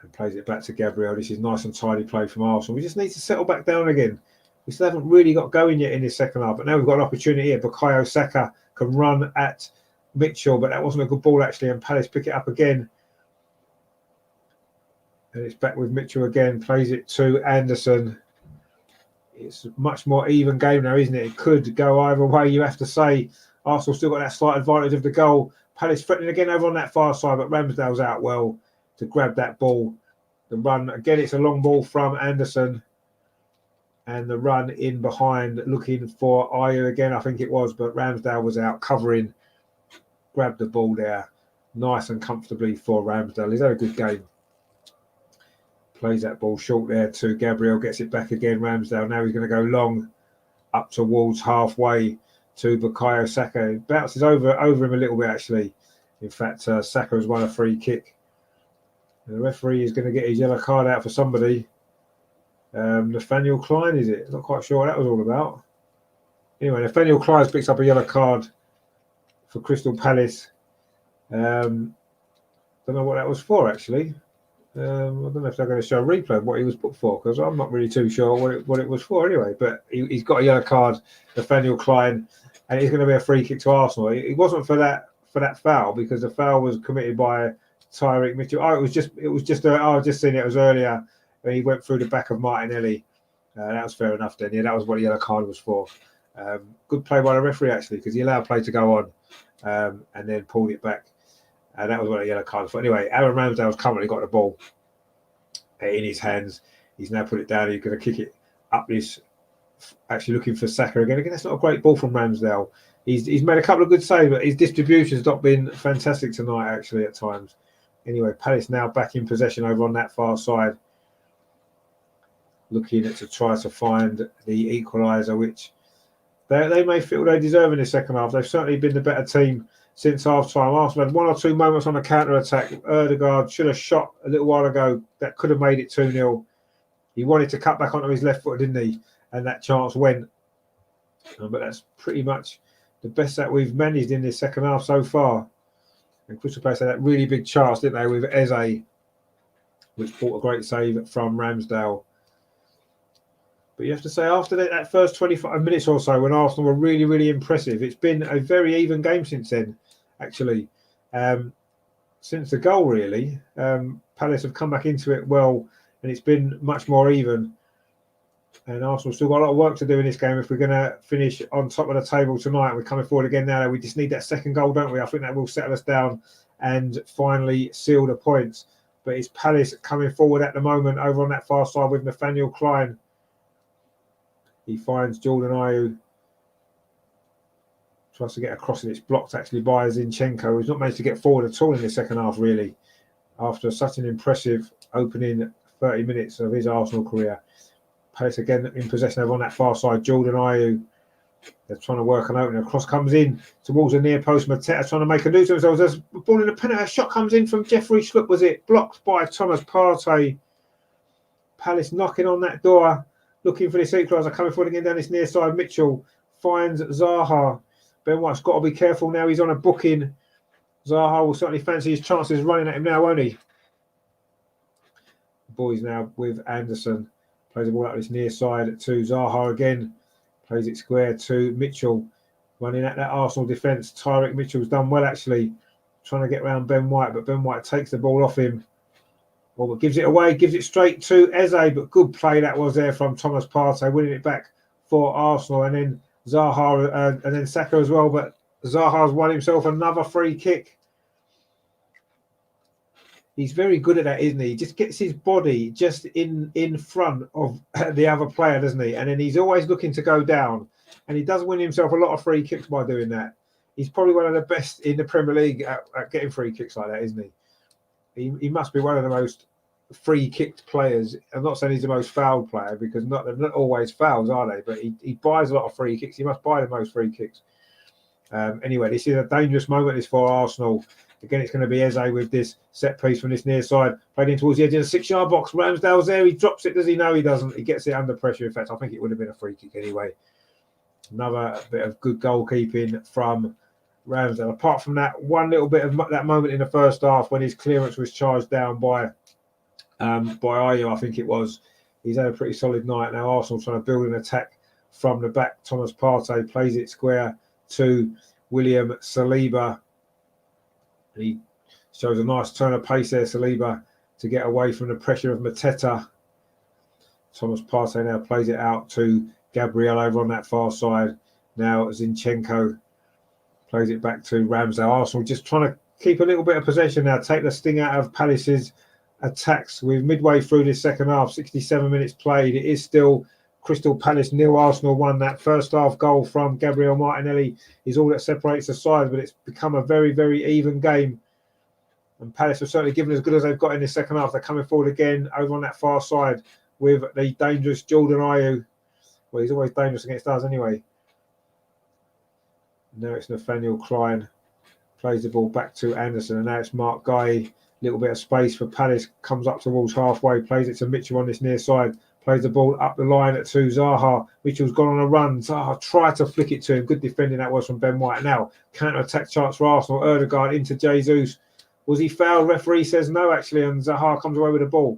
And plays it back to Gabriel. This is nice and tidy play from Arsenal. We just need to settle back down again. We still haven't really got going yet in this second half. But now we've got an opportunity here. Bukayo Saka can run at Mitchell. But that wasn't a good ball actually. And Palace pick it up again. And it's back with Mitchell again, plays it to Anderson. It's a much more even game now, isn't it? It could go either way, you have to say. Arsenal still got that slight advantage of the goal. Palace threatening again over on that far side, but Ramsdale's out well to grab that ball. The run, again, it's a long ball from Anderson. And the run in behind, looking for Ayew again, I think it was, but Ramsdale was out covering. Grabbed the ball there, nice and comfortably for Ramsdale. He's had a good game. Plays that ball short there to Gabriel, gets it back again. Ramsdale, now he's going to go long up towards halfway to Bukayo Saka. It bounces over him a little bit, actually. In fact, Saka has won a free kick. And the referee is going to get his yellow card out for somebody. Nathaniel Klein, is it? Not quite sure what that was all about. Anyway, Nathaniel Klein picks up a yellow card for Crystal Palace. Don't know what that was for, actually. I don't know if they're going to show a replay of what he was put for, because I'm not really too sure what it was for anyway. But he's got a yellow card, Nathaniel Klein, and it's going to be a free kick to Arsenal. It wasn't for that foul, because the foul was committed by Tyreek Mitchell. I've just seen it was earlier when he went through the back of Martinelli. That was fair enough then. Yeah, that was what the yellow card was for. Good play by the referee, actually, because he allowed play to go on and then pulled it back. And that was what a yellow card was for. Anyway, Aaron Ramsdale's currently got the ball in his hands. He's now put it down. He's going to kick it up this, actually looking for Saka again. Again, that's not a great ball from Ramsdale. He's made a couple of good saves, but his distribution's not been fantastic tonight, actually, at times. Anyway, Palace now back in possession over on that far side. Looking to try to find the equaliser, which they may feel they deserve in the second half. They've certainly been the better team since half-time. Arsenal had one or two moments on the counter-attack. Ødegaard should have shot a little while ago. That could have made it 2-0. He wanted to cut back onto his left foot, didn't he? And that chance went. But that's pretty much the best that we've managed in this second half so far. And Crystal Palace had that really big chance, didn't they, with Eze, which brought a great save from Ramsdale. But you have to say, after that first 25 minutes or so, when Arsenal were really, really impressive, it's been a very even game since then, actually. Since the goal, really. Palace have come back into it well, and it's been much more even. And Arsenal still got a lot of work to do in this game if we're going to finish on top of the table tonight. We're coming forward again now. We just need that second goal, don't we? I think that will settle us down and finally seal the points. But it's Palace coming forward at the moment over on that far side with Nathaniel Klein. He finds Jordan Ayew. Tries to get across, and it's blocked actually by Zinchenko, who's not managed to get forward at all in the second half, really, after such an impressive opening 30 minutes of his Arsenal career. Palace again in possession over on that far side. Jordan Ayew. They're trying to work an opening. A cross comes in towards the near post. Mateta trying to make a do to themselves. There's a ball in the penalty. A shot comes in from Jeffrey Schlupp, was it? Blocked by Thomas Partey. Palace knocking on that door, looking for this equaliser, coming forward again down this near side. Mitchell finds Zaha. Ben White's got to be careful now. He's on a booking. Zaha will certainly fancy his chances running at him now, won't he? The boys now with Anderson. Plays the ball out this near side to Zaha again. Plays it square to Mitchell. Running at that Arsenal defence. Tyreek Mitchell's done well, actually. Trying to get around Ben White, but Ben White takes the ball off him. Well, but gives it away, gives it straight to Eze, but good play that was there from Thomas Partey, winning it back for Arsenal, and then Zaha and then Saka as well. But Zaha's won himself another free kick. He's very good at that, isn't he? He just gets his body just in front of the other player, doesn't he? And then he's always looking to go down, and he does win himself a lot of free kicks by doing that. He's probably one of the best in the Premier League at getting free kicks like that, isn't he? He must be one of the most free-kicked players. I'm not saying he's the most fouled player, because they're not always fouls, are they? But he buys a lot of free kicks. He must buy the most free kicks. Anyway, this is a dangerous moment. This for Arsenal. Again, it's going to be Eze with this set piece from this near side. Played in towards the edge of the 6-yard box. Ramsdale's there. He drops it. Does he? No, he doesn't. He gets it under pressure. In fact, I think it would have been a free kick anyway. Another bit of good goalkeeping from Ramsdale. Apart from that one little bit of that moment in the first half when his clearance was charged down by Ayew, I think it was. He's had a pretty solid night. Now Arsenal trying to build an attack from the back. Thomas Partey plays it square to William Saliba. He shows a nice turn of pace there, Saliba, to get away from the pressure of Mateta. Thomas Partey now plays it out to Gabriel over on that far side. Now Zinchenko plays it back to Ramsdale. Arsenal just trying to keep a little bit of possession now, take the sting out of Palace's attacks. We're midway through this second half, 67 minutes played. It is still Crystal Palace 0, Arsenal 1. That first half goal from Gabriel Martinelli is all that separates the sides, but it's become a very, very even game. And Palace have certainly given as good as they've got in the second half. They're coming forward again over on that far side with the dangerous Jordan Ayew. Well, he's always dangerous against us anyway. Now it's Nathaniel Klein. Plays the ball back to Anderson, and now it's Mark Guy. Little bit of space for Palace. Comes up towards halfway. Plays it to Mitchell on this near side. Plays the ball up the line to Zaha. Mitchell's gone on a run. Zaha tried to flick it to him. Good defending that was from Ben White. Now, counter-attack chance for Arsenal. Ødegaard into Jesus. Was he fouled? Referee says no, actually, and Zaha comes away with the ball.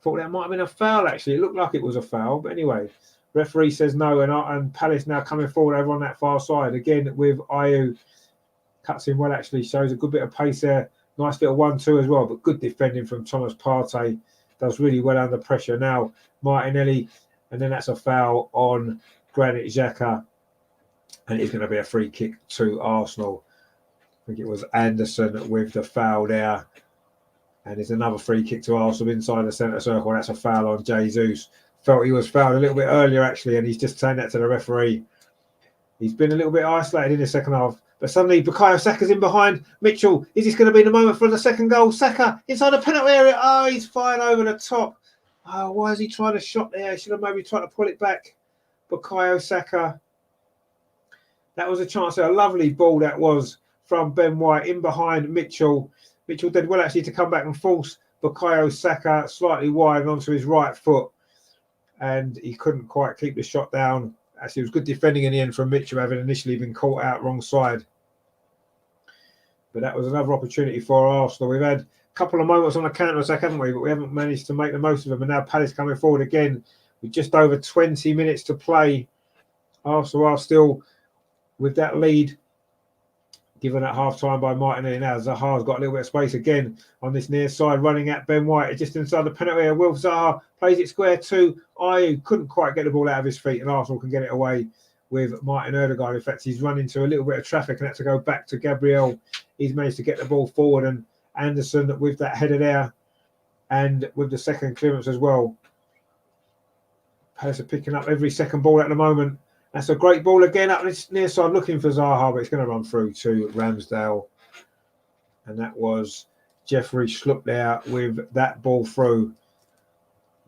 Thought that might have been a foul, actually. It looked like it was a foul, but anyway. Referee says no, and Palace now coming forward over on that far side. Again with Ayew. Cuts in well, actually. Shows a good bit of pace there. Nice little 1-2 as well, but good defending from Thomas Partey. Does really well under pressure. Now, Martinelli, and then that's a foul on Granit Xhaka. And it's going to be a free kick to Arsenal. I think it was Anderson with the foul there. And there's another free kick to Arsenal inside the centre circle. That's a foul on Jesus. Felt he was fouled a little bit earlier, actually, and he's just saying that to the referee. He's been a little bit isolated in the second half. But suddenly, Bukayo Saka's in behind. Mitchell, is this going to be the moment for the second goal? Saka inside the penalty area. Oh, he's fired over the top. Oh, why is he trying to shot there? He should have maybe tried to pull it back. Bukayo Saka. That was a chance there. A lovely ball that was from Ben White in behind Mitchell. Mitchell did well, actually, to come back and force Bukayo Saka slightly wide onto his right foot. And he couldn't quite keep the shot down. Actually, it was good defending in the end from Mitchell, having initially been caught out wrong side. But that was another opportunity for Arsenal. We've had a couple of moments on the counter-attack, haven't we? But we haven't managed to make the most of them. And now Palace coming forward again with just over 20 minutes to play. Arsenal are still with that lead given at half-time by Martinelli. Now Zaha's got a little bit of space again on this near side, running at Ben White. Just inside the penalty area. Will Zaha plays it square to Ayew. Couldn't quite get the ball out of his feet, and Arsenal can get it away with Martin Ødegaard. In fact, he's run into a little bit of traffic and had to go back to Gabriel. He's managed to get the ball forward, and Anderson with that header there and with the second clearance as well. Palace are picking up every second ball at the moment. That's a great ball again up this near side, looking for Zaha, but it's going to run through to Ramsdale. And that was Jeffrey Schlupp there with that ball through.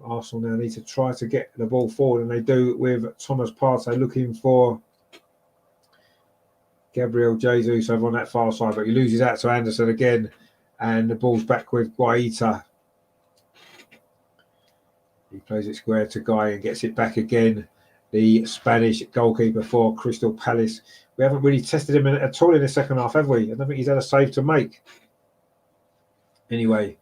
Arsenal now need to try to get the ball forward, and they do with Thomas Partey looking for Gabriel Jesus over on that far side, but he loses out to Anderson again, and the ball's back with Guaita. He plays it square to Guy and gets it back again. The Spanish goalkeeper for Crystal Palace. We haven't really tested him at all in the second half, have we? I don't think he's had a save to make. Anyway,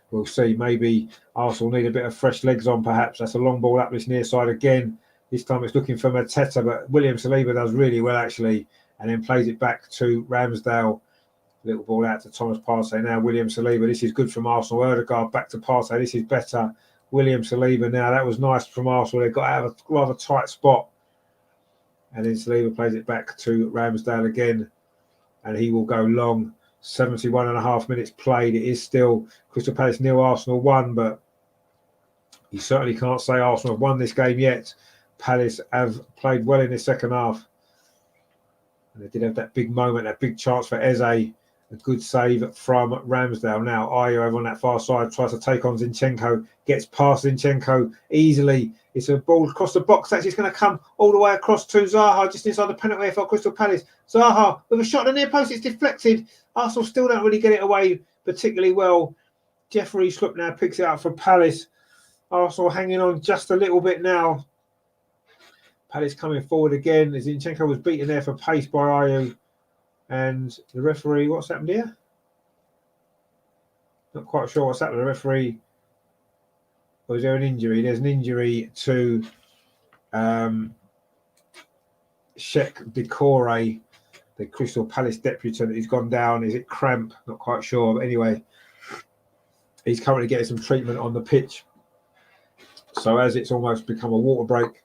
we'll see. Maybe Arsenal need a bit of fresh legs on, perhaps. That's a long ball up this near side again. This time it's looking for Mateta, but William Saliba does really well, actually, and then plays it back to Ramsdale. Little ball out to Thomas Partey. Now William Saliba. This is good from Arsenal. Ødegaard back to Partey. This is better. William Saliba now. That was nice from Arsenal. They got out of a rather tight spot. And then Saliba plays it back to Ramsdale again. And he will go long. 71.5 minutes played. It is still Crystal Palace 0, Arsenal 1. But you certainly can't say Arsenal have won this game yet. Palace have played well in the second half. And they did have that big moment, that big chance for Eze. A good save from Ramsdale. Now Ayew over on that far side tries to take on Zinchenko. Gets past Zinchenko easily. It's a ball across the box. Actually, it's going to come all the way across to Zaha, just inside the penalty area for Crystal Palace. Zaha with a shot on the near post. It's deflected. Arsenal still don't really get it away particularly well. Jeffrey Schlupp now picks it up for Palace. Arsenal hanging on just a little bit now. Palace coming forward again. Zinchenko was beaten there for pace by Ayew. And the referee, what's happened here? Not quite sure what's happened. The referee, or is there an injury? There's an injury to Sheikh Decore, the Crystal Palace deputy. He's gone down. Is it cramp? Not quite sure. But anyway, He's currently getting some treatment on the pitch. So as it's almost become a water break,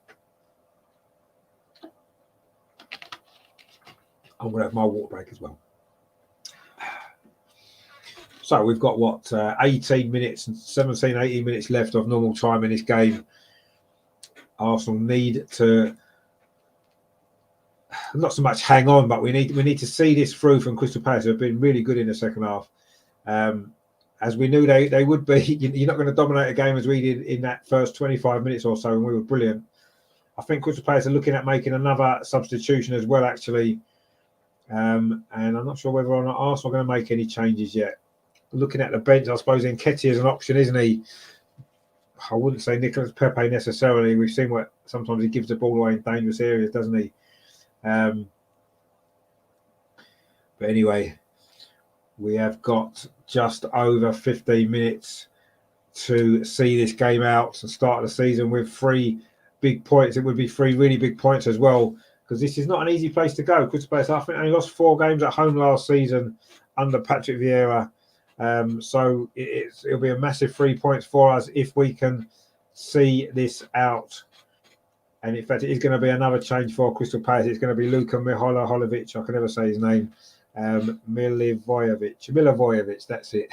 I'm going to have my water break as well. So we've got, what, 18 minutes and 17, 18 minutes left of normal time in this game. Arsenal need to not so much hang on, but we need to see this through from Crystal Palace, who have been really good in the second half. As we knew they would be. You're not going to dominate a game as we did in that first 25 minutes or so, and we were brilliant. I think Crystal Palace are looking at making another substitution as well, actually. And I'm not sure whether or not Arsenal are going to make any changes yet. Looking at the bench, I suppose Nketiah is an option, isn't he? I wouldn't say Nicolas Pepe necessarily. We've seen what sometimes he gives the ball away in dangerous areas, doesn't he? But anyway, we have got just over 15 minutes to see this game out and start the season with 3 big points. It would be 3 really big points as well, because this is not an easy place to go. Crystal Palace, I think, only lost 4 games at home last season under Patrick Vieira. So it'll be a massive 3 points for us if we can see this out. And in fact, it is going to be another change for Crystal Palace. It's going to be Luka Milivojevic. I can never say his name. Milivojevic, that's it.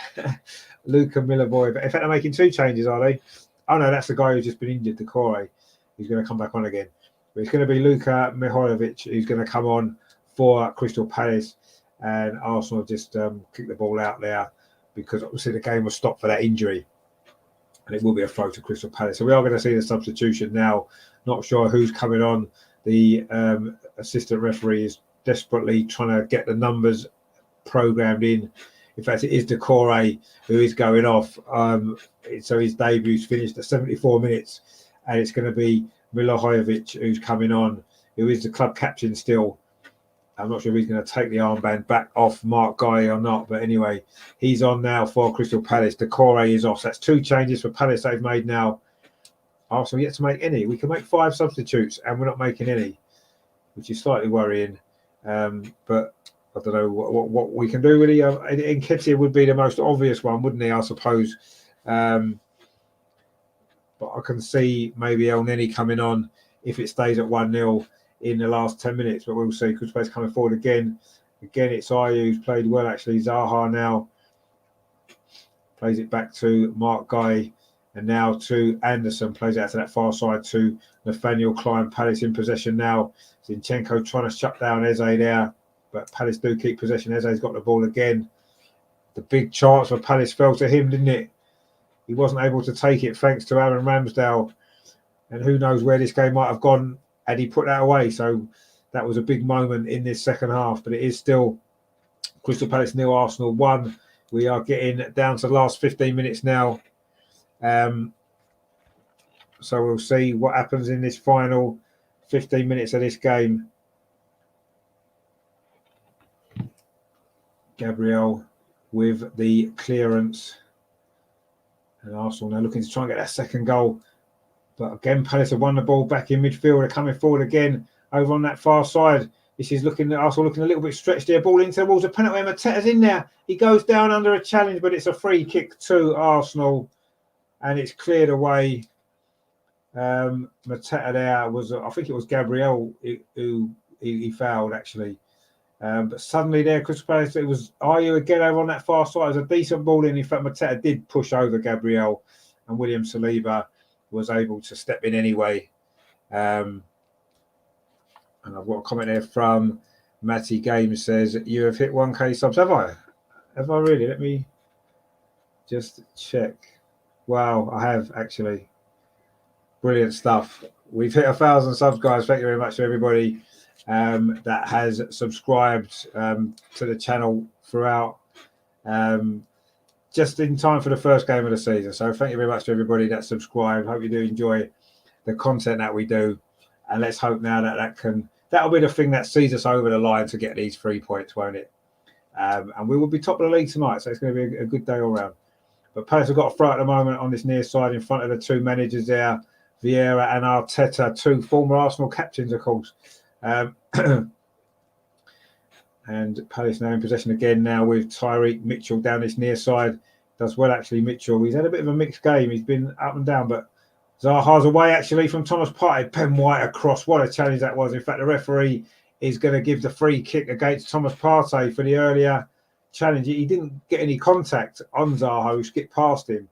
Luka Milivojevic. In fact, they're making 2 changes, are they? Oh, no, that's the guy who's just been injured, Decore. He's going to come back on again. But it's going to be Luka Milivojevic who's going to come on for Crystal Palace. And Arsenal just kicked the ball out there, because obviously the game was stopped for that injury, and it will be a throw to Crystal Palace. So we are going to see the substitution now. Not sure who's coming on. The assistant referee is desperately trying to get the numbers programmed in. In fact, it is Decore who is going off. So his debut's finished at 74 minutes, and it's going to be Milivojevic who's coming on, who is the club captain still. I'm not sure if he's going to take the armband back off Mark Guy or not, but anyway, he's on now for Crystal Palace. Decore is off. So that's 2 changes for Palace they've made now. Arsenal yet to make any. We can make 5 substitutes, and we're not making any, which is slightly worrying. But I don't know what we can do really. Nketiah would be the most obvious one, wouldn't he? I suppose. But I can see maybe El Neni coming on if it stays at 1-0. In the last 10 minutes, but we'll see. Crystal Palace coming forward again. Again, it's Ayew who's played well, actually. Zaha now plays it back to Mark Guy, and now to Anderson, plays it out to that far side to Nathaniel Klein. Palace in possession now. Zinchenko trying to shut down Eze there, but Palace do keep possession. Eze's got the ball again. The big chance for Palace fell to him, didn't it? He wasn't able to take it thanks to Aaron Ramsdale, and who knows where this game might have gone had he put that away. So that was a big moment in this second half, but it is still Crystal Palace 0, Arsenal 1. We are getting down to the last 15 minutes now. So we'll see what happens in this final 15 minutes of this game. Gabriel with the clearance, and Arsenal now looking to try and get that second goal. But again, Palace have won the ball back in midfield. They're coming forward again over on that far side. This is Arsenal looking a little bit stretched there. Ball into the walls. A penalty. Mateta's in there. He goes down under a challenge, but it's a free kick to Arsenal, and it's cleared away. Mateta there was, I think it was Gabriel who he fouled actually. But suddenly there, Crystal Palace, it was Ayew again over on that far side. It was a decent ball in. In fact, Mateta did push over Gabriel, and William Saliba was able to step in anyway. And I've got a comment there from Matty Games, says, you have hit 1K subs. Have I? Have I really? Let me just check. Wow, I have actually. Brilliant stuff. We've hit 1,000 subs, guys. Thank you very much to everybody that has subscribed to the channel throughout. Just in time for the first game of the season. So thank you very much to everybody that subscribed. Hope you do enjoy the content that we do. And let's hope now that'll be the thing that sees us over the line to get these 3 points, won't it? And we will be top of the league tonight. So it's going to be a good day all round. But Palace have got a throw at the moment on this near side in front of the 2 managers there, Vieira and Arteta, 2 former Arsenal captains, of course. And Palace now in possession again now with Tyreek Mitchell down this near side. Does well, actually, Mitchell. He's had a bit of a mixed game. He's been up and down, but Zaha's away, actually, from Thomas Partey. Ben White across. What a challenge that was. In fact, the referee is going to give the free kick against Thomas Partey for the earlier challenge. He didn't get any contact on Zaha, who skipped past him.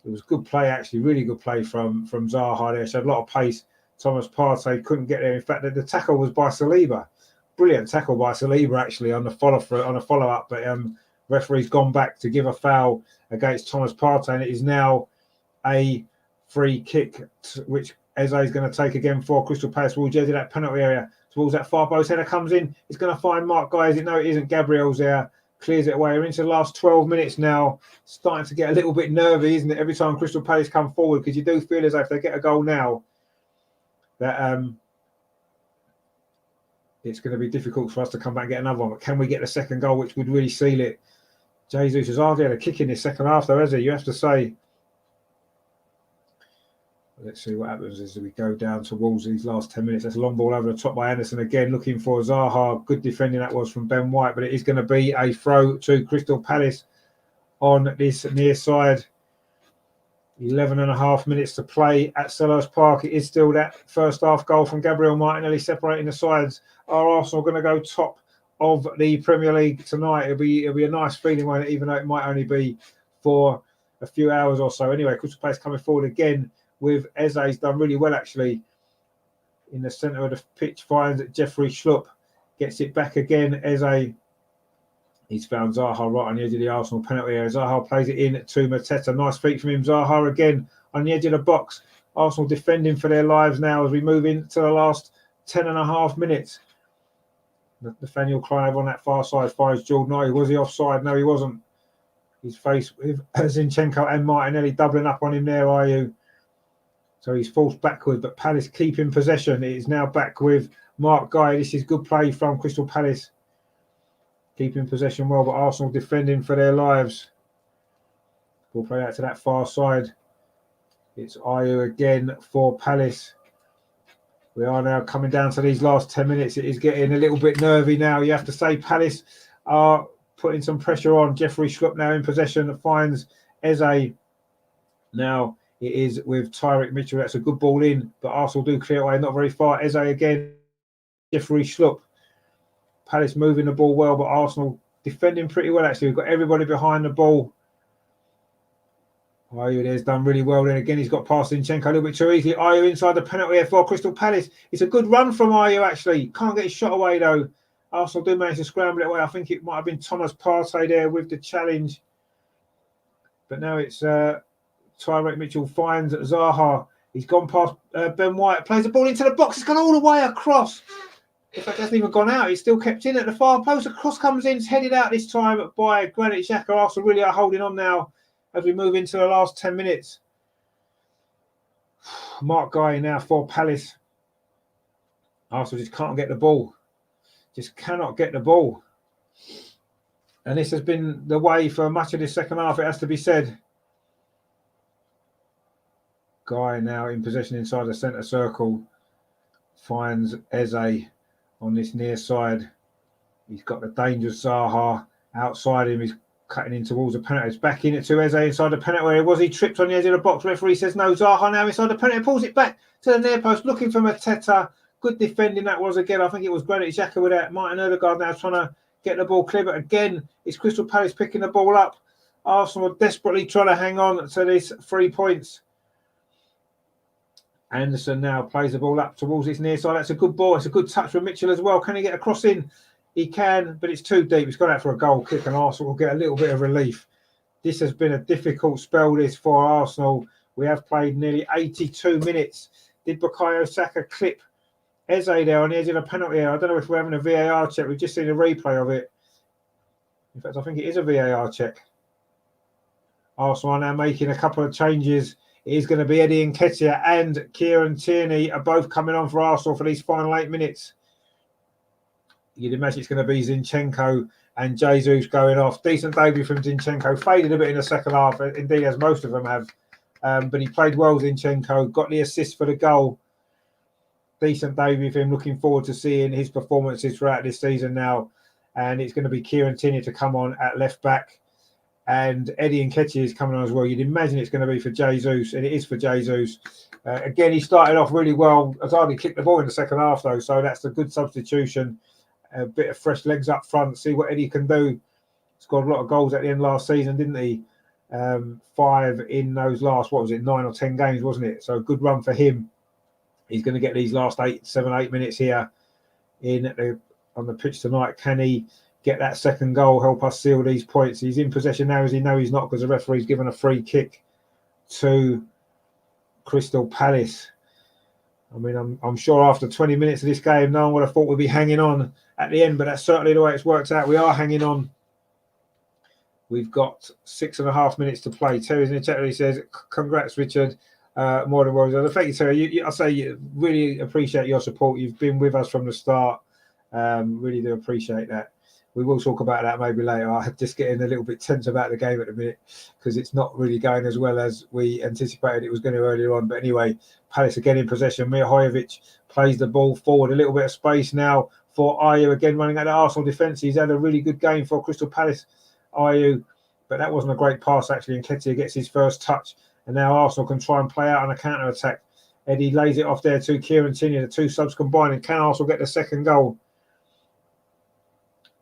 It was good play, actually, really good play from Zaha there. Showed a lot of pace. Thomas Partey couldn't get there. In fact, the tackle was by Saliba. Brilliant tackle by Saliba, actually, on the follow-up. But referee's gone back to give a foul against Thomas Partey, and it is now a free kick, which Eze is going to take again for Crystal Palace towards the edge of that penalty area. Towards that far post, header comes in. It's going to find Mark Guy. No, it isn't. Gabriel's there. Clears it away. We're into the last 12 minutes now. Starting to get a little bit nervy, isn't it? Every time Crystal Palace come forward, because you do feel as though if they get a goal now, that it's going to be difficult for us to come back and get another one. But can we get the second goal, which would really seal it? Jesus has hardly had a kick in this second half, though, has he? You have to say. Let's see what happens as we go down towards these last 10 minutes. That's a long ball over the top by Anderson again, looking for Zaha. Good defending that was from Ben White, but it is going to be a throw to Crystal Palace on this near side. 11.5 minutes to play at Selhurst Park. It is still that first half goal from Gabriel Martinelli separating the sides. Are Arsenal going to go top of the Premier League tonight? It'll be a nice feeling, won't it, even though it might only be for a few hours or so. Anyway, Crystal Palace coming forward again with Eze. He's done really well, actually, in the centre of the pitch. Finds Jeffrey Schlupp. Gets it back again. Eze. He's found Zaha right on the edge of the Arsenal penalty area. Zaha plays it in to Mateta. Nice feet from him. Zaha again on the edge of the box. Arsenal defending for their lives now as we move into the last 10.5 minutes. Nathaniel Clive on that far side fires Jordan Ayew. Was he offside? No, he wasn't. He's faced with Zinchenko and Martinelli doubling up on him there, Ayew. So he's forced backwards, but Palace keeping possession. It is now back with Mark Guy. This is good play from Crystal Palace. Keeping possession well, but Arsenal defending for their lives. We'll play out to that far side. It's Ayew again for Palace. We are now coming down to these last 10 minutes. It is getting a little bit nervy now. You have to say Palace are putting some pressure on. Jeffrey Schlupp now in possession. Finds Eze. Now it is with Tyrick Mitchell. That's a good ball in, but Arsenal do clear away, not very far. Eze again. Jeffrey Schlupp. Palace moving the ball well, but Arsenal defending pretty well, actually. We've got everybody behind the ball. Ayew there's done really well. Then again, he's got past Zinchenko a little bit too easily. Ayew inside the penalty area for Crystal Palace. It's a good run from Ayew, actually. Can't get his shot away, though. Arsenal do manage to scramble it away. I think it might have been Thomas Partey there with the challenge. But now it's Tyrick Mitchell finds Zaha. He's gone past Ben White. Plays the ball into the box. It's gone all the way across. In fact, it hasn't even gone out. It's still kept in at the far post. The cross comes in. It's headed out this time by Granit Xhaka. Arsenal really are holding on now as we move into the last 10 minutes. Mark Guy now for Palace. Arsenal just can't get the ball. Just cannot get the ball. And this has been the way for much of this second half, it has to be said. Guy now in possession inside the centre circle. Finds Eze on this near side. He's got the dangerous Zaha outside him. He's cutting in towards the penalty. It's back in it to Eze inside the penalty area. Was he tripped on the edge of the box? Referee says no. Zaha now inside the penalty. Pulls it back to the near post. Looking for Mateta. Good defending that was again. I think it was Granit Xhaka with that. Martin Odegaard now trying to get the ball clear. But again, it's Crystal Palace picking the ball up. Arsenal are desperately trying to hang on to this 3 points. Anderson now plays the ball up towards this near side. That's a good ball. It's a good touch from Mitchell as well. Can he get a cross in? He can, but it's too deep. It's gone out for a goal kick and Arsenal will get a little bit of relief. This has been a difficult spell, this, for Arsenal. We have played nearly 82 minutes. Did Bukayo Saka clip Eze there on the edge of the penalty area? I don't know if we're having a VAR check. We've just seen a replay of it. In fact, I think it is a VAR check. Arsenal are now making a couple of changes. It is going to be Eddie Nketiah and Kieran Tierney are both coming on for Arsenal for these final 8 minutes. You'd imagine it's going to be Zinchenko and Jesus going off. Decent debut from Zinchenko. Faded a bit in the second half, indeed, as most of them have. But he played well, Zinchenko. Got the assist for the goal. Decent debut for him. Looking forward to seeing his performances throughout this season now. And it's going to be Kieran Tierney to come on at left back. and Eddie Nketiah is coming on as well. You'd imagine it's going to be for Jesus, and it is for Jesus. Again, he started off really well. Has hardly kicked the ball in the second half, though, so that's a good substitution. A bit of fresh legs up front, see what Eddie can do. Scored a lot of goals at the end last season, didn't he? 5 in those last, 9 or 10 games, wasn't it? So a good run for him. He's going to get these last 7, 8 minutes here on the pitch tonight. Can he get that second goal, help us seal these points? He's in possession now, as he know he's not, because the referee's given a free kick to Crystal Palace. I mean, I'm sure after 20 minutes of this game, no one would have thought we'd be hanging on at the end, but that's certainly the way it's worked out. We are hanging on. We've got 6.5 minutes to play. Terry's in the chat. He says, "Congrats, Richard. More than well. Thank you, Terry. I say really appreciate your support. You've been with us from the start. Really do appreciate that. We will talk about that maybe later. I'm just getting a little bit tense about the game at the minute because it's not really going as well as we anticipated it was going to earlier on. But anyway, Palace again in possession. Mihajovic plays the ball forward. A little bit of space now for Ayew again running at the Arsenal defence. He's had a really good game for Crystal Palace, Ayew, but that wasn't a great pass actually. Nketiah gets his first touch, and now Arsenal can try and play out on a counter attack. Eddie lays it off there to Kieran Tierney. The two subs combine, and can Arsenal get the second goal?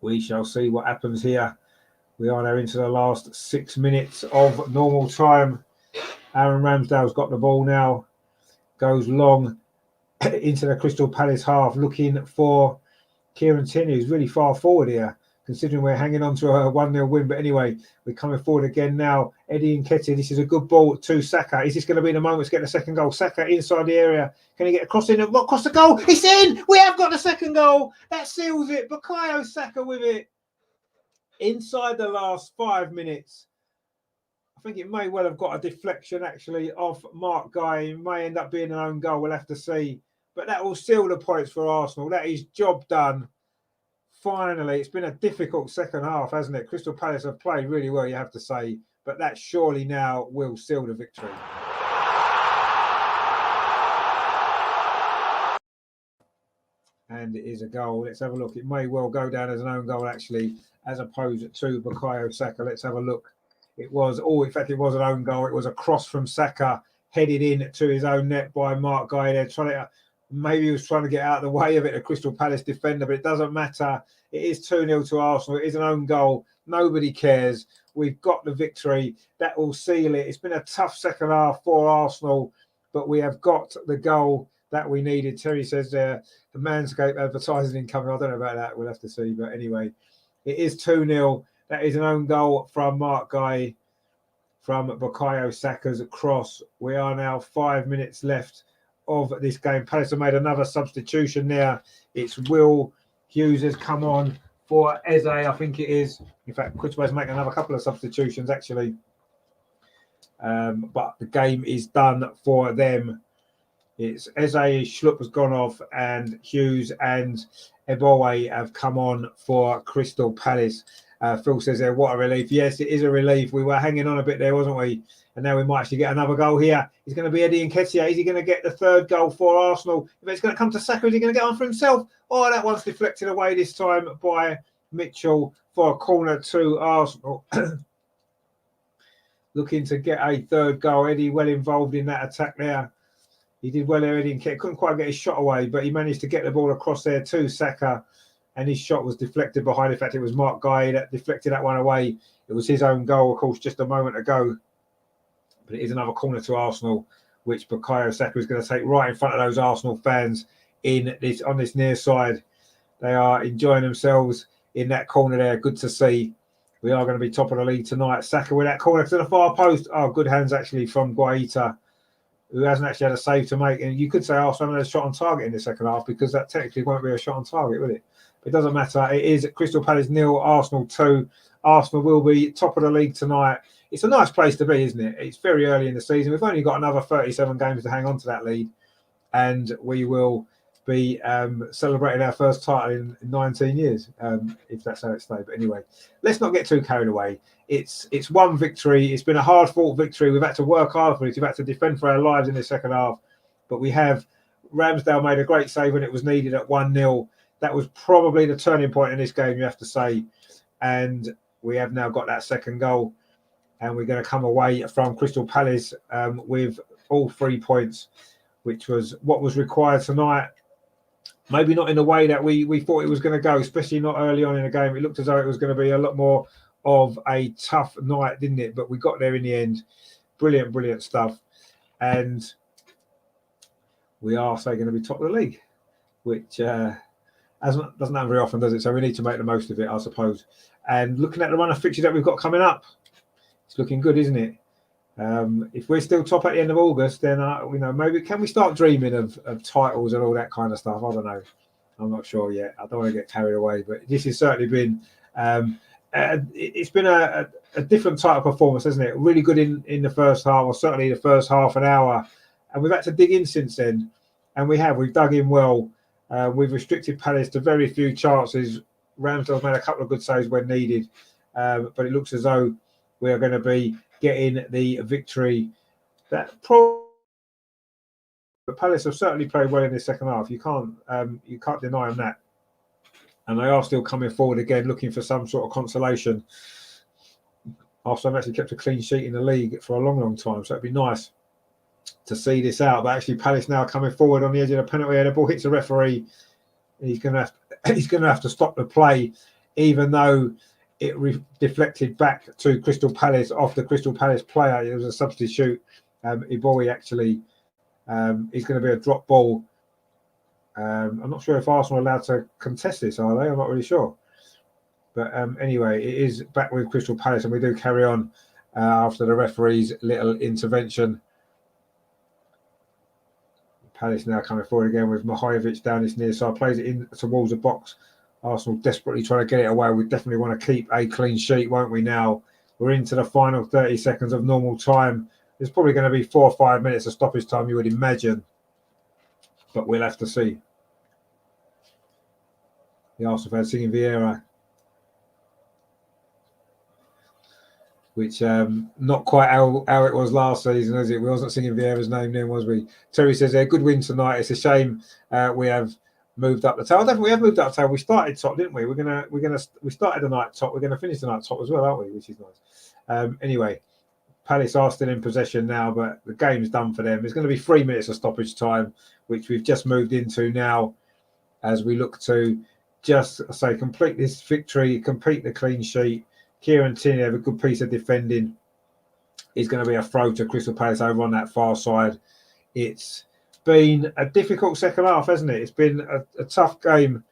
We shall see what happens here. We are now into the last 6 minutes of normal time. Aaron Ramsdale's got the ball now. Goes long into the Crystal Palace half, looking for Kieran Tierney, who's really far forward here, considering we're hanging on to a 1-0 win. But anyway, we're coming forward again now. Eddie Nketiah, this is a good ball to Saka. Is this going to be the moment to get the second goal? Saka inside the area. Can he get across in? Across the goal? It's in! We have got the second goal. That seals it. Bukayo Saka with it. Inside the last 5 minutes. I think it may well have got a deflection actually off Mark Guy. It may end up being an own goal. We'll have to see. But that will seal the points for Arsenal. That is job done. Finally, it's been a difficult second half, hasn't it? Crystal Palace have played really well, you have to say. But that surely now will seal the victory. And it is a goal. Let's have a look. It may well go down as an own goal, actually, as opposed to Bukayo Saka. Let's have a look. It was, in fact, it was an own goal. It was a cross from Saka, headed in to his own net by Mark Guy there. Maybe he was trying to get out of the way of it, a Crystal Palace defender, but it doesn't matter. It is 2-0 to Arsenal. It is an own goal. Nobody cares. We've got the victory. That will seal it. It's been a tough second half for Arsenal, but we have got the goal that we needed. Terry says the Manscaped advertising incoming. I don't know about that. We'll have to see. But anyway, it is 2-0. That is an own goal from Mark Guy, from Bukayo Saka's cross. We are now 5 minutes left of this game. Palace have made another substitution there. It's Will Hughes has come on for Eze, I think it is. In fact, Crystal's making another couple of substitutions actually. But the game is done for them. It's Eze, Schlupp has gone off, and Hughes and Eboe have come on for Crystal Palace. Phil says there, what a relief. Yes, it is a relief. We were hanging on a bit there, wasn't we? And now we might actually get another goal here. It's going to be Eddie Nketiah. Is he going to get the third goal for Arsenal? If it's going to come to Saka, is he going to get on for himself? Oh, that one's deflected away this time by Mitchell for a corner to Arsenal. Looking to get a third goal. Eddie well involved in that attack there. He did well there, Eddie Nketiah. Couldn't quite get his shot away, but he managed to get the ball across there to Saka. And his shot was deflected behind. In fact, it was Mark Guy that deflected that one away. It was his own goal, of course, just a moment ago. But it is another corner to Arsenal, which Bukayo Saka is going to take right in front of those Arsenal fans on this near side. They are enjoying themselves in that corner there. Good to see. We are going to be top of the league tonight. Saka with that corner to the far post. Oh, good hands actually from Guaita, who hasn't actually had a save to make. And you could say Arsenal had a shot on target in the second half, because that technically won't be a shot on target, will it? But it doesn't matter. It is Crystal Palace 0, Arsenal 2. Arsenal will be top of the league tonight. It's a nice place to be, isn't it? It's very early in the season. We've only got another 37 games to hang on to that lead. And we will be celebrating our first title in 19 years, if that's how it stays. But anyway, let's not get too carried away. It's one victory. It's been a hard-fought victory. We've had to work hard for it. We've had to defend for our lives in the second half. But we have. Ramsdale made a great save when it was needed at 1-0. That was probably the turning point in this game, you have to say. And we have now got that second goal. and we're going to come away from Crystal Palace with all 3 points, which was what was required tonight. Maybe not in the way that we thought it was going to go, especially not early on in the game. It looked as though it was going to be a lot more of a tough night, didn't it? But we got there in the end. Brilliant, brilliant stuff. And we are, say, going to be top of the league, which doesn't happen very often, does it? So we need to make the most of it, I suppose. And looking at the run of fixtures that we've got coming up, it's looking good, isn't it? If we're still top at the end of August, then maybe can we start dreaming of titles and all that kind of stuff? I don't know. I'm not sure yet. I don't want to get carried away, but this has certainly been it's been a different type of performance, hasn't it? Really good in the first half, or certainly the first half an hour, and we've had to dig in since then, and we've dug in well. We've restricted Palace to very few chances. Ramsdale's made a couple of good saves when needed, but it looks as though we are going to be getting the victory. But Palace have certainly played well in the second half. You can't deny them that, and they are still coming forward again, looking for some sort of consolation. After they've actually kept a clean sheet in the league for a long, long time, so it'd be nice to see this out. But actually, Palace now coming forward on the edge of the penalty area. The ball hits the referee. He's going to have to stop the play, even though it deflected back to Crystal Palace off the Crystal Palace player. It was a substitute. Ibori actually is going to be a drop ball. I'm not sure if Arsenal are allowed to contest this, are they? I'm not really sure. But anyway, it is back with Crystal Palace, and we do carry on after the referee's little intervention. Palace now coming forward again with Mahojevic down his near side, plays it in towards the box. Arsenal desperately trying to get it away. We definitely want to keep a clean sheet, won't we now? We're into the final 30 seconds of normal time. There's probably going to be 4 or 5 minutes of stoppage time, you would imagine. But we'll have to see. The Arsenal fans singing Vieira, which not quite how it was last season, is it? We wasn't singing Vieira's name then, was we? Terry says, good win tonight. It's a shame we have moved up the table. Definitely, we have moved up the table. We started top, didn't we? We started the night top. We're gonna finish the night top as well, aren't we? Which is nice. Anyway, Palace are still in possession now, but the game's done for them. There's going to be 3 minutes of stoppage time, which we've just moved into now, as we look to just complete this victory, complete the clean sheet. Kieran Tierney have a good piece of defending. It's going to be a throw to Crystal Palace over on that far side. It's been a difficult second half, hasn't it? It's been a tough game.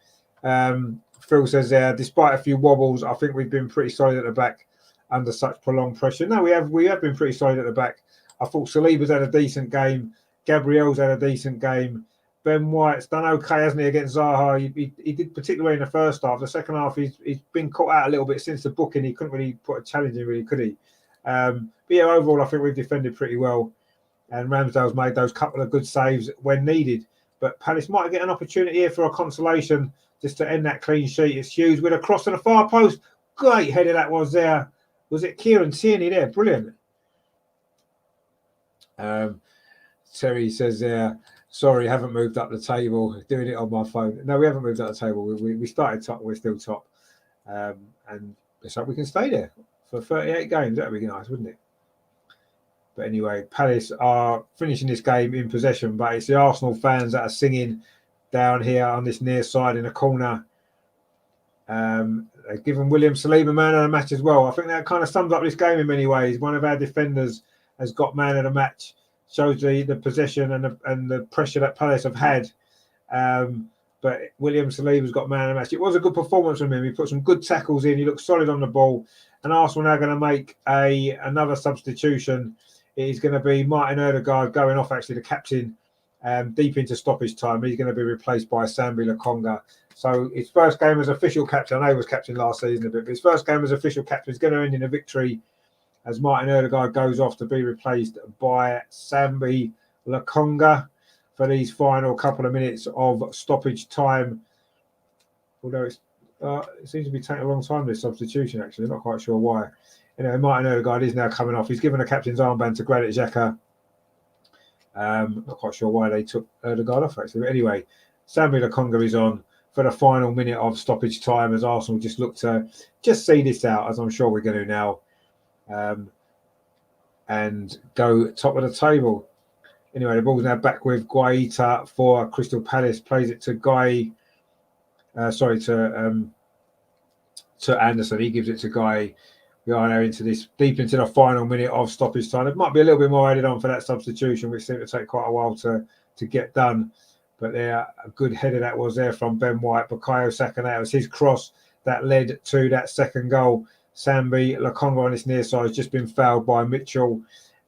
Phil says there, despite a few wobbles, I think we've been pretty solid at the back under such prolonged pressure. No, we have been pretty solid at the back. I thought Saliba's had a decent game. Gabriel's had a decent game. Ben White's done okay, hasn't he, against Zaha? He did particularly in the first half. The second half, he's been caught out a little bit since the booking. He couldn't really put a challenge in, really, could he? But yeah, overall, I think we've defended pretty well. And Ramsdale's made those couple of good saves when needed. But Palace might get an opportunity here for a consolation just to end that clean sheet. It's Hughes with a cross to the far post. Great header that was there. Was it Kieran Tierney there? Brilliant. Terry says there, sorry, haven't moved up the table. Doing it on my phone. No, we haven't moved up the table. We started top. We're still top. And let's hope we can stay there for 38 games. That would be nice, wouldn't it? But anyway, Palace are finishing this game in possession, but it's the Arsenal fans that are singing down here on this near side in the corner. They've given William Saliba man of the match as well. I think that kind of sums up this game in many ways. One of our defenders has got man of the match. Shows the possession and the pressure that Palace have had. But William Saliba's got man of the match. It was a good performance from him. He put some good tackles in. He looked solid on the ball. And Arsenal now going to make another substitution. It is going to be Martin Odegaard going off, actually, the captain, deep into stoppage time. He's going to be replaced by Sambi Lokonga. So his first game as official captain, I know he was captain last season a bit, but his first game as official captain is going to end in a victory as Martin Odegaard goes off to be replaced by Sambi Lokonga for these final couple of minutes of stoppage time. Although it seems to be taking a long time, this substitution, actually. I'm not quite sure why. Anyway, Martin Odegaard is now coming off. He's given a captain's armband to Granit Xhaka. Not quite sure why they took Odegaard off, actually. But anyway, Sambi Lokonga is on for the final minute of stoppage time as Arsenal just look to just see this out, as I'm sure we're going to now. and go top of the table. Anyway, the ball's now back with Guaita for Crystal Palace. Plays it to Guy. To Anderson. He gives it to Guy. We are now deep into the final minute of stoppage time. There might be a little bit more added on for that substitution, which seemed to take quite a while to get done. But there, a good header that was there from Ben White. Bukayo Saka, that was his cross that led to that second goal. Sambi Lokonga on this near side has just been fouled by Mitchell,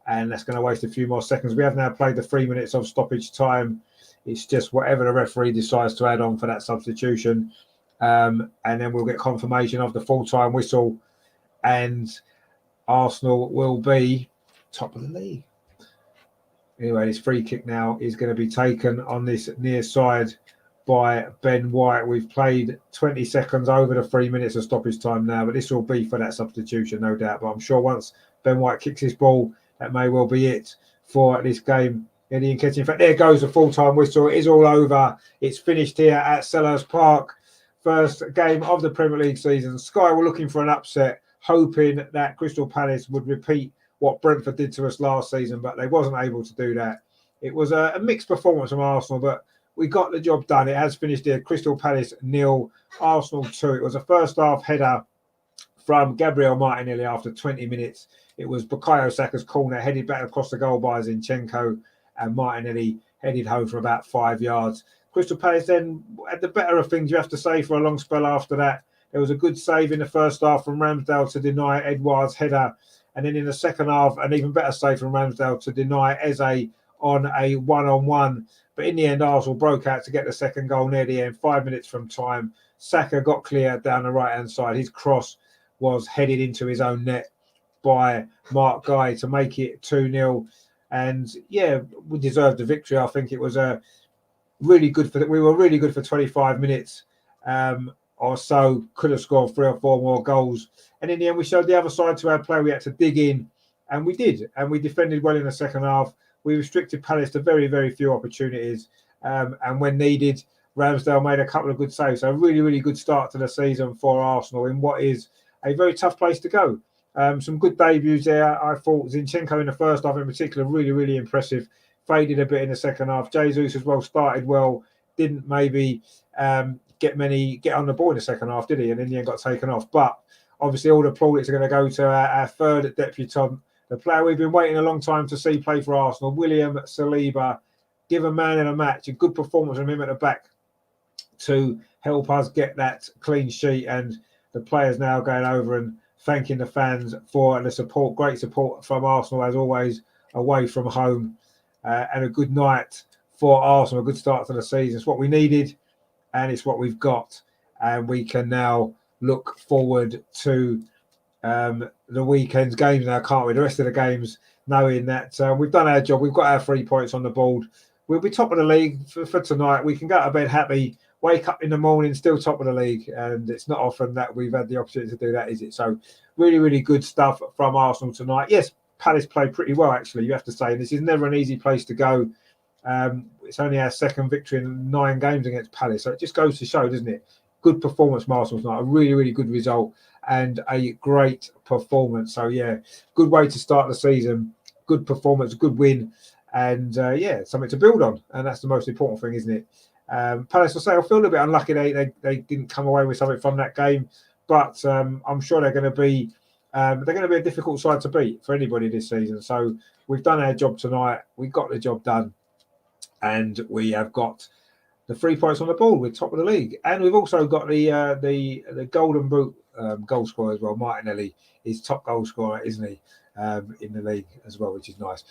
and that's going to waste a few more seconds. We have now played the 3 minutes of stoppage time. It's just whatever the referee decides to add on for that substitution. And then we'll get confirmation of the full-time whistle, and Arsenal will be top of the league. Anyway, this free kick now is going to be taken on this near side by Ben White. We've played 20 seconds over the 3 minutes of stoppage time now, but this will be for that substitution, no doubt. But I'm sure once Ben White kicks his ball, that may well be it for this game. In fact, there goes the full-time whistle. It is all over. It's finished here at Selhurst Park. First game of the Premier League season. Sky were looking for an upset, hoping that Crystal Palace would repeat what Brentford did to us last season, but they wasn't able to do that. It was a mixed performance from Arsenal, but we got the job done. It has finished here. Crystal Palace 0, Arsenal 2. It was a first half header from Gabriel Martinelli after 20 minutes. It was Bukayo Saka's corner headed back across the goal by Zinchenko, and Martinelli headed home for about 5 yards. Crystal Palace then had the better of things, you have to say, for a long spell after that. There was a good save in the first half from Ramsdale to deny Edouard's header. And then in the second half, an even better save from Ramsdale to deny Eze on a one-on-one. But in the end, Arsenal broke out to get the second goal near the end, 5 minutes from time. Saka got clear down the right-hand side. His cross was headed into his own net by Mark Guy to make it 2-0. And yeah, we deserved the victory. I think it was we were really good for 25 minutes or so. Could have scored 3 or 4 more goals. And in the end, we showed the other side to our play. We had to dig in, and we did. And we defended well in the second half. We restricted Palace to very, very few opportunities. And when needed, Ramsdale made a couple of good saves. So a really, really good start to the season for Arsenal in what is a very tough place to go. Some good debuts there. I thought Zinchenko in the first half in particular, really, really impressive. Faded a bit in the second half. Jesus as well started well. Didn't maybe get on the ball in the second half, did he? And in the end got taken off. But obviously all the plaudits are going to go to our third debutant, the player we've been waiting a long time to see play for Arsenal, William Saliba. Give a man in a match. A good performance from him at the back to help us get that clean sheet. And the players now going over and thanking the fans for the support. Great support from Arsenal, as always, away from home. And a good night for Arsenal, a good start to the season. It's what we needed, and it's what we've got. And we can now look forward to the weekend's games now, can't we? The rest of the games, knowing that we've done our job. We've got our 3 points on the board. We'll be top of the league for tonight. We can go to bed happy, wake up in the morning, still top of the league. And it's not often that we've had the opportunity to do that, is it? So really, really good stuff from Arsenal tonight. Yes, Palace played pretty well, actually, you have to say. This is never an easy place to go. It's only our second victory in 9 games against Palace. So it just goes to show, doesn't it? Good performance from Arsenal tonight. A really, really good result and a great performance. So, yeah, good way to start the season. Good performance, good win. And, yeah, something to build on. And that's the most important thing, isn't it? Palace, I say, I feel a little bit unlucky they didn't come away with something from that game. But I'm sure they're going to be a difficult side to beat for anybody this season. So we've done our job tonight. We got the job done. And we have got the 3 points on the board. We're top of the league. And we've also got the Golden Boot goal scorer as well. Martinelli is top goal scorer, isn't he, in the league as well, which is nice.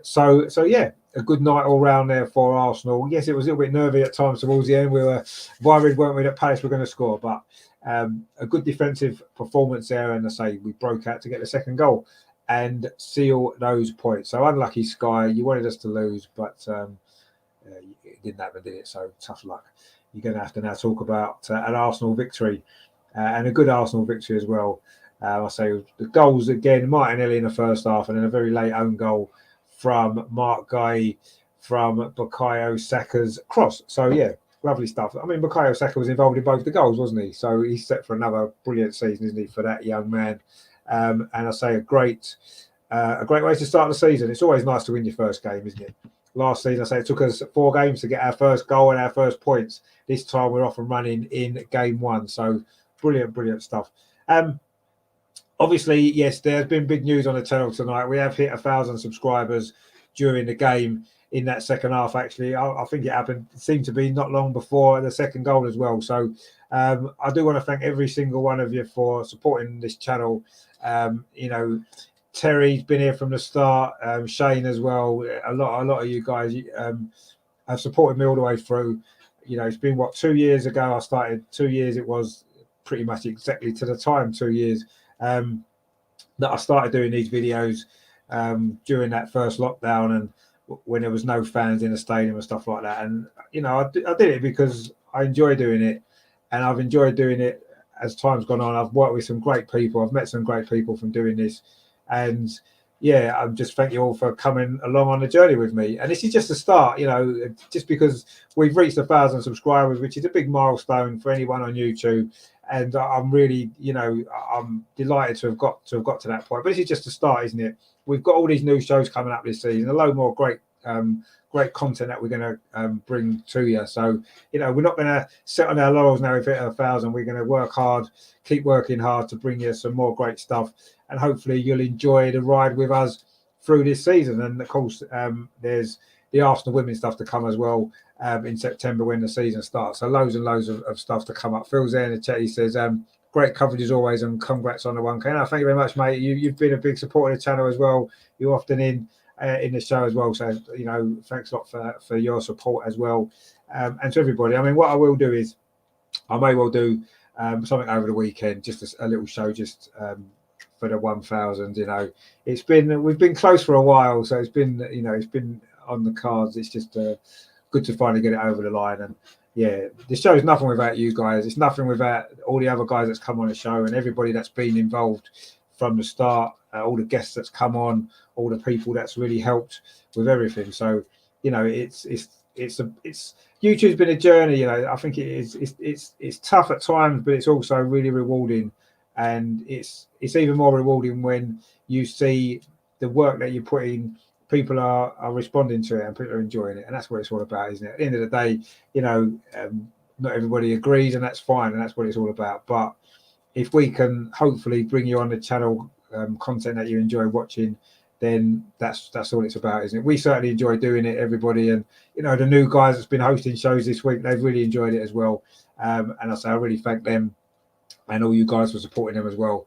So yeah, a good night all round there for Arsenal. Yes, it was a little bit nervy at times towards the end. We were worried, weren't we, that Palace were going to score. But a good defensive performance there. And I say we broke out to get the second goal and seal those points. So unlucky, Sky. You wanted us to lose, but it didn't happen, did it? So tough luck. You're going to have to now talk about an Arsenal victory and a good Arsenal victory as well. I say the goals again, Martinelli in the first half, and then a very late own goal from Mark Guy from Bukayo Saka's cross. So yeah, lovely stuff. I mean, Bukayo Saka was involved in both the goals, wasn't he? So he's set for another brilliant season, isn't he, for that young man? And I say a great a great way to start the season. It's always nice to win your first game, isn't it? Last season, I say it took us 4 games to get our first goal and our first points. This time we're off and running in game 1. So brilliant stuff. Obviously, yes, there's been big news on the channel tonight. We have hit 1,000 subscribers during the game in that second half. Actually, I think it happened. It seemed to be not long before the second goal as well. So I do want to thank every single one of you for supporting this channel. Terry's been here from the start. Shane as well. A lot of you guys have supported me all the way through. It's been 2 years ago I started. 2 years it was pretty much exactly to the time. 2 years. That I started doing these videos during that first lockdown and when there was no fans in the stadium and stuff like that. And I did it because I enjoy doing it, and I've enjoyed doing it as time's gone on. I've worked with some great people. I've met some great people from doing this, and yeah, I'm just thank you all for coming along on the journey with me. And this is just a start, just because we've reached 1,000 subscribers, which is a big milestone for anyone on YouTube. And I'm really, I'm delighted to have got to that point. But this is just a start, isn't it? We've got all these new shows coming up this season, a load more great content that we're going to bring to you. So, we're not going to sit on our laurels now. We've hit 1,000. We're going to work hard, keep working hard to bring you some more great stuff. And hopefully you'll enjoy the ride with us through this season. And of course, there's the Arsenal women's stuff to come as well in September when the season starts. So loads and loads of stuff to come up. Phil's there in the chat. He says, great coverage as always, and congrats on the 1K. No, thank you very much, mate. You've been a big supporter of the channel as well. You're often in the show as well. So, thanks a lot for your support as well. And to everybody, I mean, what I will do is I may well do something over the weekend, just a little show, just for the 1,000. We've been close for a while, so it's been on the cards. It's just good to finally get it over the line. And yeah, the show is nothing without you guys. It's nothing without all the other guys that's come on the show and everybody that's been involved from the start, all the guests that's come on, all the people that's really helped with everything. So it's YouTube's been a journey. I think it's tough at times, but it's also really rewarding. And it's even more rewarding when you see the work that you put in, people are responding to it and people are enjoying it. And that's what it's all about, isn't it? At the end of the day, not everybody agrees, and that's fine, and that's what it's all about. But if we can hopefully bring you on the channel content that you enjoy watching, then that's all it's about, isn't it? We certainly enjoy doing it, everybody. And the new guys that's been hosting shows this week, they've really enjoyed it as well. And I really thank them and all you guys for supporting them as well.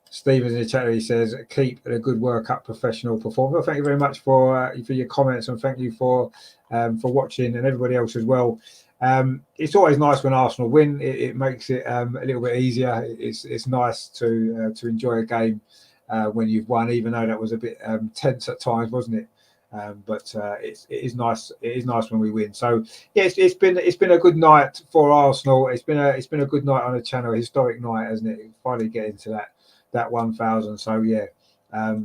Stephen's in the chat. He says, "Keep a good work up, professional performer." Well, thank you very much for your comments, and thank you for watching, and everybody else as well. It's always nice when Arsenal win. It makes it a little bit easier. It's nice to enjoy a game when you've won, even though that was a bit tense at times, wasn't it? But it is nice. It is nice when we win. So yeah, it's been a good night for Arsenal. It's been a good night on the channel, a historic night, hasn't it? Finally getting to that 1,000. So yeah,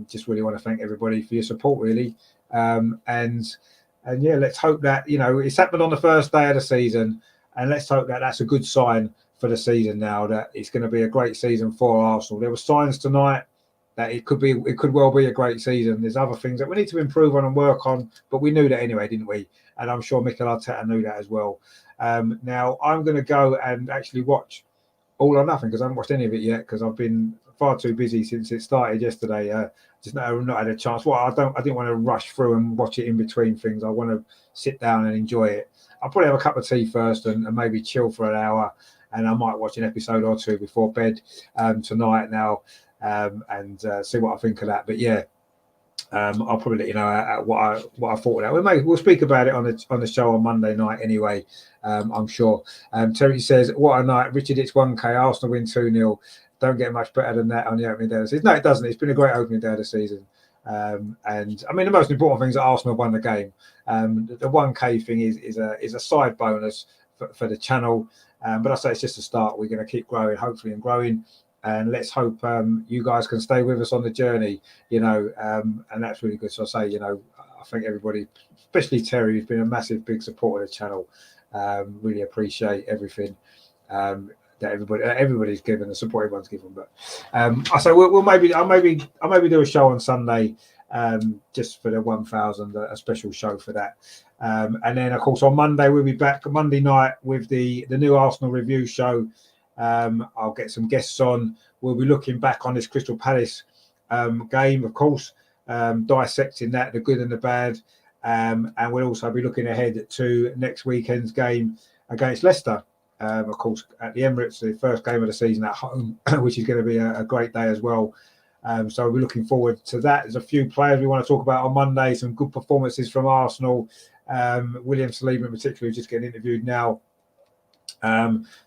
just really want to thank everybody for your support, really. And yeah, let's hope that it's happened on the first day of the season, and let's hope that that's a good sign for the season now, that it's going to be a great season for Arsenal. There were signs tonight that it could well be a great season. There's other things that we need to improve on and work on, but we knew that anyway, didn't we? And I'm sure Mikel Arteta knew that as well. Now I'm going to go and actually watch All or Nothing, because I haven't watched any of it yet, because I've been far too busy since it started yesterday. Just not had a chance. Well, I didn't want to rush through and watch it in between things. I want to sit down and enjoy it. I'll probably have a cup of tea first and maybe chill for an hour, and I might watch an episode or two before bed tonight now. And see what I think of that. But yeah, I'll probably let you know what I thought of that. We'll speak about it on the show on Monday night anyway. I'm sure. Terry says, "What a night, Richard! It's 1K. Arsenal win 2-0. Don't get much better than that on the opening day of the season." No, it doesn't. It's been a great opening day of the season. And I mean, the most important thing is that Arsenal won the game. The 1K thing is a side bonus for the channel. But I say it's just a start. We're going to keep growing, hopefully, and growing. And let's hope you guys can stay with us on the journey, and that's really good. So I say, I think everybody, especially Terry, who's been a massive, big supporter of the channel, really appreciate everything. that everybody's given, the support everyone's given. But I say I'll maybe do a show on Sunday, just for the 1,000, a special show for that. And then of course on Monday we'll be back Monday night with the new Arsenal review show. I'll get some guests on. We'll be looking back on this Crystal Palace game, of course, dissecting that, the good and the bad. And we'll also be looking ahead to next weekend's game against Leicester, of course, at the Emirates, the first game of the season at home, which is going to be a great day as well. So we're looking forward to that. There's a few players we want to talk about on Monday, some good performances from Arsenal. William Saliba in particular, who's just getting interviewed now.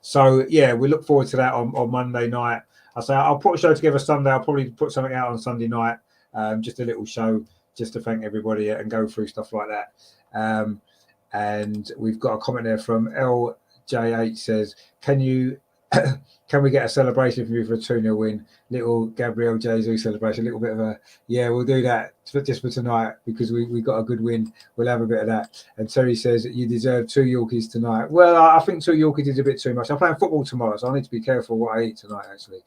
So yeah, we look forward to that on Monday night. I'll put a show together Sunday. I'll probably put something out on Sunday night, just a little show, just to thank everybody and go through stuff like that. And we've got a comment there from LJH says, can we get a celebration from you for a 2-0 win? Little Gabriel Jesus celebration, a little bit of a, yeah, we'll do that just for tonight because we got a good win. We'll have a bit of that. And Terry says, you deserve 2 Yorkies tonight. Well, I think 2 Yorkies is a bit too much. I'm playing football tomorrow, so I need to be careful what I eat tonight, actually.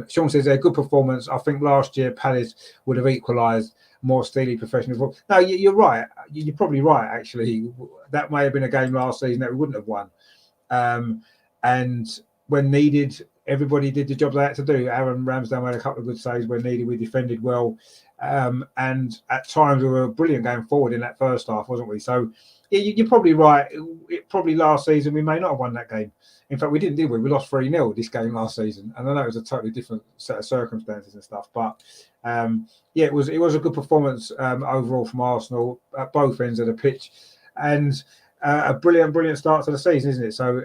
Sean says, a good performance. I think last year Palace would have equalised, more steely professional football. No, you're right. You're probably right, actually. That may have been a game last season that we wouldn't have won. And when needed, everybody did the job they had to do. Aaron Ramsdale made a couple of good saves when needed. We defended well. And at times we were brilliant going forward in that first half, wasn't we? So you're probably right. Probably last season we may not have won that game. In fact, we didn't, did we? We lost 3-0 this game last season. And I know it was a totally different set of circumstances and stuff. But yeah, it was a good performance overall from Arsenal at both ends of the pitch. And a brilliant start to the season, isn't it? So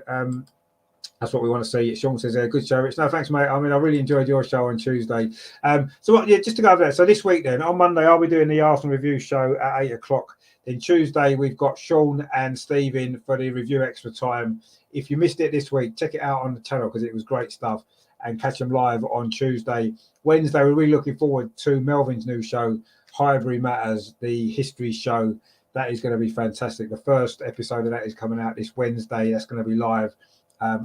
that's what we want to see. Sean says, good show, Rich. No, thanks, mate. I mean, I really enjoyed your show on Tuesday. Just to go over that. So this week then, on Monday, I'll be doing the Arsenal review show at 8 o'clock. Then Tuesday, we've got Sean and Steve in for the review extra time. If you missed it this week, check it out on the channel because it was great stuff, and catch them live on Tuesday. Wednesday, we're really looking forward to Melvin's new show, Highbury Matters, the history show. That is going to be fantastic. The first episode of that is coming out this Wednesday. That's going to be live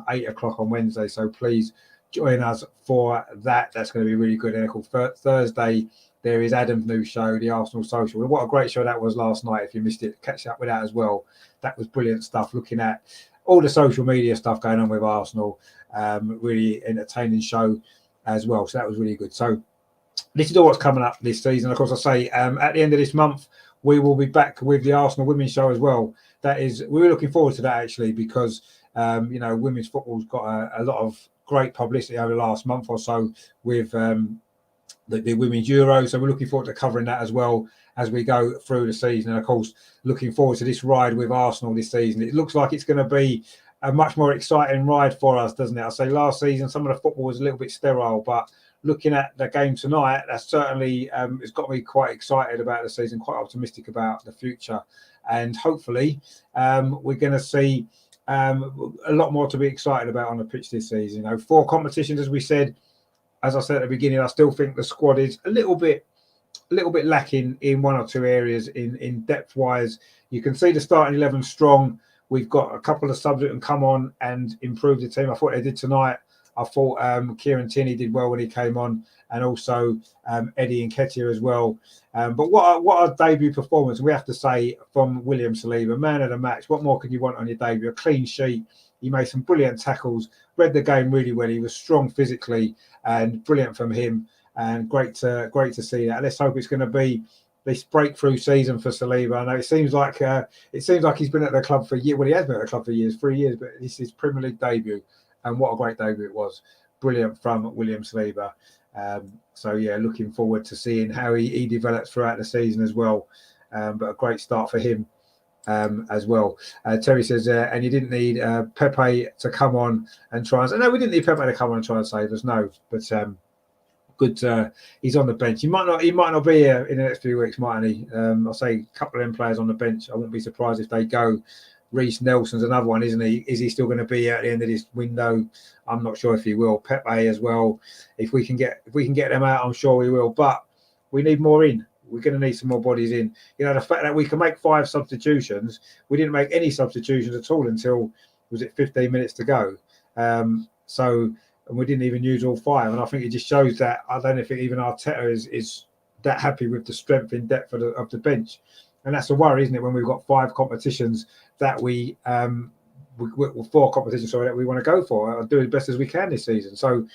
8 o'clock on Wednesday. So please join us for that. That's going to be really good. And of course, Thursday, there is Adam's new show, the Arsenal Social. And what a great show that was last night. If you missed it, catch up with that as well. That was brilliant stuff, looking at all the social media stuff going on with Arsenal. Really entertaining show as well. So that was really good. So this is all what's coming up this season. Of course, I say at the end of this month, we will be back with the Arsenal Women's Show as well. We're looking forward to that actually because women's football's got a lot of great publicity over the last month or so with the Women's Euro. So we're looking forward to covering that as well as we go through the season. And of course, looking forward to this ride with Arsenal this season. It looks like it's going to be a much more exciting ride for us, doesn't it? I say last season, some of the football was a little bit sterile, but looking at the game tonight, that's certainly it's got me quite excited about the season, quite optimistic about the future. And hopefully we're going to see a lot more to be excited about on the pitch this season. 4 competitions, as we said. As I said at the beginning, I still think the squad is a little bit lacking in 1 or 2 areas in depth-wise. You can see the starting 11 strong. We've got a couple of subs that can come on and improve the team. I thought they did tonight. I thought Kieran Tierney did well when he came on, and also Eddie Nketiah as well. But what a debut performance, we have to say, from William Saliba, man of the match. What more could you want on your debut? A clean sheet. He made some brilliant tackles, read the game really well. He was strong physically and brilliant from him, and great to see that. Let's hope it's going to be this breakthrough season for Saliba. I know it seems like he's been at the club for a year. Well, he has been at the club for 3 years, but this is his Premier League debut. And what a great debut it was. Brilliant from William Saliba. So, yeah, looking forward to seeing how he develops throughout the season as well. But a great start for him as well. Terry says, and you didn't need Pepe to come on and try and say, no, we didn't need Pepe to come on and try and save us, no. But good, he's on the bench. He might not be here in the next few weeks, mightn't he? I'll say a couple of them players on the bench. I wouldn't be surprised if they go. Reece Nelson's another one, isn't he? Is he still going to be at the end of this window? I'm not sure if he will. Pepe as well. If we can get them out, I'm sure we will. But we need more in. We're going to need some more bodies in. The fact that we can make 5 substitutions, we didn't make any substitutions at all until, was it 15 minutes to go? So, and we didn't even use all 5. And I think it just shows that I don't know if even Arteta is that happy with the strength in depth of the bench. And that's a worry, isn't it, when we've got 5 competitions that 4 competitions, sorry, that we want to go for and do as best as we can this season. So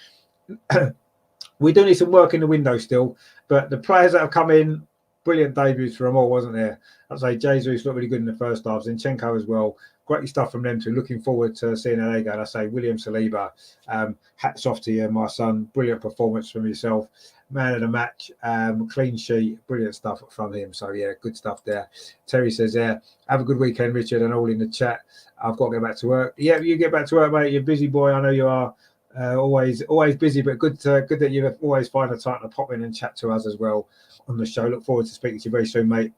we do need some work in the window still, but the players that have come in, brilliant debuts for them all, wasn't there? I'd say Jesus looked really good in the first half, Zinchenko as well. Great stuff from them too. Looking forward to seeing how they go. And I say William Saliba, hats off to you, my son. Brilliant performance from yourself. Man of the match, clean sheet, brilliant stuff from him. So yeah, good stuff there. Terry says, "Yeah, have a good weekend, Richard," and all in the chat. I've got to get back to work. Yeah, you get back to work, mate. You're a busy boy. I know you are. Always busy, but good that you always find the time to pop in and chat to us as well on the show. Look forward to speaking to you very soon, mate.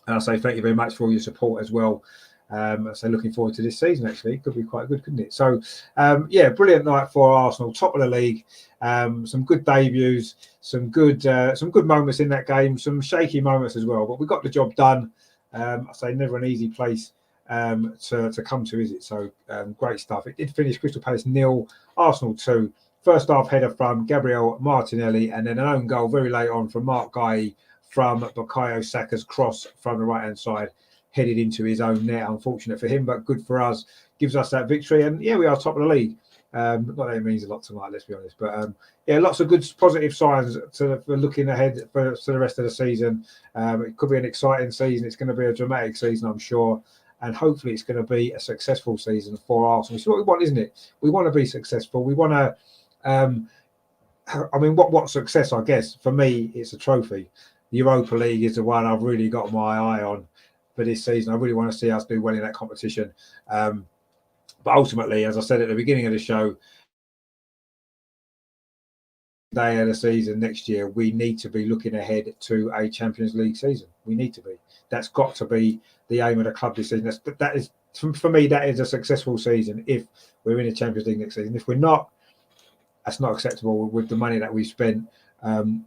And I'll say thank you very much for all your support as well. So looking forward to this season. Actually, could be quite good, couldn't it? So yeah, brilliant night for Arsenal, top of the league. Some good debuts, some good moments in that game, some shaky moments as well. But we got the job done. I say never an easy place to come to, is it? So great stuff. It did finish Crystal Palace 0, Arsenal 2. First half header from Gabriel Martinelli, and then an own goal very late on from Mark Guy from Bukayo Saka's cross from the right hand side, headed into his own net. Unfortunate for him, but good for us. Gives us that victory, and yeah, we are top of the league. Not that it means a lot tonight, let's be honest, but yeah, lots of good positive signs for looking ahead for the rest of the season. It could be an exciting season. It's going to be a dramatic season, I'm sure. And hopefully it's going to be a successful season for Arsenal. It's what we want, isn't it? We want to be successful. We want to, I mean, what success, I guess, for me, it's a trophy. The Europa League is the one I've really got my eye on for this season. I really want to see us do well in that competition. But ultimately, as I said at the beginning of the show, day of the season next year, we need to be looking ahead to a Champions League season. We need to be. That's got to be the aim of the club this season. That is, for me, that is a successful season if we're in the Champions League next season. If we're not, that's not acceptable with the money that we spent,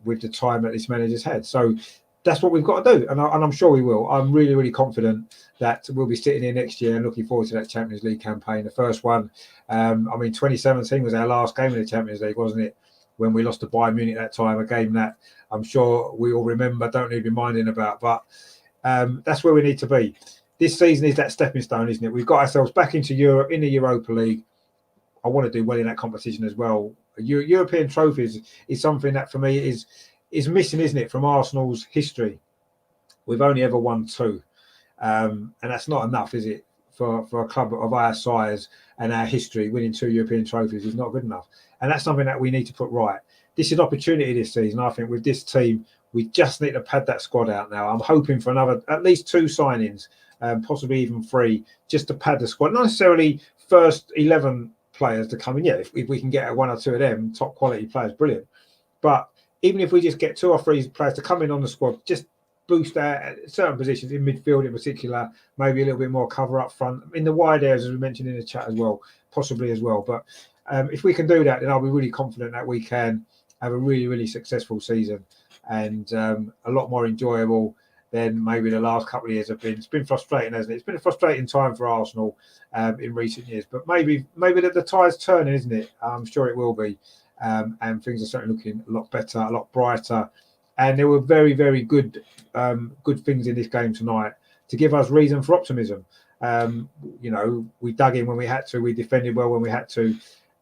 with the time that this manager's had. So that's what we've got to do, and I'm sure we will. I'm really, really confident that we'll be sitting here next year and looking forward to that Champions League campaign. The first one, I mean, 2017 was our last game in the Champions League, wasn't it? When we lost to Bayern Munich that time, a game that I'm sure we all remember, don't need reminding about. But that's where we need to be. This season is that stepping stone, isn't it? We've got ourselves back into Europe, in the Europa League. I want to do well in that competition as well. European trophies is something that for me is missing, isn't it, from Arsenal's history? We've only ever won 2, and that's not enough, is it? For a club of our size and our history, winning 2 European trophies is not good enough. And that's something that we need to put right. This is an opportunity this season. I think with this team, we just need to pad that squad out now. I'm hoping for at least 2 signings, possibly even 3, just to pad the squad. Not necessarily first 11 players to come in. Yeah, if we can get 1 or 2 of them top quality players, brilliant. But even if we just get 2 or 3 players to come in on the squad, just boost our certain positions in midfield in particular, maybe a little bit more cover up front, in the wide areas as we mentioned in the chat as well, possibly as well. But if we can do that, then I'll be really confident that we can have a really, really successful season, and a lot more enjoyable than maybe the last couple of years have been. It's been frustrating, hasn't it? It's been a frustrating time for Arsenal in recent years, but maybe the tide's turning, isn't it? I'm sure it will be, and things are certainly looking a lot better, a lot brighter. And there were very, very good things in this game tonight to give us reason for optimism. You know, we dug in when we had to, we defended well when we had to,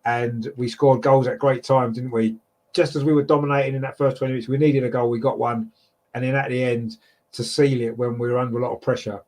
and we scored goals at great times, didn't we? Just as we were dominating in that first 20 minutes, we needed a goal, we got one, and then at the end to seal it when we were under a lot of pressure.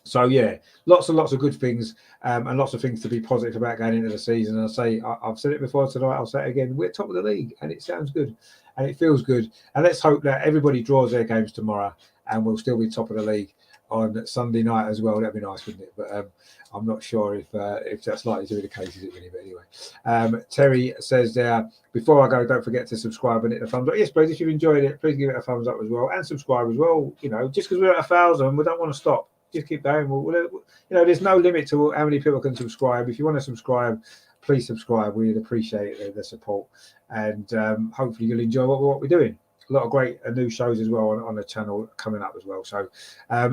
So yeah, lots and lots of good things, and lots of things to be positive about going into the season. And I've said it before tonight, I'll say it again, we're top of the league, and it sounds good and it feels good. And let's hope that everybody draws their games tomorrow and we'll still be top of the league on Sunday night as well. That'd be nice, wouldn't it? But I'm not sure if that's likely to be the case, is it really? But anyway, Terry says there, before I go, don't forget to subscribe and hit the thumbs up. Yes, please, if you've enjoyed it, please give it a thumbs up as well, and subscribe as well. You know, just because we're at 1,000, we don't want to stop. Just keep going. You know, there's no limit to how many people can subscribe. If you want to subscribe, please subscribe. We'd appreciate the support, and hopefully you'll enjoy what we're doing. A lot of great new shows as well on the channel coming up as well. So,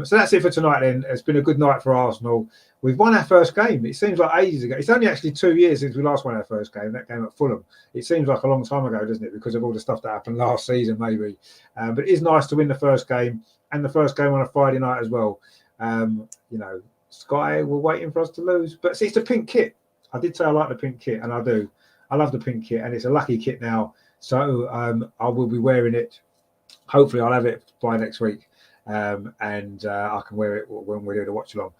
so that's it for tonight. Then it's been a good night for Arsenal. We've won our first game. It seems like ages ago. It's only actually 2 years since we last won our first game. That game at Fulham. It seems like a long time ago, doesn't it? Because of all the stuff that happened last season, maybe. But it is nice to win the first game, and the first game on a Friday night as well. You know, Sky were waiting for us to lose, but see, it's the pink kit. I did say I like the pink kit, and I do. I love the pink kit, and it's a lucky kit now. So I will be wearing it. Hopefully, I'll have it by next week, and I can wear it when we do the watch along.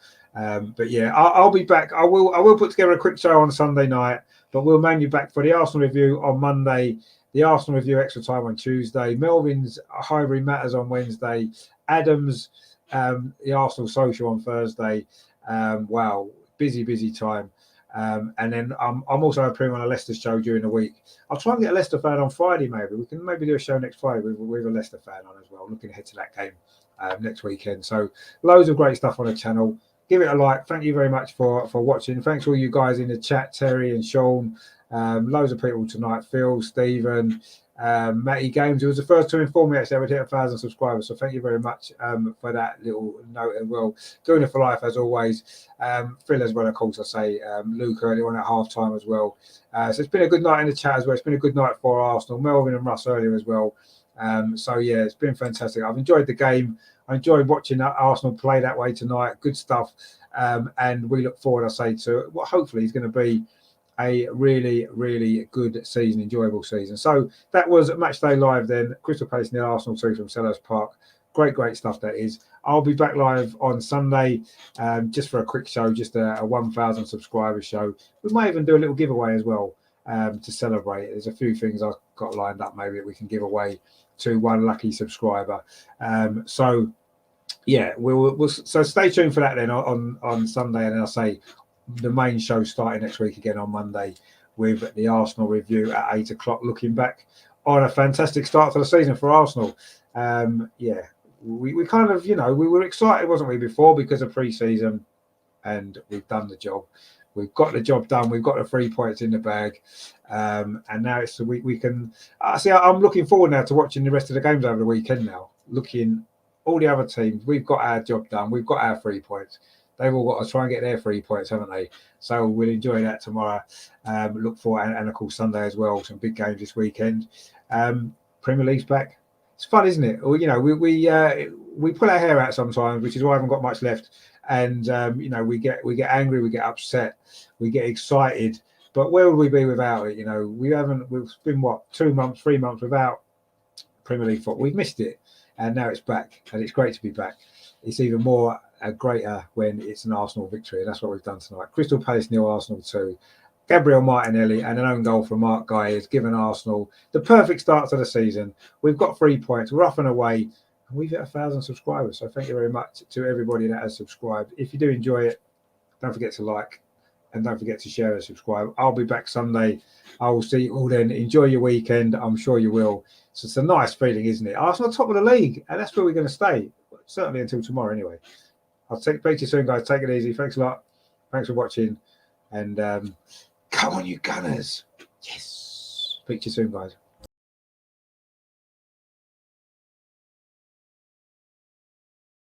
But yeah, I'll be back. I will put together a quick show on Sunday night, but we'll mainly back for the Arsenal review on Monday, the Arsenal review extra time on Tuesday, Melvin's Highbury Matters on Wednesday, Adam's the Arsenal social on Thursday. Wow, busy time. And then I'm also appearing on a Leicester show during the week. I'll try and get a Leicester fan on Friday. Maybe we can do a show next Friday with a Leicester fan on as well. Looking ahead to that game next weekend. So loads of great stuff on the channel. Give it a like. Thank you very much for watching. Thanks to all you guys in the chat, Terry and Sean. Loads of people tonight. Phil, Stephen, Matty Games, who was the first to inform me actually I would hit 1,000 subscribers. So thank you very much for that little note as well. Doing it for life as always. Phil as well, of course, I say. Luke earlier on at half time as well. So it's been a good night in the chat as well. It's been a good night for Arsenal. Melvin and Russ earlier as well. So yeah, it's been fantastic. I've enjoyed the game. I enjoyed watching Arsenal play that way tonight. Good stuff. And we look forward, I say, to what hopefully is going to be a really good season, enjoyable season. So that was Matchday Live then. Crystal Palace near Arsenal 2 from Selhurst Park. Great stuff that is. I'll be back live on Sunday just for a quick show, just a 1,000 subscriber show. We might even do a little giveaway as well to celebrate. There's a few things I've got lined up maybe that we can give away to one lucky subscriber. So yeah, so stay tuned for that then on Sunday, and then I'll say the main show starting next week again on Monday with the Arsenal review at 8 o'clock, looking back on a fantastic start to the season for Arsenal. Yeah, we kind of, we were excited, wasn't we, before because of pre-season, and we've done the job. We've got the job done. We've got the 3 points in the bag, and now it's we can. I'm looking forward now to watching the rest of the games over the weekend. Now, looking all the other teams, we've got our job done. We've got our 3 points. They've all got to try and get their 3 points, haven't they? So we'll enjoy that tomorrow. Look for and of course Sunday as well. Some big games this weekend. Premier League's back. It's fun, isn't it? Well, we pull our hair out sometimes, which is why I haven't got much left. And we get angry, we get upset, we get excited. But where would we be without it? We've been 2 months, 3 months without Premier League football. We've missed it, and now it's back, and it's great to be back. It's even more greater when it's an Arsenal victory, and that's what we've done tonight. Crystal Palace nil, Arsenal 2. Gabriel Martinelli and an own goal from Mark Guy has given Arsenal the perfect start to the season. We've got 3 points. We're off and away. And we've hit 1,000 subscribers. So thank you very much to everybody that has subscribed. If you do enjoy it, don't forget to like and don't forget to share and subscribe. I'll be back Sunday. I will see you all then. Enjoy your weekend. I'm sure you will. So it's a nice feeling, isn't it? Arsenal top of the league, and that's where we're going to stay. Certainly until tomorrow anyway. I'll speak to you soon, guys. Take it easy. Thanks a lot. Thanks for watching. And come on, you Gunners. Yes. Speak to you soon, guys.